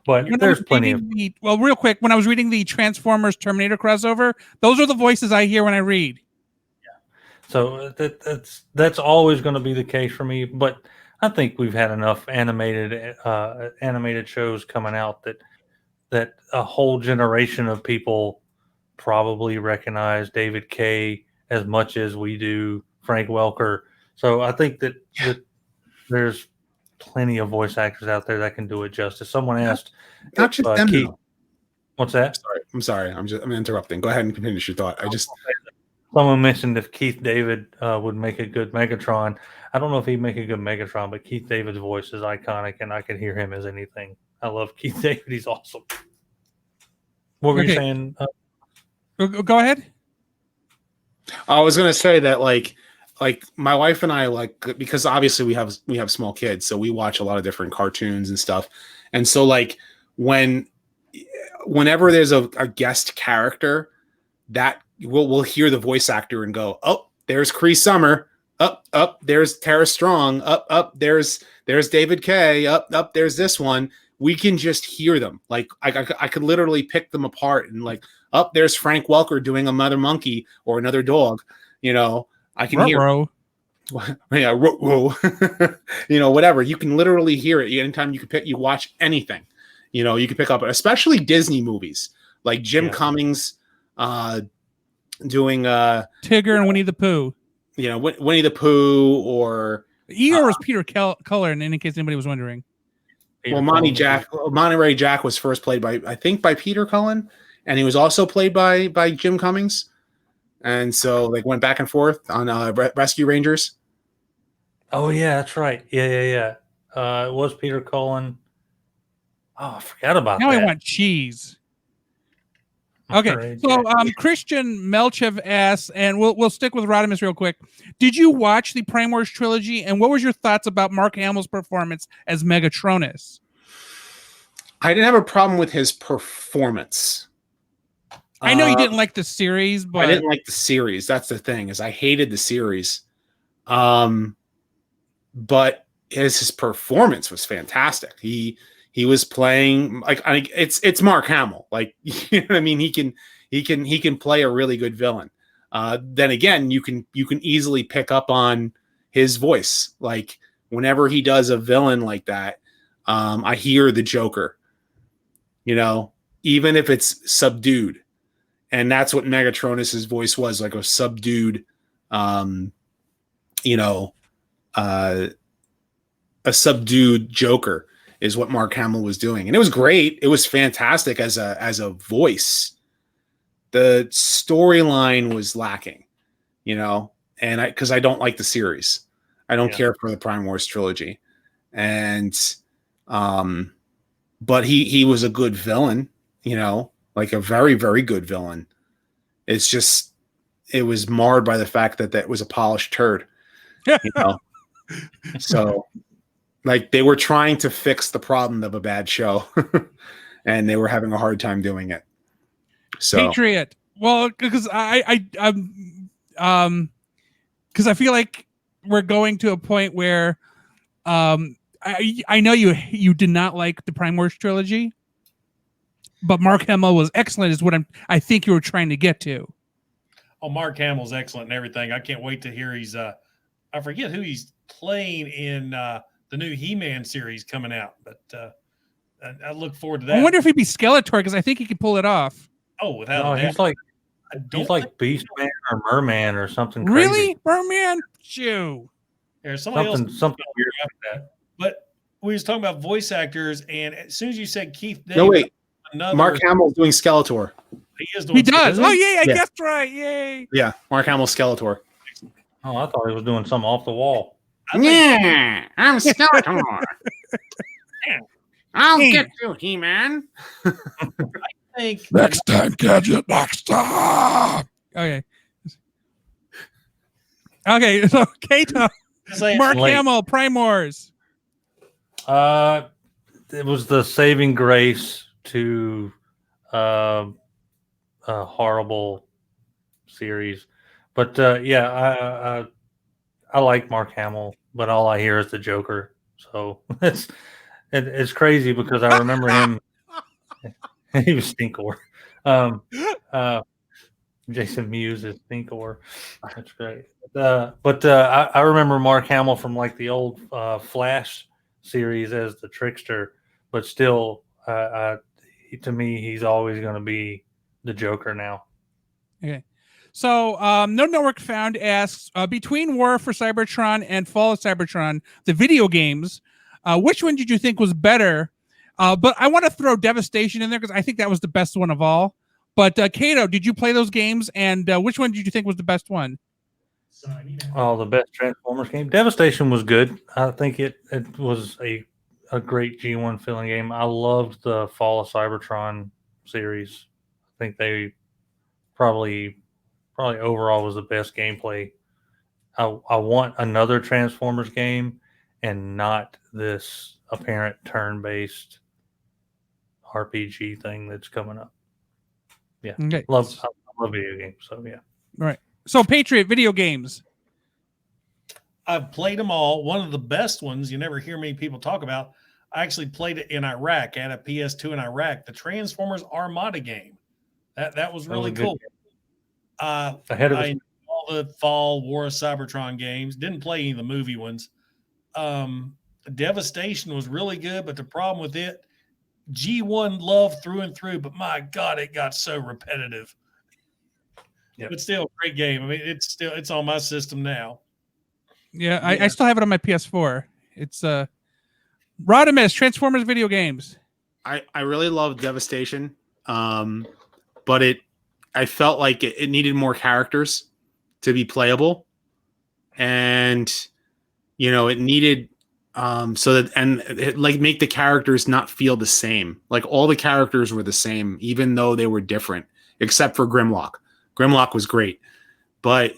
But there's plenty of. Well, real quick, when I was reading the Transformers Terminator crossover, those are the voices I hear when I read. So that's always going to be the case for me. But I think we've had enough animated shows coming out that a whole generation of people probably recognize David K as much as we do Frank Welker. So I think that there's plenty of voice actors out there that can do it justice. Someone asked, not just them. What's that? I'm sorry. I'm interrupting. Go ahead and finish your thought. Someone mentioned if Keith David would make a good Megatron. I don't know if he'd make a good Megatron, but Keith David's voice is iconic, and I could hear him as anything. I love Keith David. He's awesome. What were you saying? Go ahead. I was gonna say that like my wife and I, like, because obviously we have small kids, so we watch a lot of different cartoons and stuff, and so like whenever there's a guest character, that we'll hear the voice actor and go, oh, there's Cree Summer, up there's Tara Strong, up there's David Kay, up there's this one. We can just hear them. Like I could literally pick them apart and like, up there's Frank Welker doing another monkey or another dog. You know, I can hear. Yeah, you know, whatever. You can literally hear it anytime you watch anything. You know, you can pick up, especially Disney movies like Jim Cummings doing Tigger and Winnie the Pooh. You know, Winnie the Pooh, or Eeyore was Peter Cullen, in case anybody was wondering. Well, Monterey Jack was first played by Peter Cullen, and he was also played by Jim Cummings, and so like went back and forth on Rescue Rangers. Oh yeah, that's right. Yeah. It was Peter Cullen. Oh, I forgot about that. Now I want cheese. Okay, so Christian Melchev asks, and we'll stick with Rodimus real quick. Did you watch the Prime Wars trilogy, and what was your thoughts about Mark Hamill's performance as Megatronus? I didn't have a problem with his performance. I know you didn't like the series, but I didn't like the series. That's the thing, is I hated the series. But his performance was fantastic. He was playing like it's Mark Hamill. Like, you know what I mean? He can play a really good villain. Then again, you can easily pick up on his voice. Like whenever he does a villain like that, I hear the Joker. You know, even if it's subdued, and that's what Megatronus's voice was, like a subdued, you know, a subdued Joker is what Mark Hamill was doing. And it was great. It was fantastic as a voice. The storyline was lacking, you know, and because I don't like the series. I don't care for the Prime Wars trilogy. And but he was a good villain, you know, like a very, very good villain. It's just it was marred by the fact that was a polished turd. You know. So like they were trying to fix the problem of a bad show and they were having a hard time doing it. So Patriot. Well, because because I feel like we're going to a point where I know you did not like the Prime Wars trilogy, but Mark Hamill was excellent is what I think you were trying to get to. Oh, Mark Hamill's excellent and everything. I can't wait to hear he's I forget who he's playing in the new He-Man series coming out, but I look forward to that. I wonder if he'd be Skeletor, because I think he could pull it off. Oh, without he's like Beast Man or Merman or something crazy. Really? Merman? Shoo. There's something weird about that. But we was talking about voice actors, and as soon as you said Keith David, no, wait. Mark Hamill's doing Skeletor. He is doing He does. Skeletor. Oh, yay. I guessed right. Yay. Yeah, Mark Hamill's Skeletor. Oh, I thought he was doing something off the wall. Yeah, I'm Skeletor. I'll get you, He-Man. I think Next time, Gadget. Next time. Okay. Okay, so Kato, Mark Hamill, Prime Wars. It was the saving grace to a horrible series. But I like Mark Hamill, but all I hear is the Joker. So it's crazy because I remember him. He was Stinkor. Jason Mewes is Stinkor. That's great. But I remember Mark Hamill from like the old Flash series as the trickster, but still, to me, he's always going to be the Joker now. Okay. So, No Network Found asks, between War for Cybertron and Fall of Cybertron, the video games, which one did you think was better? But I want to throw Devastation in there because I think that was the best one of all. But Kato, did you play those games? And which one did you think was the best one? Oh, the best Transformers game. Devastation was good. I think it was a great G1 feeling game. I loved the Fall of Cybertron series. I think they probably overall was the best gameplay. I want another Transformers game and not this apparent turn-based RPG thing that's coming up. Yeah. Okay. I love video games, so yeah. All right. So Patriot video games. I've played them all. One of the best ones you never hear many people talk about. I actually played it in Iraq. I had a PS2 in Iraq. The Transformers Armada game. That was really cool. Ahead of all the Fall War of Cybertron games. Didn't play any of the movie ones. Devastation was really good, but the problem with it, G1 love through and through, but my God, it got so repetitive. Yep. But still a great game. I mean, it's on my system now. Yeah, I still have it on my PS4. It's Rodimus, Transformers video games. I really love Devastation, but I felt like it needed more characters to be playable, and it needed like make the characters not feel the same. Like all the characters were the same, even though they were different, except for Grimlock. Grimlock was great, but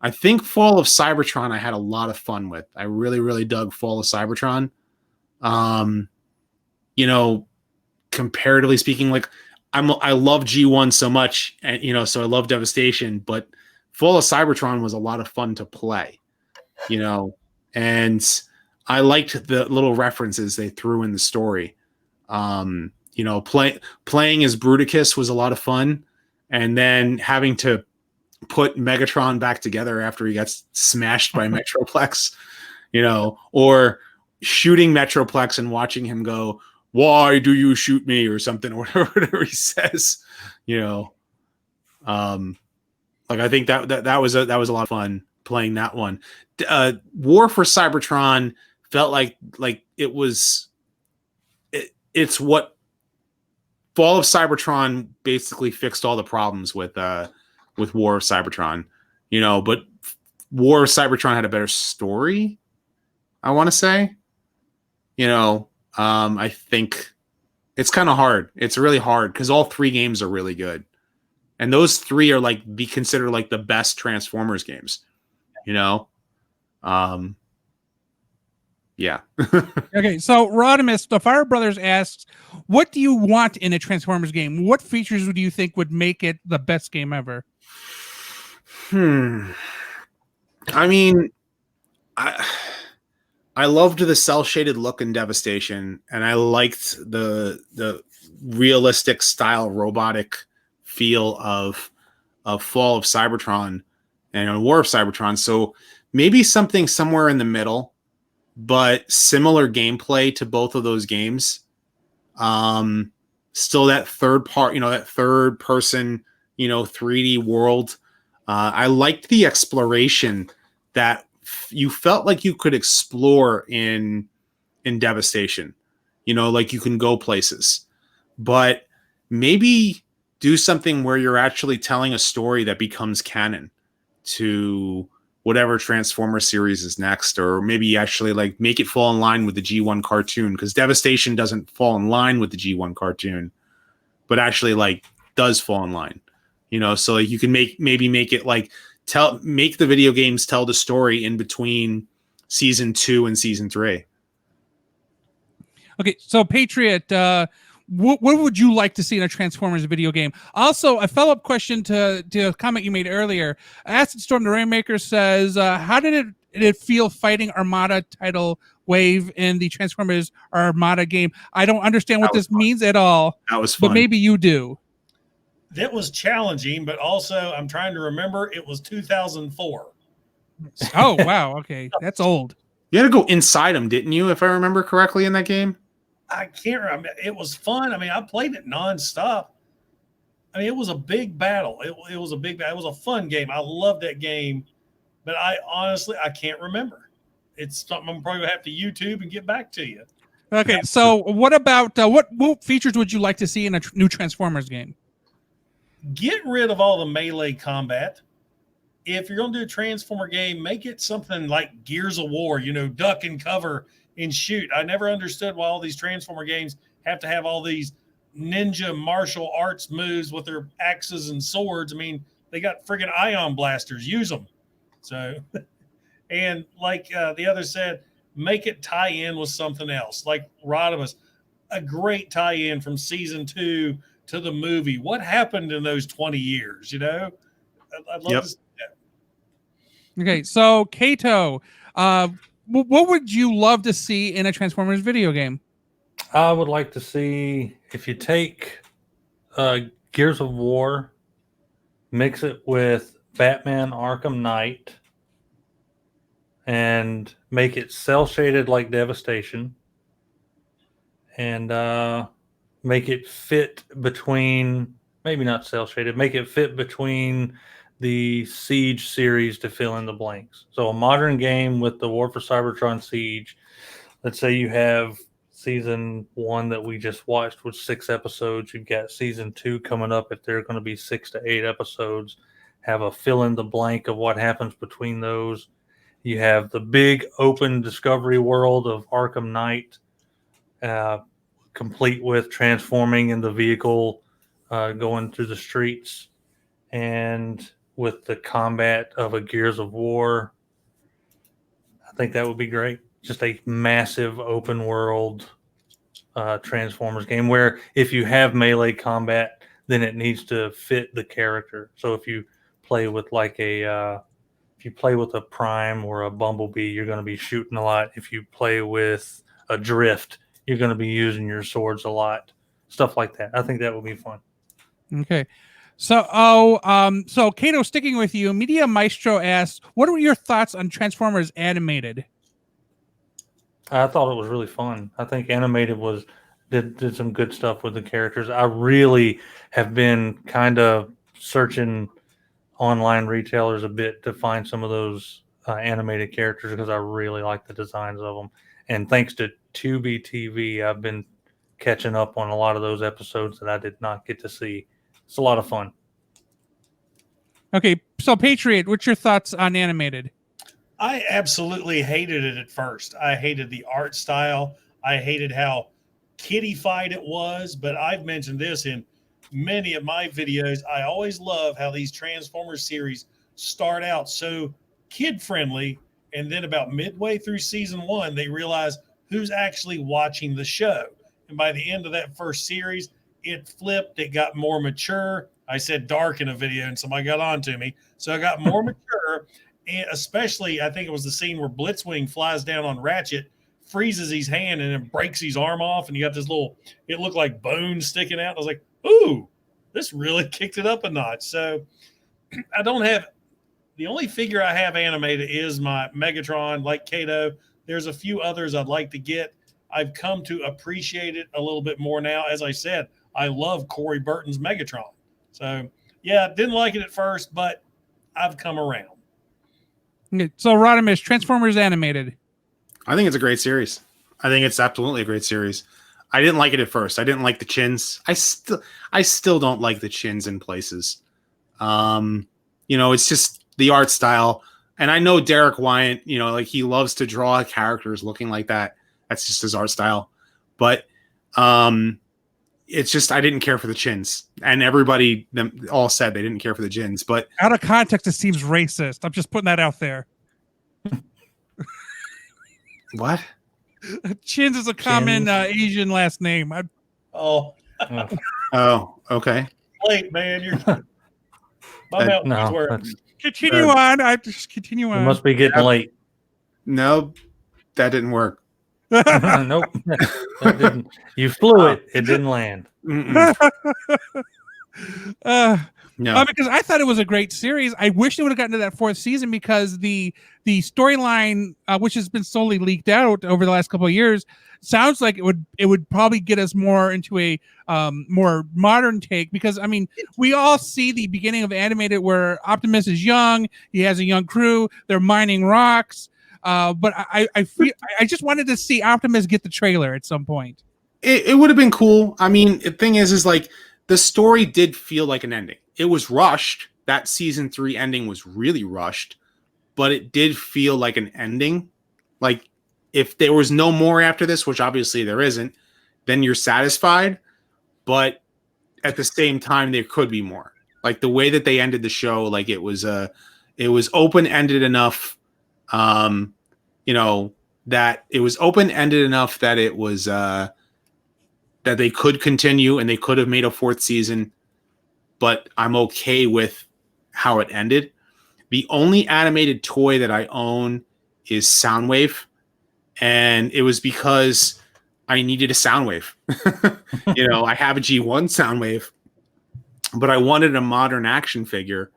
I think Fall of Cybertron I had a lot of fun with. I really, really dug Fall of Cybertron. Comparatively speaking, like I love G1 so much, and so I love Devastation, but Fall of Cybertron was a lot of fun to play, and I liked the little references they threw in the story. Playing as Bruticus was a lot of fun, and then having to put Megatron back together after he gets smashed by Metroplex, or shooting Metroplex and watching him go, "Why do you shoot me?" or something, or whatever he says, like I think that was a lot of fun playing that one. War for Cybertron felt like it's what Fall of Cybertron basically fixed all the problems with War of Cybertron, but War of Cybertron had a better story, I want to say. I think it's kind of hard. It's really hard because all three games are really good. And those three are be considered like the best Transformers games, Yeah. Okay, so Rodimus, the Fire Brothers asks, what do you want in a Transformers game? What features do you think would make it the best game ever? I mean, I loved the cel-shaded look in Devastation, and I liked the realistic style robotic feel of Fall of Cybertron and War of Cybertron. So maybe something somewhere in the middle, but similar gameplay to both of those games. Still that third person, 3D world. I liked the exploration that you felt like you could explore in Devastation, like you can go places, but maybe do something where you're actually telling a story that becomes canon to whatever Transformer series is next, or maybe actually make it fall in line with the G1 cartoon, because Devastation doesn't fall in line with the G1 cartoon, but actually does fall in line, so you can make it make the video games tell the story in between season 2 and season 3. Okay, so Patriot, what would you like to see in a Transformers video game? Also, a follow-up question to a comment you made earlier. Acid Storm the Rainmaker says, how did it feel fighting Armada tidal wave in the Transformers Armada game? I don't understand what this means at all. That was fun. But maybe you do. That was challenging, but also I'm trying to remember it was 2004. Oh, wow. Okay. That's old. You had to go inside them, didn't you, if I remember correctly, in that game? I can't remember. It was fun. I mean, I played it nonstop. I mean, it was a big battle. It was a big battle. It was a fun game. I loved that game, but I can't remember. It's something I'm probably going to have to YouTube and get back to you. Okay. So what about what features would you like to see in a new Transformers game? get rid of all the melee combat. If you're going to do a Transformer game, make it something like Gears of War, duck and cover and shoot. I never understood why all these Transformer games have to have all these ninja martial arts moves with their axes and swords. I mean, they got friggin' ion blasters. Use them. So, and like the other said, make it tie in with something else. Like Rodimus, a great tie in from season 2 to the movie. What happened in those 20 years? I'd love to see that. Okay, so Kato, what would you love to see in a Transformers video game? I would like to see, if you take Gears of War, mix it with Batman Arkham Knight, and make it cell shaded like Devastation, and make it fit between, maybe not cell shaded, make it fit between the Siege series to fill in the blanks. So a modern game with the War for Cybertron Siege. Let's say you have season 1 that we just watched with 6 episodes. You've got season 2 coming up. If they're going to be 6 to 8 episodes, have a fill in the blank of what happens between those. You have the big open discovery world of Arkham Knight, complete with transforming in the vehicle, going through the streets, and with the combat of a Gears of War. I think that would be great. Just a massive open world Transformers game where if you have melee combat, then it needs to fit the character. So if you play with if you play with a Prime or a Bumblebee, you're going to be shooting a lot. If you play with a Drift, you're going to be using your swords a lot. Stuff like that. I think that would be fun. Okay. So, so Kato, sticking with you, Media Maestro asks, what were your thoughts on Transformers Animated? I thought it was really fun. I think Animated did some good stuff with the characters. I really have been kind of searching online retailers a bit to find some of those animated characters because I really like the designs of them. And thanks to Tubi TV, I've been catching up on a lot of those episodes that I did not get to see. It's a lot of fun. Okay, so Patriot, what's your thoughts on Animated? I absolutely hated it at first. I hated the art style. I hated how kiddified it was, but I've mentioned this in many of my videos. I always love how these Transformers series start out so kid-friendly, and then about midway through season 1, they realize who's actually watching the show. And by the end of that first series, it flipped. It got more mature. I said dark in a video, and somebody got on to me. So I got more mature. And especially, I think it was the scene where Blitzwing flies down on Ratchet, freezes his hand, and then breaks his arm off. And you got this it looked like bones sticking out. I was like, ooh, this really kicked it up a notch. So I don't have, the only figure I have animated is my Megatron, like Kato. There's a few others I'd like to get. I've come to appreciate it a little bit more now. As I said, I love Corey Burton's Megatron. So, yeah, didn't like it at first, but I've come around. Okay, so Rodimus, Transformers Animated. I think it's a great series. I think it's absolutely a great series. I didn't like it at first. I didn't like the chins. I still don't like the chins in places. It's just the art style. And I know Derek Wyatt, he loves to draw characters looking like that. That's just his art style. But it's just I didn't care for the chins. And everybody all said they didn't care for the chins. But out of context, it seems racist. I'm just putting that out there. What? Chins is a common Asian last name. Oh, okay. Late, man. You're my mouth needs work. Continue on. I just continue on. It must be getting late. No, that didn't work. Nope. That didn't. You flew it. It didn't land. No, because I thought it was a great series. I wish they would have gotten to that 4th season because the storyline, which has been slowly leaked out over the last couple of years, sounds like it would probably get us more into a more modern take. Because I mean, we all see the beginning of Animated where Optimus is young, he has a young crew, they're mining rocks. But I just wanted to see Optimus get the trailer at some point. It would have been cool. I mean, the thing is like the story did feel like an ending. it was rushed. That season 3 ending was really rushed, but it did feel like an ending. Like if there was no more after this, which obviously there isn't, then you're satisfied. But at the same time, there could be more. Like the way that they ended the show, like it was open-ended enough, you know, that it was open-ended enough that it was that they could continue and they could have made a 4th season. But I'm okay with how it ended. The only animated toy that I own is Soundwave, and it was because I needed a Soundwave. You know, I have a G1 Soundwave, but I wanted a modern action figure.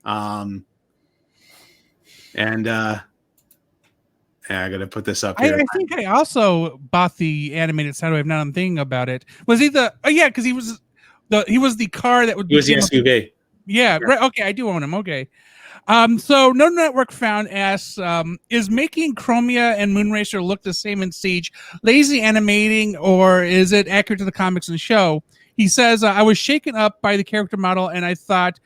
Yeah, I got to put this up here. I think I also bought the animated Soundwave. Now I'm thinking about it. Was he the? Oh yeah, because he was the car that would. He was the SUV. Yeah, right. Okay, I do own him. Okay. So No Network Found asks, is making Chromia and Moonracer look the same in Siege lazy animating, or is it accurate to the comics and show? He says, I was shaken up by the character model and I thought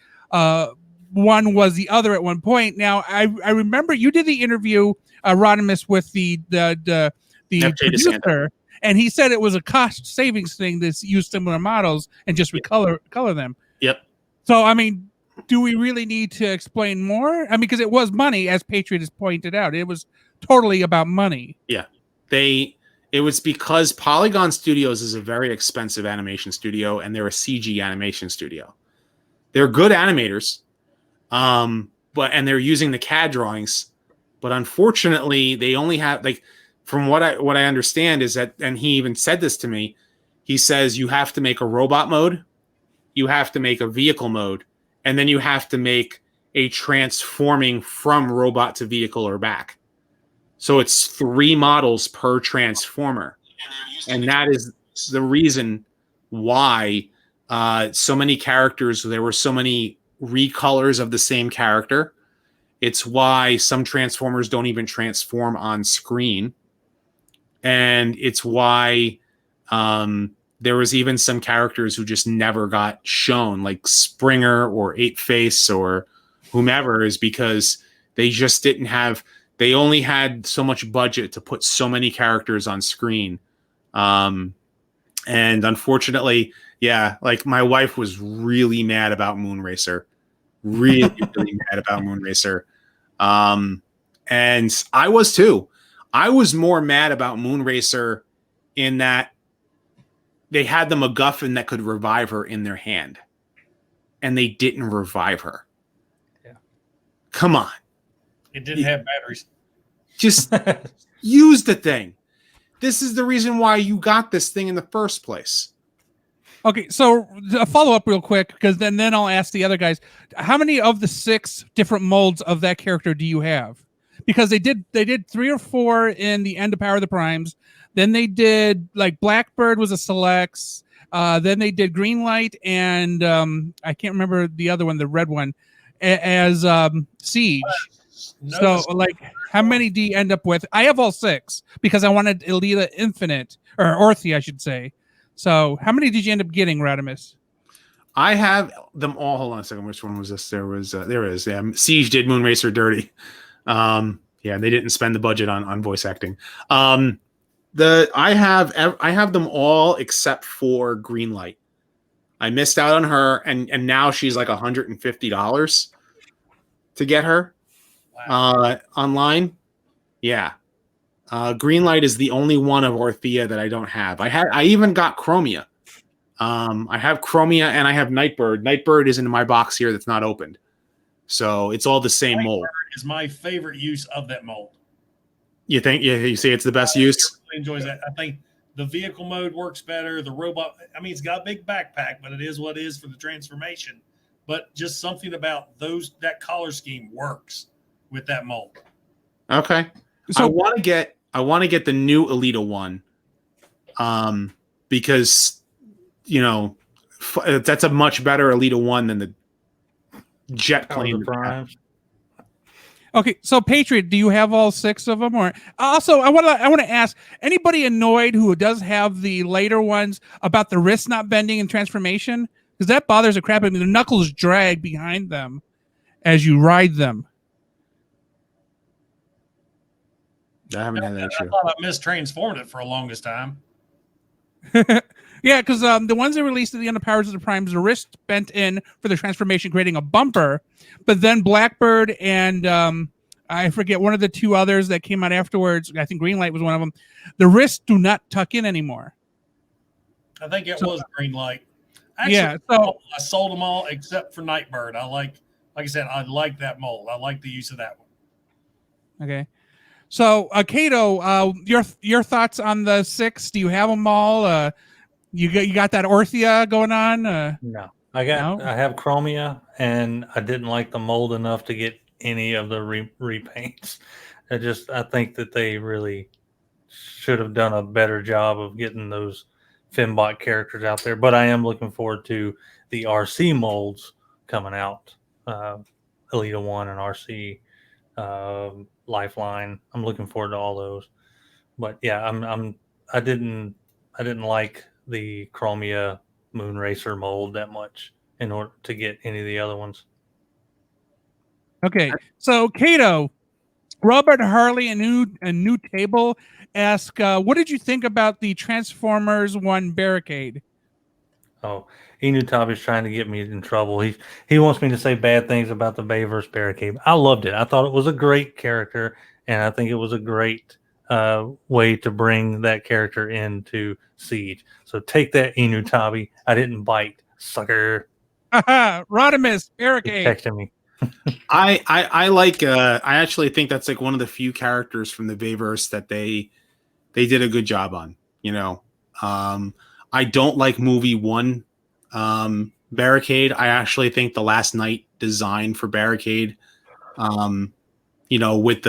one was the other at one point. Now, I remember you did the interview, Rodimus, with the producer, and he said it was a cost savings thing to use similar models and just color them. Yep. So, I mean, do we really need to explain more? I mean, because it was money, as Patriot has pointed out. It was totally about money. Yeah. It was because Polygon Studios is a very expensive animation studio, and they're a CG animation studio. They're good animators, and they're using the CAD drawings, but unfortunately, they only have, like, from what I understand is that, and he even said this to me, he says you have to make a robot mode, you have to make a vehicle mode, and then you have to make a transforming from robot to vehicle or back. So it's 3 models per transformer. And that is the reason why so many characters, there were so many recolors of the same character. It's why some transformers don't even transform on screen. And it's why there was even some characters who just never got shown, like Springer or Eight Face or whomever, is because they just didn't have, they only had so much budget to put so many characters on screen. And unfortunately, yeah, like my wife was really mad about Moonracer. Really, really mad about Moonracer. And I was too. I was more mad about Moonracer in that they had the MacGuffin that could revive her in their hand, and they didn't revive her. Yeah. Come on. It didn't have batteries. Just use the thing. This is the reason why you got this thing in the first place. Okay, so a follow-up real quick, because then I'll ask the other guys, how many of the 6 different molds of that character do you have? Because they did 3 or 4 in the end of Power of the Primes. Then they did, like, Blackbird was a selects. Then they did Greenlight and I can't remember the other one, the red one, as Siege. So, like, how many do you end up with? I have all 6 because I wanted Elita Infinite, or Orthia, I should say. So, how many did you end up getting, Rodimus? I have them all. Hold on a second. Which one was this? There is. Yeah, Siege did Moonracer dirty. Yeah, they didn't spend the budget on voice acting. I have them all except for Greenlight. I missed out on her, and now she's like $150 to get her online. Yeah. Greenlight is the only one of Orthia that I don't have. I even got Chromia. I have Chromia and I have Nightbird. Nightbird is in my box here that's not opened. So it's all the same mold. Is my favorite use of that mold. You think? Yeah, you say it's the best use? Really enjoys that. I think the vehicle mode works better. The robot, I mean, it's got a big backpack, but it is what it is for the transformation. But just something about that color scheme works with that mold. Okay. So I want to get the new Elita one, because that's a much better Elita one than the jet plane. Okay, so Patriot, do you have all 6 of them? Or also, I want to ask anybody annoyed who does have the later ones about the wrist not bending and transformation, because that bothers the crap out of me. The knuckles drag behind them as you ride them. I haven't had that I issue. thought I mistransformed it for the longest time. Yeah, because the ones that released at the end of Powers of the Primes, the wrist bent in for the transformation, creating a bumper. But then Blackbird and I forget one of the two others that came out afterwards. I think Greenlight was one of them. The wrists do not tuck in anymore. I think it So- was Greenlight. Yeah, so I sold them all except for Nightbird. Like I said, I like that mold. I like the use of that one. okay. So Kato, your thoughts on the 6? Do you have them all? You got that Orthia going on? No, No? I have Chromia, and I didn't like the mold enough to get any of the repaints. I think that they really should have done a better job of getting those Fembot characters out there. But I am looking forward to the RC molds coming out, Elita 1 and RC, Lifeline. I'm looking forward to all those. But yeah, I didn't like the Chromia Moonracer mold that much in order to get any of the other ones. Okay. So Kato, Robert Harley, a new table, ask, what did you think about the Transformers 1 Barricade? Oh, Inutabi's trying to get me in trouble. He wants me to say bad things about the Bayverse Barricade. I loved it. I thought it was a great character, and I think it was a great way to bring that character into Siege. So take that, Inutabi. I didn't bite, sucker. Rodimus He's Barricade. texting me. I like I actually think that's like one of the few characters from the Bayverse that they did a good job on. I don't like movie 1 Barricade. I actually think the Last Night design for Barricade, with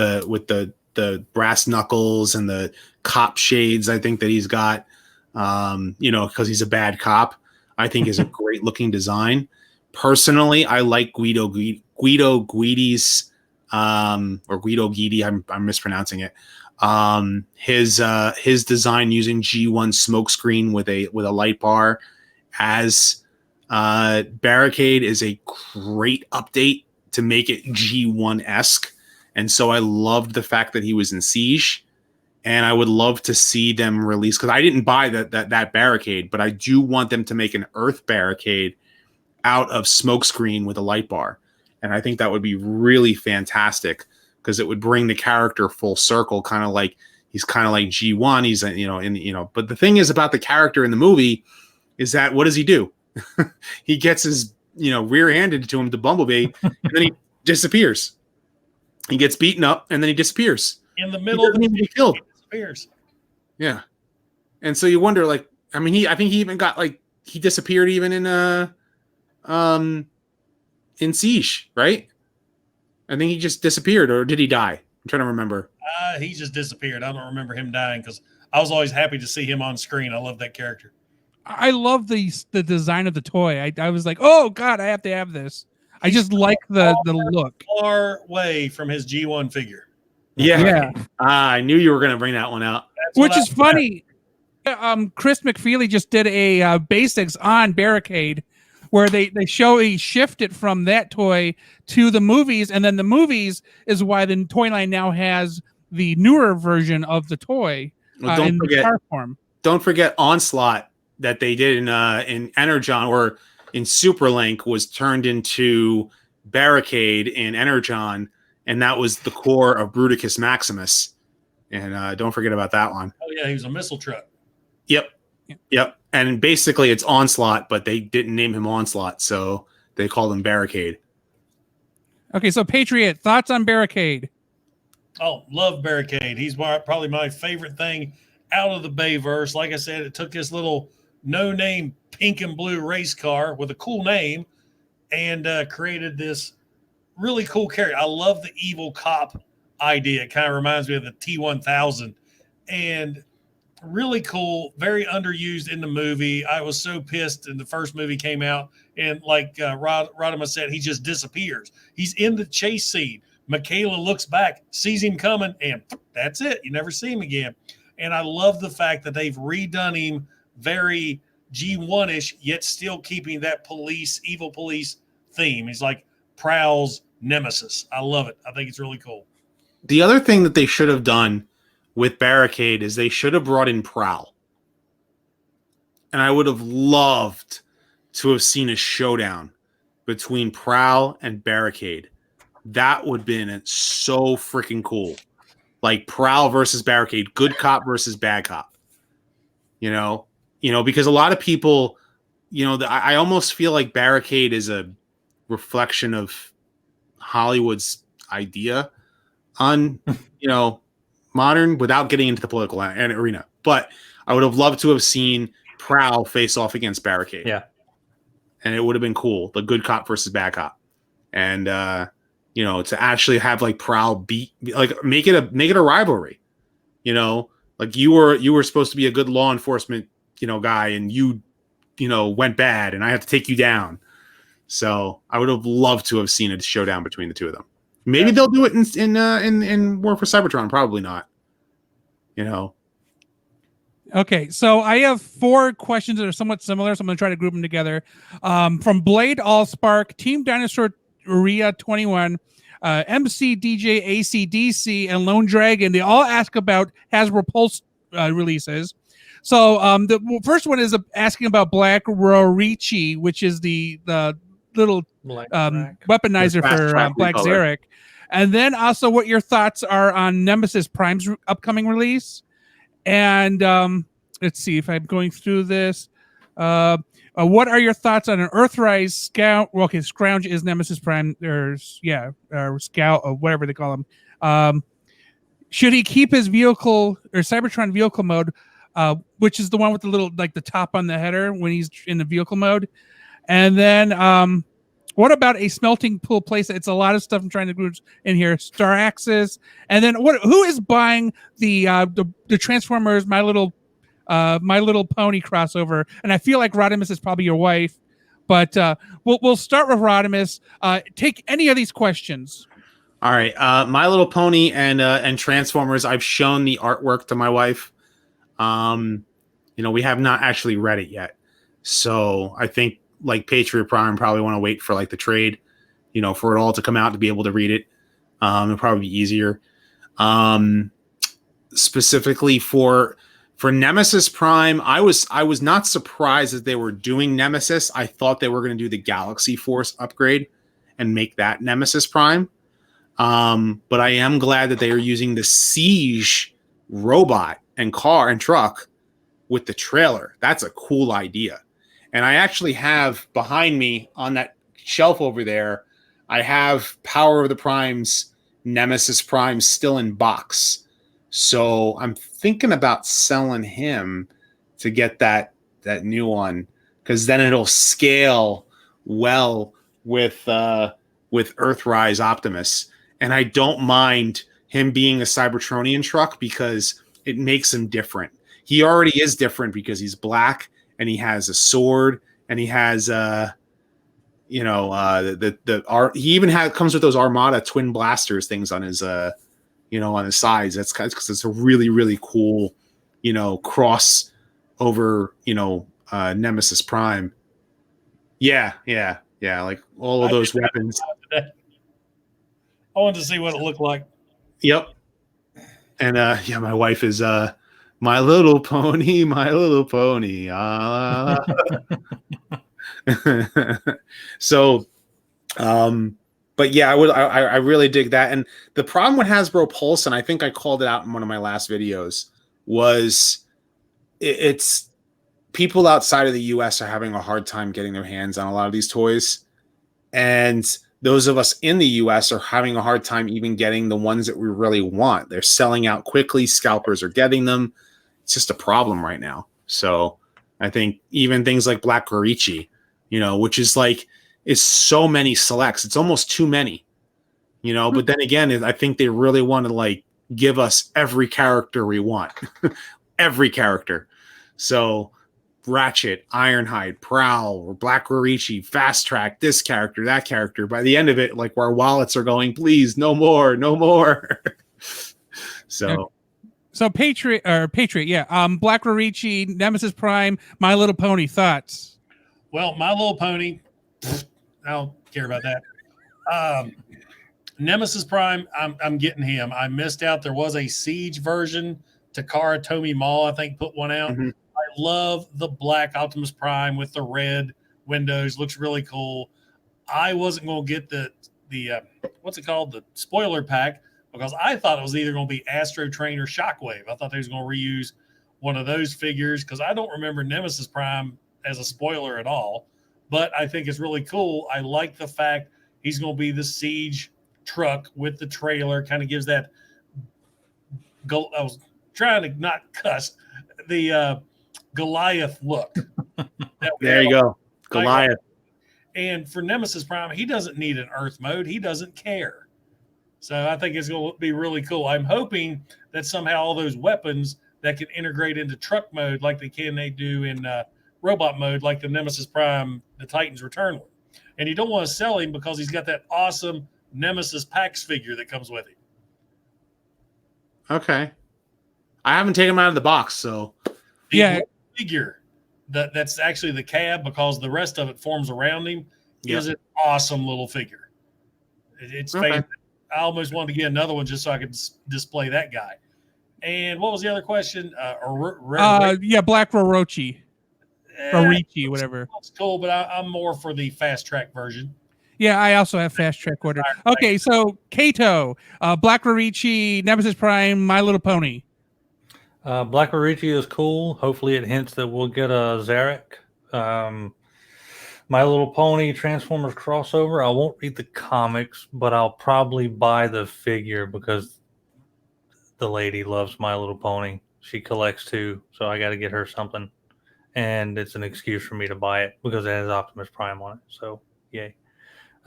the brass knuckles and the cop shades, I think that he's got, because he's a bad cop, I think is a great looking design. Personally, I like Guido Guidi's or Guido Guidi. I'm mispronouncing it. His design using G1 smokescreen with a light bar as Barricade is a great update to make it G1-esque. And so I loved the fact that he was in Siege, and I would love to see them release, because I didn't buy that Barricade, but I do want them to make an Earth Barricade out of smokescreen with a light bar. And I think that would be really fantastic, because it would bring the character full circle, he's kind of like G1. He's but the thing is about the character in the movie is that what does he do? He gets his rear handed to him to Bumblebee, and then he disappears. He gets beaten up, and then he disappears. In the middle of the movie, killed. He disappears. Yeah, and so you wonder, I think he even got he disappeared even in Siege, right? I think he just disappeared, or did he die? I'm trying to remember. He just disappeared. I don't remember him dying, because I was always happy to see him on screen. I love that character. I love the design of the toy. I was like, oh God, I have to have this. I just like the look. Far away from his G1 figure. Yeah. I knew you were going to bring that one out. That's Which what is funny. Chris McFeely just did a basics on Barricade, where they shift it from that toy to the movies, and then the movies is why the toy line now has the newer version of the toy in the car form. Don't forget Onslaught that they did in Energon, or in Superlink, was turned into Barricade in Energon, and that was the core of Bruticus Maximus. And don't forget about that one. Oh yeah, he was a missile truck. Yep. And basically it's Onslaught, but they didn't name him Onslaught, so they called him Barricade. Okay, so Patriot, thoughts on Barricade? Oh, love Barricade. He's probably my favorite thing out of the Bayverse. Like I said, it took this little no-name pink and blue race car with a cool name and created this really cool character. I love the evil cop idea. It kind of reminds me of the T-1000. And really cool, very underused in the movie. I was so pissed when the first movie came out, and like Rodimus said, he just disappears. He's in the chase scene. Michaela looks back, sees him coming, and that's it. You never see him again. And I love the fact that they've redone him very G1-ish, yet still keeping that evil police theme. He's like Prowl's nemesis. I love it. I think it's really cool. The other thing that they should have done with Barricade is they should have brought in Prowl. And I would have loved to have seen a showdown between Prowl and Barricade. That would have been so freaking cool. Like Prowl versus Barricade, good cop versus bad cop. Because a lot of people, I almost feel like Barricade is a reflection of Hollywood's idea on, modern, without getting into the political arena. But I would have loved to have seen Prowl face off against Barricade. Yeah. And it would have been cool. The good cop versus bad cop. And, to actually have like Prowl make it a rivalry, like you were supposed to be a good law enforcement, guy, and you went bad and I have to take you down. So I would have loved to have seen a showdown between the two of them. Maybe they'll do it in War for Cybertron. Probably not. Okay, so I have 4 questions that are somewhat similar, so I'm going to try to group them together. From Blade Allspark, Team Dinosaur Ria 21, MC DJ ACDC, and Lone Dragon, they all ask about Hasbro Pulse releases. So the first one is asking about Black Rorichi, which is the little weaponizer for Black Zarek. And then also what your thoughts are on Nemesis Prime's upcoming release. And let's see if I'm going through this. What are your thoughts on an Earthrise Scout? Well, okay, Scrounge is Nemesis Prime, or Scout, or whatever they call him. Should he keep his vehicle or Cybertron vehicle mode, which is the one with the little, like the top on the header when he's in the vehicle mode? And then what about a smelting pool playset? It's a lot of stuff I'm trying to group in here. Star Axis. And then who is buying the Transformers My Little Pony crossover? And I feel like Rodimus is probably your wife, but we'll start with Rodimus. Take any of these questions. All right. My Little Pony and Transformers, I've shown the artwork to my wife. We have not actually read it yet. So I think like Patriot Prime probably want to wait for like the trade, for it all to come out to be able to read it. It'll probably be easier. Specifically for Nemesis Prime, I was not surprised that they were doing Nemesis. I thought they were going to do the Galaxy Force upgrade and make that Nemesis Prime. But I am glad that they are using the Siege robot and car and truck with the trailer. That's a cool idea. And I actually have behind me on that shelf over there, I have Power of the Primes, Nemesis Prime still in box. So I'm thinking about selling him to get that new one, because then it'll scale well with Earthrise Optimus. And I don't mind him being a Cybertronian truck because it makes him different. He already is different because he's black and he has a sword and he has he even comes with those Armada twin blasters things on his on his sides. That's because it's a really, really cool, cross over, Nemesis Prime. Yeah. Like all of those weapons. I wanted to see what it looked like. Yep. And my wife is My Little Pony, My Little Pony. So, but yeah, I really dig that. And the problem with Hasbro Pulse, and I think I called it out in one of my last videos, was it's people outside of the US are having a hard time getting their hands on a lot of these toys. And those of us in the US are having a hard time even getting the ones that we really want. They're selling out quickly. Scalpers are getting them. It's just a problem right now. So I think even things like Black Gorichi, which is like, it's so many selects. It's almost too many, but then again, I think they really want to like give us every character we want, every character. So Ratchet, Ironhide, Prowl, Black Gorichi, Fast Track, this character, that character. By the end of it, like our wallets are going, please, no more. So So Patriot, yeah. Black Rorichi, Nemesis Prime, My Little Pony. Thoughts? Well, My Little Pony, I don't care about that. Nemesis Prime, I'm getting him. I missed out. There was a Siege version. Takara Tomy Mall, I think, put one out. Mhm. I love the black Optimus Prime with the red windows. Looks really cool. I wasn't going to get the what's it called? The spoiler pack, because I thought it was either going to be Astro Train or Shockwave. I thought they was going to reuse one of those figures because I don't remember Nemesis Prime as a spoiler at all. But I think it's really cool. I like the fact he's going to be the Siege truck with the trailer. Kind of gives that I was trying to not cuss the Goliath look. There you go. Goliath. And for Nemesis Prime, he doesn't need an Earth mode. He doesn't care. So I think it's going to be really cool. I'm hoping that somehow all those weapons that can integrate into truck mode like they do in robot mode, like the Nemesis Prime, the Titans Return one. And you don't want to sell him because he's got that awesome Nemesis Pax figure that comes with him. Okay. I haven't taken him out of the box, so. Yeah. Figure that's actually the cab, because the rest of it forms around him, is an awesome little figure. It's fantastic. I almost wanted to get another one just so I could display that guy. And what was the other question? Black Rorichi. Rorichi, whatever. That's cool, but I'm more for the fast track version. Yeah, I also have fast track order. Okay, so Kato, Black Rorichi, Nemesis Prime, My Little Pony. Black Rorichi is cool. Hopefully it hints that we'll get a Zarek. My Little Pony Transformers crossover. I won't read the comics, but I'll probably buy the figure because the lady loves My Little Pony. She collects too, so I got to get her something. And it's an excuse for me to buy it because it has Optimus Prime on it. So, yay.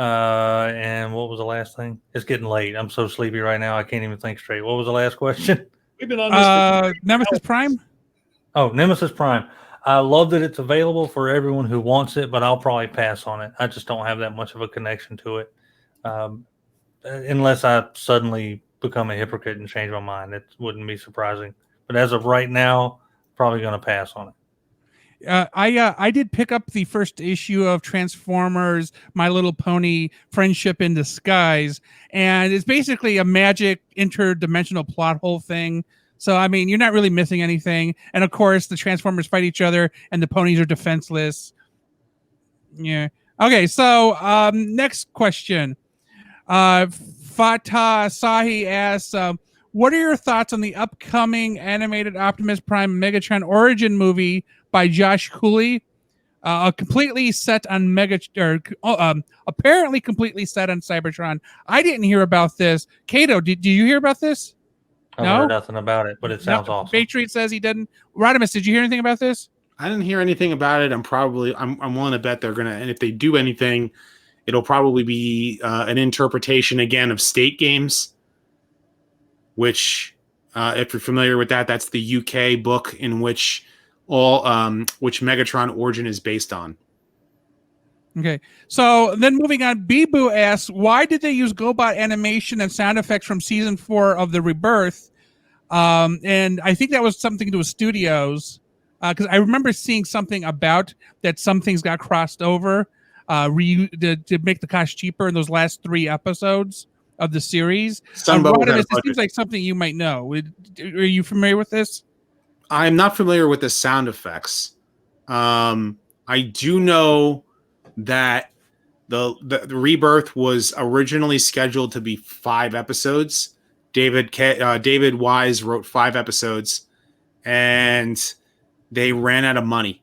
And what was the last thing? It's getting late. I'm so sleepy right now. I can't even think straight. What was the last question? We've been on this Nemesis Prime? Oh, Nemesis Prime. I love that it's available for everyone who wants it, but I'll probably pass on it. I just don't have that much of a connection to it. Unless I suddenly become a hypocrite and change my mind. It wouldn't be surprising. But as of right now, probably going to pass on it. I did pick up the first issue of Transformers My Little Pony Friendship in Disguise, and it's basically a magic interdimensional plot hole thing. So, I mean, you're not really missing anything. And, of course, the Transformers fight each other, and the ponies are defenseless. Yeah. Okay, so next question. Fatah Sahi asks, what are your thoughts on the upcoming animated Optimus Prime Megatron origin movie by Josh Cooley, completely set on apparently completely set on Cybertron? I didn't hear about this. Kato, did you hear about this? I heard nothing about it, but it sounds awesome. Patriot says he didn't. Rodimus, did you hear anything about this? I didn't hear anything about it. I'm willing to bet they're gonna, and if they do anything, it'll probably be an interpretation again of State Games, which, if you're familiar with that, that's the UK book in which which Megatron origin is based on. Okay, so then moving on, Bibu asks, why did they use GoBot animation and sound effects from season 4 of the Rebirth? And I think that was something to do with studios, because I remember seeing something about that some things got crossed over to make the cost cheaper in those last 3 episodes of the series. Rodimus, it seems like something you might know. Are you familiar with this? I'm not familiar with the sound effects. I do know that the Rebirth was originally scheduled to be 5 episodes. David Wise wrote 5 episodes, and they ran out of money.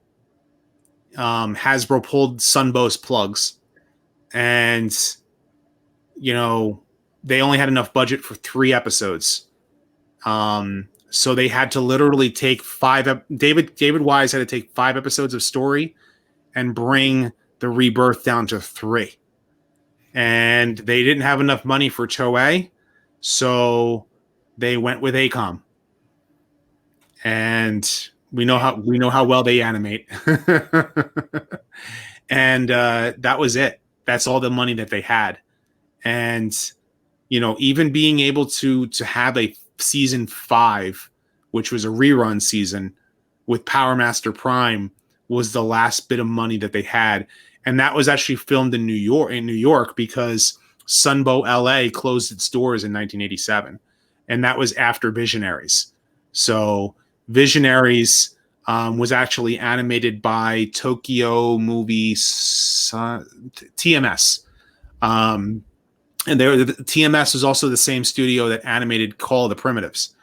Hasbro pulled Sunbow's plugs, and they only had enough budget for 3 episodes. So they had to literally take 5. David Wise had to take 5 episodes of story and bring the Rebirth down to 3. And they didn't have enough money for Toei, so they went with ACOM. And we know how well they animate. And that was it. That's all the money that they had. And even being able to have a season 5 which was a rerun season with Power Master Prime, was the last bit of money that they had. And that was actually filmed in New York because Sunbow LA closed its doors in 1987. And that was after Visionaries. So Visionaries was actually animated by Tokyo Movie TMS. And the TMS was also the same studio that animated Call of the Primitives.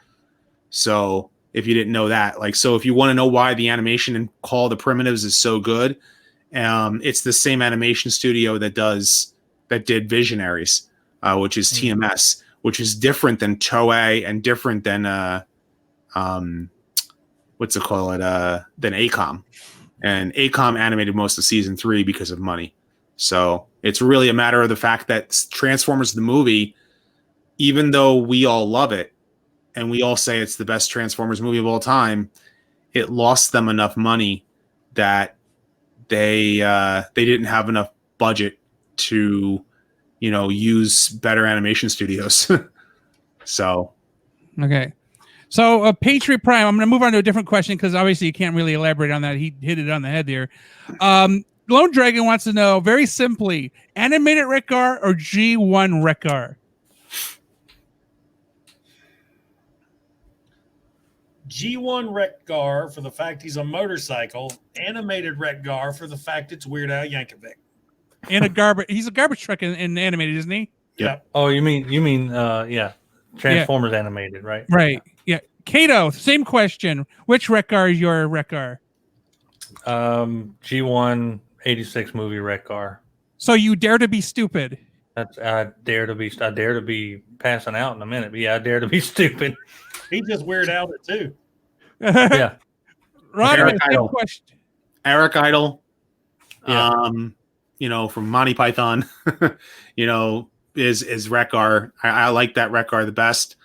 So if you didn't know that, like, so if you want to know why the animation in Call of the Primitives is so good, it's the same animation studio that did Visionaries, which is TMS, which is different than Toei and different than than ACOM. And ACOM animated most of season 3 because of money. So it's really a matter of the fact that Transformers the movie, even though we all love it and we all say it's the best Transformers movie of all time, it lost them enough money that they didn't have enough budget to, use better animation studios. So Okay. So Patriot Prime, I'm going to move on to a different question because obviously you can't really elaborate on that. He hit it on the head there. Lone Dragon wants to know, very simply, animated Wreck-Gar or G1 Wreck-Gar? G1 Wreck-Gar for the fact he's a motorcycle. Animated Wreck-Gar for the fact it's Weird Al Yankovic. And he's a garbage truck in animated, isn't he? Yeah. Oh, you mean yeah. Transformers animated, right? Right. Yeah. Kato, same question. Which Wreck-Gar is your Wreck-Gar? G1 86 movie Wreck-Gar. So you dare to be stupid. I dare to be passing out in a minute, but yeah, I dare to be stupid. He just Weird Al it too. Yeah. Rodimus, same question. Eric Idle, Yeah. From Monty Python, is Wreck-Gar. I like that Wreck-Gar the best.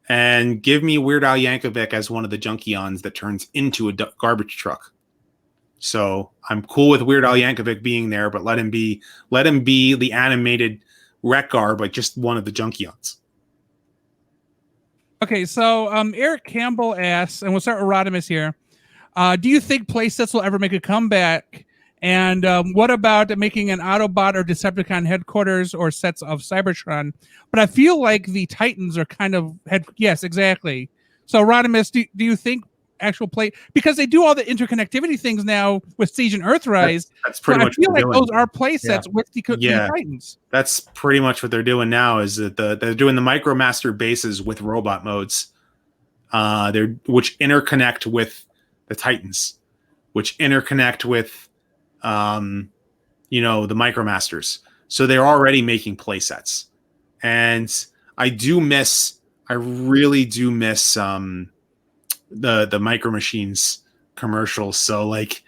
And give me Weird Al Yankovic as one of the Junkions that turns into a garbage truck. So I'm cool with Weird Al Yankovic being there, but let him be the animated Wreck-Gar, but just one of the Junkions. Okay, so Eric Campbell asks, and we'll start with Rodimus here. Do you think Playsets will ever make a comeback? And what about making an Autobot or Decepticon headquarters or sets of Cybertron? But I feel like the Titans are kind of yes, exactly. So Rodimus, do you think actual play, because they do all the interconnectivity things now with Siege and Earthrise? That's pretty much. I feel like those are play sets with the Titans. That's pretty much what they're doing now. Is that they're doing the MicroMaster bases with robot modes, which interconnect with the Titans, which interconnect with, the MicroMasters. So they're already making play sets, and I really do miss the Micro Machines commercials. So like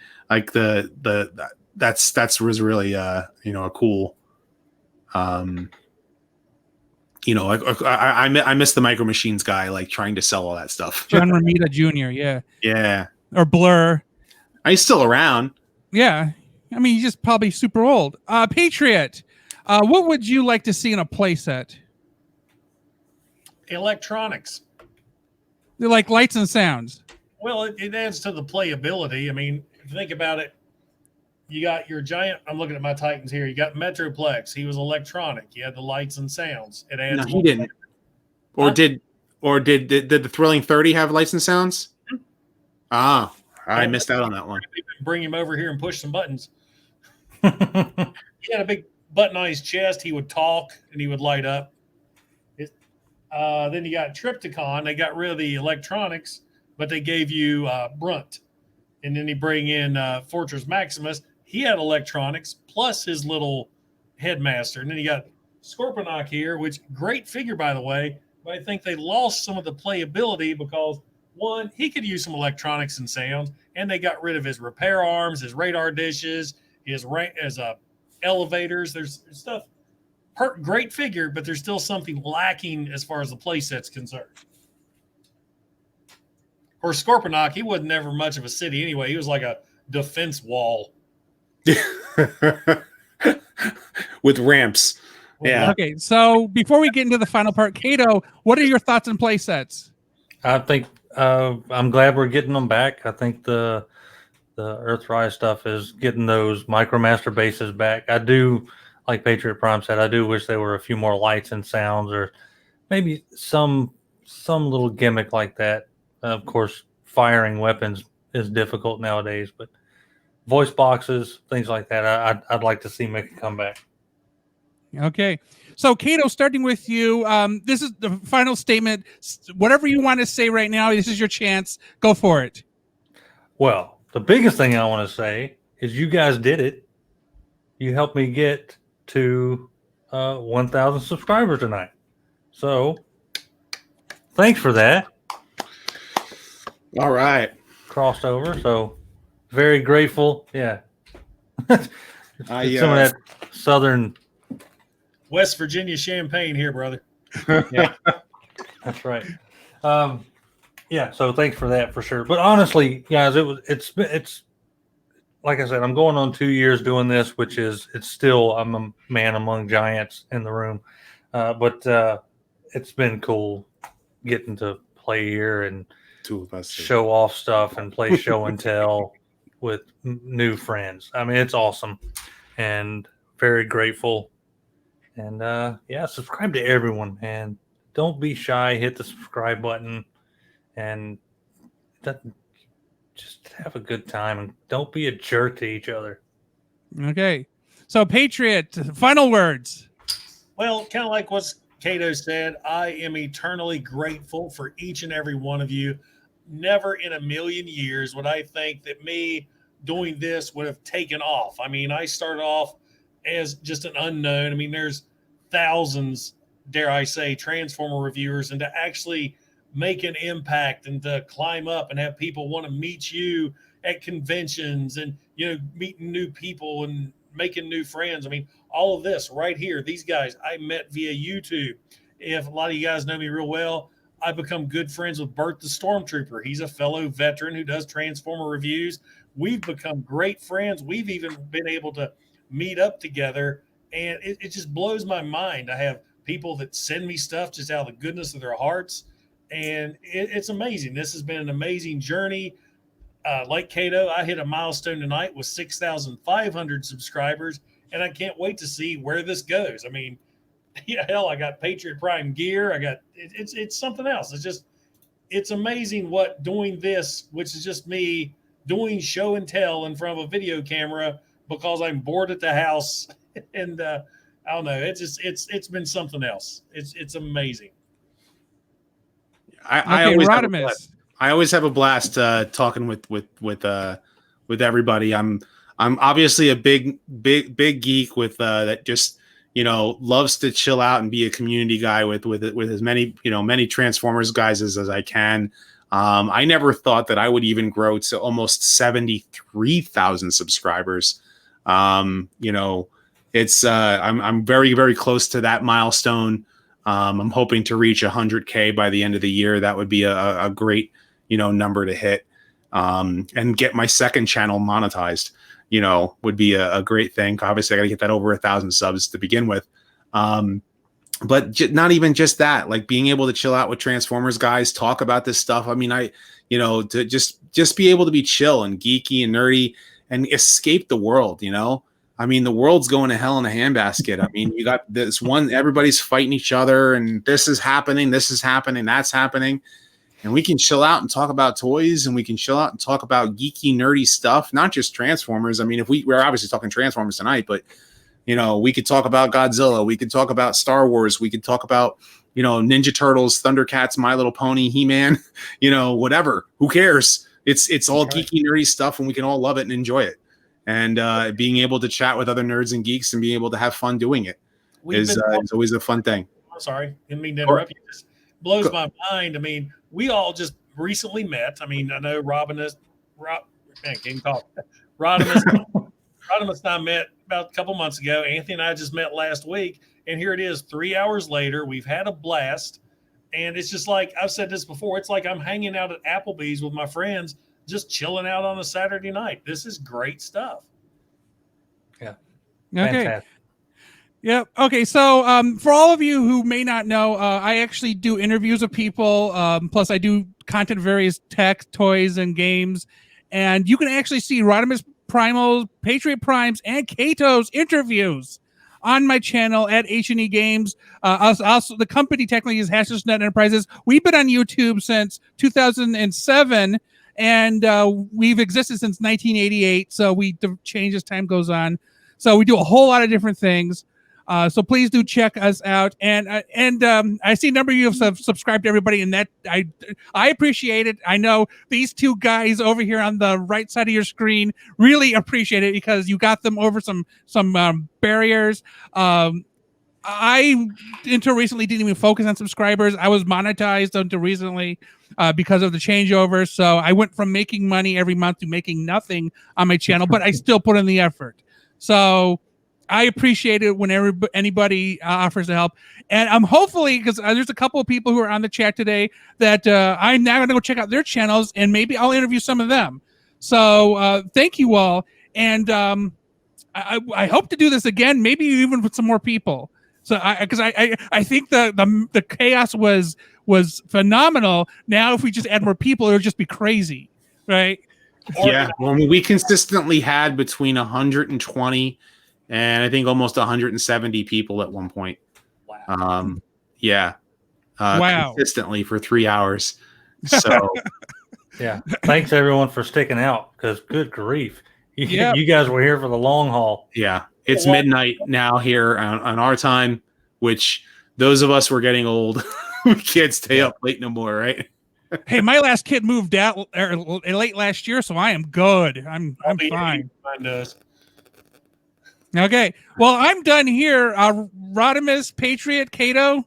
that's was really a cool I miss the Micro Machines guy, like trying to sell all that stuff. John Romita Jr. Yeah, or Blur. He's still around. Yeah, I mean, he's just probably super old. Patriot, what would you like to see in a playset? Electronics. They're like lights and sounds. Well, it adds to the playability. I mean, if you think about it, you got your giant. I'm looking at my Titans here. You got Metroplex. He was electronic. You had the lights and sounds. It adds. No, he didn't. Or did the Thrilling 30 have lights and sounds? Mm-hmm. Ah, I missed out on that one. Bring him over here and push some buttons. He had a big button on his chest. He would talk and he would light up. Then you got Triptychon. They got rid of the electronics, but they gave you Brunt. And then you bring in Fortress Maximus. He had electronics plus his little headmaster. And then you got Scorponok here, which great figure, by the way. But I think they lost some of the playability because, one, he could use some electronics and sounds, and they got rid of his repair arms, his radar dishes, his elevators. There's stuff. Great figure, but there's still something lacking as far as the play set's concerned. Of course, Scorponok, he wasn't never much of a city anyway. He was like a defense wall. With ramps. Yeah. Okay, so before we get into the final part, Kato, what are your thoughts on play sets? I think I'm glad we're getting them back. I think the Earthrise stuff is getting those MicroMaster bases back. I do, like Patriot Prime said, I do wish there were a few more lights and sounds, or maybe some little gimmick like that. Of course, firing weapons is difficult nowadays, but voice boxes, things like that, I'd like to see make a comeback. Okay. So, Kato, starting with you, this is the final statement. Whatever you want to say right now, this is your chance. Go for it. Well, the biggest thing I want to say is you guys did it. You helped me get to 1,000 subscribers tonight. So, thanks for that. All right. Crossed over. So, very grateful. Yeah. It's some of that southern West Virginia champagne here, brother. Yeah, that's right. Yeah, so thanks for that for sure. But honestly, guys, it's like I said, I'm going on 2 years doing this, which is it's still I'm a man among giants in the room. But it's been cool getting to play here and show off stuff and play show and tell with new friends. I mean, it's awesome and very grateful. And yeah, subscribe to everyone and don't be shy. Hit the subscribe button and just have a good time and don't be a jerk to each other. Okay. So, Patriot, final words. Well, kind of like what Kato said, I am eternally grateful for each and every one of you. Never in a million years would I think that me doing this would have taken off. I mean, I started off as just an unknown. I mean, there's thousands, dare I say, Transformer reviewers, and to actually make an impact and to climb up and have people want to meet you at conventions and, you know, meeting new people and making new friends. I mean, all of this right here, these guys I met via YouTube. If a lot of you guys know me real well, I've become good friends with Bert the Stormtrooper. He's a fellow veteran who does Transformer reviews. We've become great friends. We've even been able to meet up together, and it just blows my mind. I have people that send me stuff just out of the goodness of their hearts, and it's amazing. This has been an amazing journey. Like Kato, I hit a milestone tonight with 6,500 subscribers, and I can't wait to see where this goes. I mean, yeah, hell, I got Patriot Prime gear. I got it's something else. It's amazing what doing this, which is just me doing show and tell in front of a video camera because I'm bored at the house, and I don't know. It's been something else. It's amazing. I always have a blast talking with everybody. I'm obviously a big geek with that just, you know, loves to chill out and be a community guy with as many, you know, many Transformers guys as I can. I never thought that I would even grow to almost 73,000 subscribers. You know, it's I'm very, very close to that milestone. I'm hoping to reach 100K by the end of the year. That would be a great, you know, number to hit, and get my second channel monetized, you know, would be a great thing. Obviously I got to get that over 1,000 subs to begin with. But not even just that, like being able to chill out with Transformers guys, talk about this stuff. I mean, you know, to just be able to be chill and geeky and nerdy and escape the world, you know. I mean, the world's going to hell in a handbasket. I mean, you got this one, everybody's fighting each other, and this is happening, that's happening. And we can chill out and talk about toys, and we can chill out and talk about geeky, nerdy stuff, not just Transformers. I mean, if we're obviously talking Transformers tonight, but, you know, we could talk about Godzilla, we could talk about Star Wars, we could talk about, you know, Ninja Turtles, Thundercats, My Little Pony, He-Man, you know, whatever. Who cares? It's all geeky, nerdy stuff, and we can all love it and enjoy it. And being able to chat with other nerds and geeks and being able to have fun doing it is always a fun thing. Sorry, didn't mean to interrupt you. It just blows my mind. I mean, we all just recently met. I mean, I know Rodimus and I met about a couple months ago. Anthony and I just met last week, and here it is 3 hours later. We've had a blast, and it's just like I've said this before. It's like I'm hanging out at Applebee's with my friends, just chilling out on a Saturday night. This is great stuff. Yeah. Okay. Fantastic. Yep. Okay. So, for all of you who may not know, I actually do interviews of people. Plus, I do content, various tech, toys, and games. And you can actually see Rodimus Primal, Patriot Primes, and Kato's interviews on my channel at HNE Games. Also, the company technically is Net Enterprises. We've been on YouTube since 2007, and we've existed since 1988. So we change as time goes on. So we do a whole lot of different things. So please do check us out, and I see a number of you have subscribed to everybody, and that I appreciate it. I know these two guys over here on the right side of your screen really appreciate it because you got them over some barriers. I until recently didn't even focus on subscribers. I was monetized until recently because of the changeover. So I went from making money every month to making nothing on my channel, but I still put in the effort. So I appreciate it when anybody offers to help. And I'm hopefully, because there's a couple of people who are on the chat today that I'm now going to go check out their channels and maybe I'll interview some of them. So thank you all. And I hope to do this again, maybe even with some more people. So because I think the chaos was phenomenal. Now, if we just add more people, it'll just be crazy, right? Yeah. Well, we consistently had between 120 and I think almost 170 people at one point. Wow. Yeah. Wow. Consistently for 3 hours. So Yeah. Thanks everyone for sticking out because good grief. Yeah. You guys were here for the long haul. yeah, it's midnight now here on our time, which those of us who are getting old, we can't stay up late no more, right? Hey, my last kid moved out late last year, so I am good. I'm fine. Okay. Well, I'm done here. Rodimus, Patriot, Kato,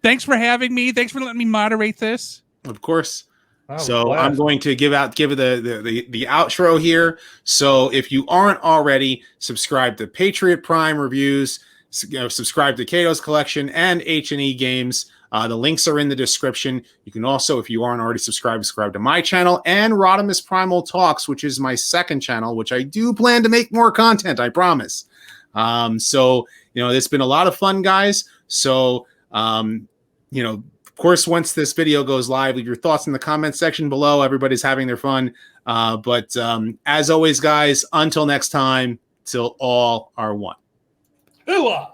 thanks for having me. Thanks for letting me moderate this. Of course. Oh, So blast. I'm going to give the outro here. So if you aren't already, subscribe to Patriot Prime Reviews, subscribe to Kato's Collection and HNE Games. The links are in the description. You can also, if you aren't already subscribed, subscribe to my channel and Rodimus Primal Talks, which is my second channel, which I do plan to make more content, I promise. So, it's been a lot of fun, guys. So, of course, once this video goes live, leave your thoughts in the comment section below. Everybody's having their fun. But as always, guys, until next time, till all are one. Hooah!